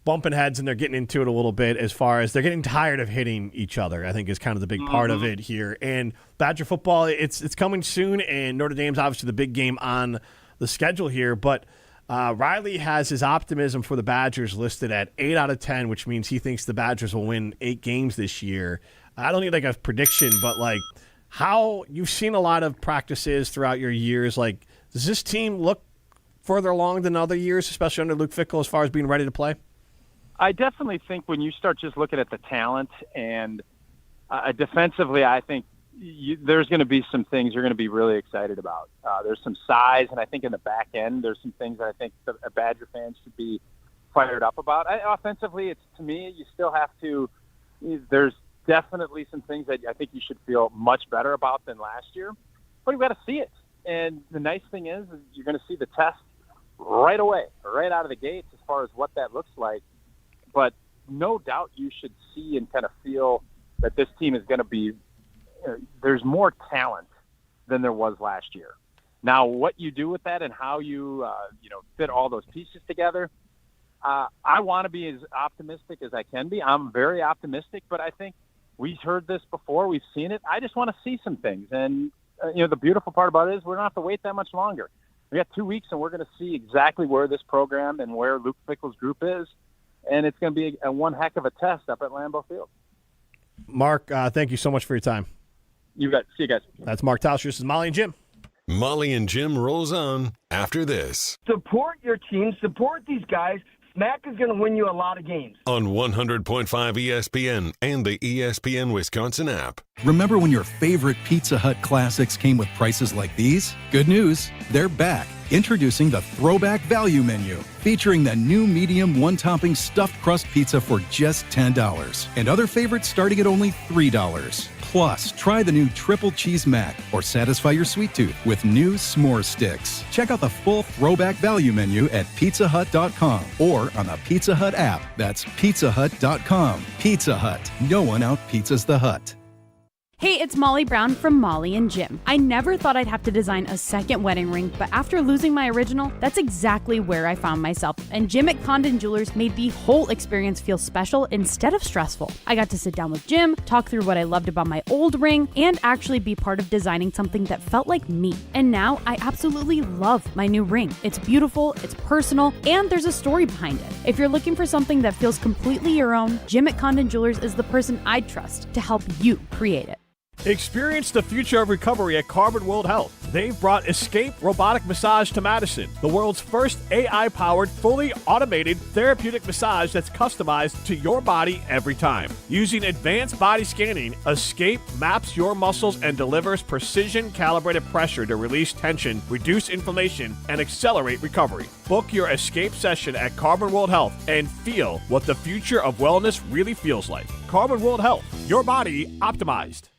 bumping heads, and they're getting into it a little bit as far as they're getting tired of hitting each other, I think is kind of the big part of it here. And Badger football, it's coming soon, and Notre Dame's obviously the big game on the schedule here. But Riley has his optimism for the Badgers listed at 8 out of 10, which means he thinks the Badgers will win 8 games this year. I don't need like a prediction, but like how you've seen a lot of practices throughout your years. Like, does this team look further along than other years, especially under Luke Fickell, as far as being ready to play? I definitely think when you start just looking at the talent and defensively, I think there's going to be some things you're going to be really excited about. There's some size, and I think in the back end, there's some things that I think the Badger fans should be fired up about. Offensively, to me, you still have to – there's definitely some things that I think you should feel much better about than last year, but you've got to see it. And the nice thing is you're going to see the test right away, right out of the gates as far as what that looks like. But no doubt you should see and kind of feel that this team is going to be there's more talent than there was last year. Now, what you do with that and how you fit all those pieces together, I want to be as optimistic as I can be. I'm very optimistic, but I think we've heard this before. We've seen it. I just want to see some things. And, the beautiful part about it is we don't have to wait that much longer. We got 2 weeks, and we're going to see exactly where this program and where Luke Fickell's group is. And it's going to be a one heck of a test up at Lambeau Field. Mark, thank you so much for your time. You bet. See you guys. That's Mark Tausch. This is Molly and Jim. Molly and Jim rolls on after this. Support your team. Support these guys. Smack is going to win you a lot of games. On 100.5 ESPN and the ESPN Wisconsin app. Remember when your favorite Pizza Hut classics came with prices like these? Good news, they're back. Introducing the Throwback Value Menu, featuring the new medium one-topping stuffed crust pizza for just $10, and other favorites starting at only $3. Plus, try the new Triple Cheese Mac or satisfy your sweet tooth with new s'more sticks. Check out the full Throwback Value Menu at pizzahut.com or on the Pizza Hut app. That's pizzahut.com. Pizza Hut. No one out-pizzas the Hut. Hey, it's Molly Brown from Molly and Jim. I never thought I'd have to design a second wedding ring, but after losing my original, that's exactly where I found myself. And Jim at Condon Jewelers made the whole experience feel special instead of stressful. I got to sit down with Jim, talk through what I loved about my old ring, and actually be part of designing something that felt like me. And now I absolutely love my new ring. It's beautiful, it's personal, and there's a story behind it. If you're looking for something that feels completely your own, Jim at Condon Jewelers is the person I'd trust to help you create it. Experience the future of recovery at Carbon World Health. They've brought Escape Robotic Massage to Madison, the world's first AI-powered, fully automated therapeutic massage that's customized to your body every time. Using advanced body scanning, Escape maps your muscles and delivers precision-calibrated pressure to release tension, reduce inflammation, and accelerate recovery. Book your Escape session at Carbon World Health and feel what the future of wellness really feels like. Carbon World Health, your body optimized.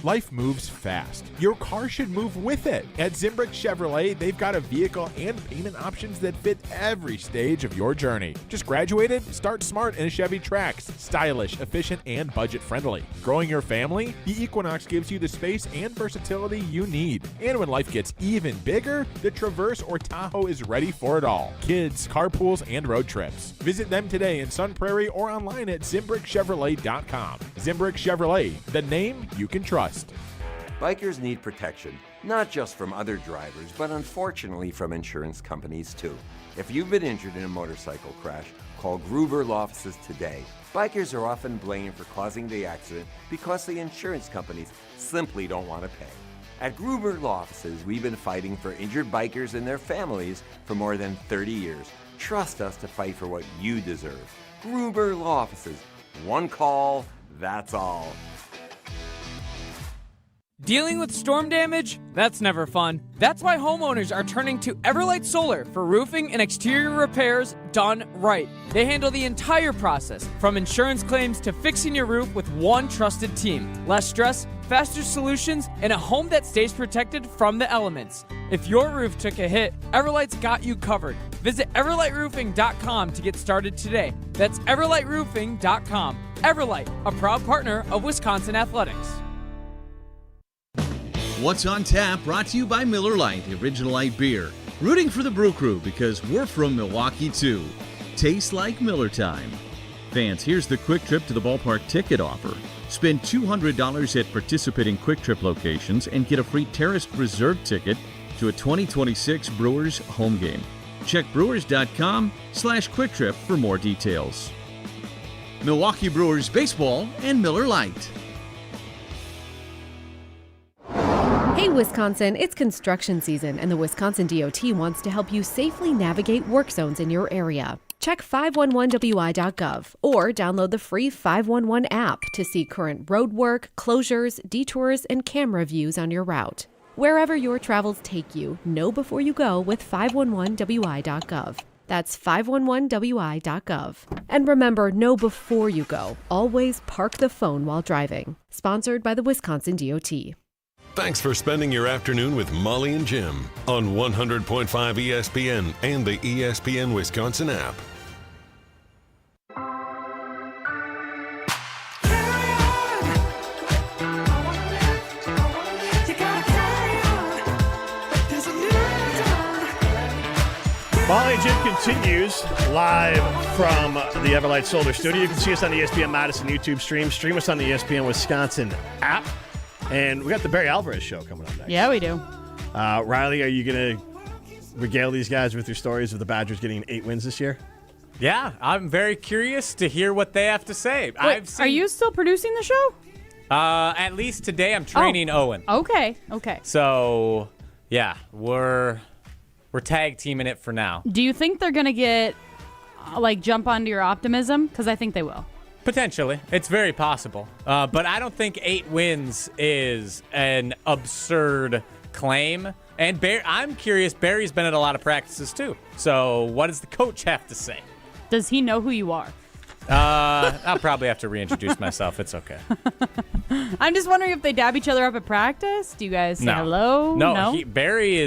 Life moves fast. Your car should move with it. At Zimbrick Chevrolet, they've got a vehicle and payment options that fit every stage of your journey. Just graduated? Start smart in a Chevy Trax. Stylish, efficient, and budget-friendly. Growing your family? The Equinox gives you the space and versatility you need. And when life gets even bigger, the Traverse or Tahoe is ready for it all. Kids, carpools, and road trips. Visit them today in Sun Prairie or online at ZimbrickChevrolet.com. Zimbrick Chevrolet, the name you can trust. Bikers need protection, not just from other drivers, but unfortunately from insurance companies too. If you've been injured in a motorcycle crash, call Gruber Law Offices today. Bikers are often blamed for causing the accident because the insurance companies simply don't want to pay. At Gruber Law Offices, we've been fighting for injured bikers and their families for more than 30 years. Trust us to fight for what you deserve. Gruber Law Offices. One call, that's all. Dealing with storm damage? That's never fun. That's why homeowners are turning to Everlight Solar for roofing and exterior repairs done right. They handle the entire process, from insurance claims to fixing your roof with one trusted team. Less stress, faster solutions, and a home that stays protected from the elements. If your roof took a hit, Everlight's got you covered. Visit everlightroofing.com to get started today. That's everlightroofing.com. Everlight, a proud partner of Wisconsin Athletics. What's on Tap, brought to you by Miller Lite, the original light beer. Rooting for the Brew Crew because we're from Milwaukee too. Tastes like Miller time. Fans, here's the Quick Trip to the Ballpark ticket offer. Spend $200 at participating Quick Trip locations and get a free Terraced Reserve ticket to a 2026 Brewers home game. Check brewers.com/Quick Trip for more details. Milwaukee Brewers baseball and Miller Lite. Hey Wisconsin, it's construction season and the Wisconsin DOT wants to help you safely navigate work zones in your area. Check 511wi.gov or download the free 511 app to see current road work, closures, detours, and camera views on your route. Wherever your travels take you, know before you go with 511wi.gov. That's 511wi.gov. And remember, know before you go. Always park the phone while driving. Sponsored by the Wisconsin DOT. Thanks for spending your afternoon with Molly and Jim on 100.5 ESPN and the ESPN Wisconsin app. Molly and Jim continues live from the Everlight Solar Studio. You can see us on the ESPN Madison YouTube stream. Stream us on the ESPN Wisconsin app. And we got the Barry Alvarez show coming up next. Yeah, we do. Riley, are you going to regale these guys with your stories of the Badgers getting 8 wins this year? Yeah, I'm very curious to hear what they have to say. Wait, are you still producing the show? At least today I'm training Owen. Okay. So, yeah, we're tag teaming it for now. Do you think they're going to get jump onto your optimism? Because I think they will. Potentially. It's very possible. But I don't think 8 wins is an absurd claim. And I'm curious, Barry's been at a lot of practices too. So what does the coach have to say? Does he know who you are? I'll probably have to reintroduce myself. It's okay. I'm just wondering if they dab each other up at practice. Do you guys say hello? No. Barry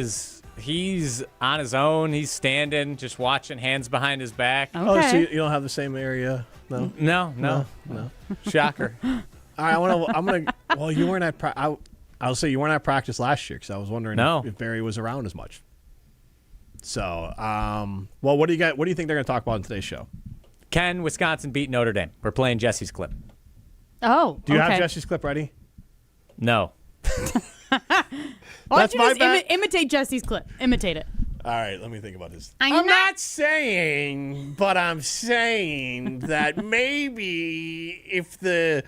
he's on his own. He's standing, just watching, hands behind his back. Okay. Oh, so you don't have the same area? No. Shocker. All right, well, you weren't at I'll say you weren't at practice last year because I was wondering if Barry was around as much. So, well, what do you think they're going to talk about in today's show? Can Wisconsin beat Notre Dame? We're playing Jesse's clip. Oh, do you have Jesse's clip ready? No. Why don't you just imitate Jesse's clip? Imitate it. All right, let me think about this. I'm not saying, but I'm saying that maybe if the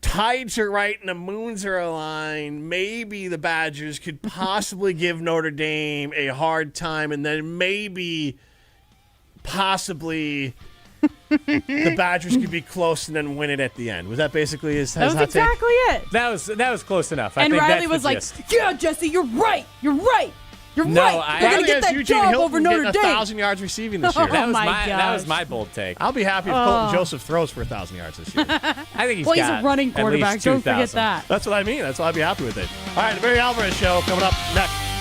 tides are right and the moons are aligned, maybe the Badgers could possibly give Notre Dame a hard time, and then maybe possibly the Badgers could be close and then win it at the end. Was that basically his That was exactly it. That was close enough. And I think Riley was like, "Yeah, Jesse, you're right. You're right. You're right. You're gonna get that Eugene job Hilton over Notre Dame. 1,000 yards receiving this year. That was my bold take. I'll be happy if Colton Joseph throws for 1,000 yards this year. I think he's a running quarterback. Don't forget that. That's what I mean. That's why I'd be happy with it. All right, the Barry Alvarez Show coming up next.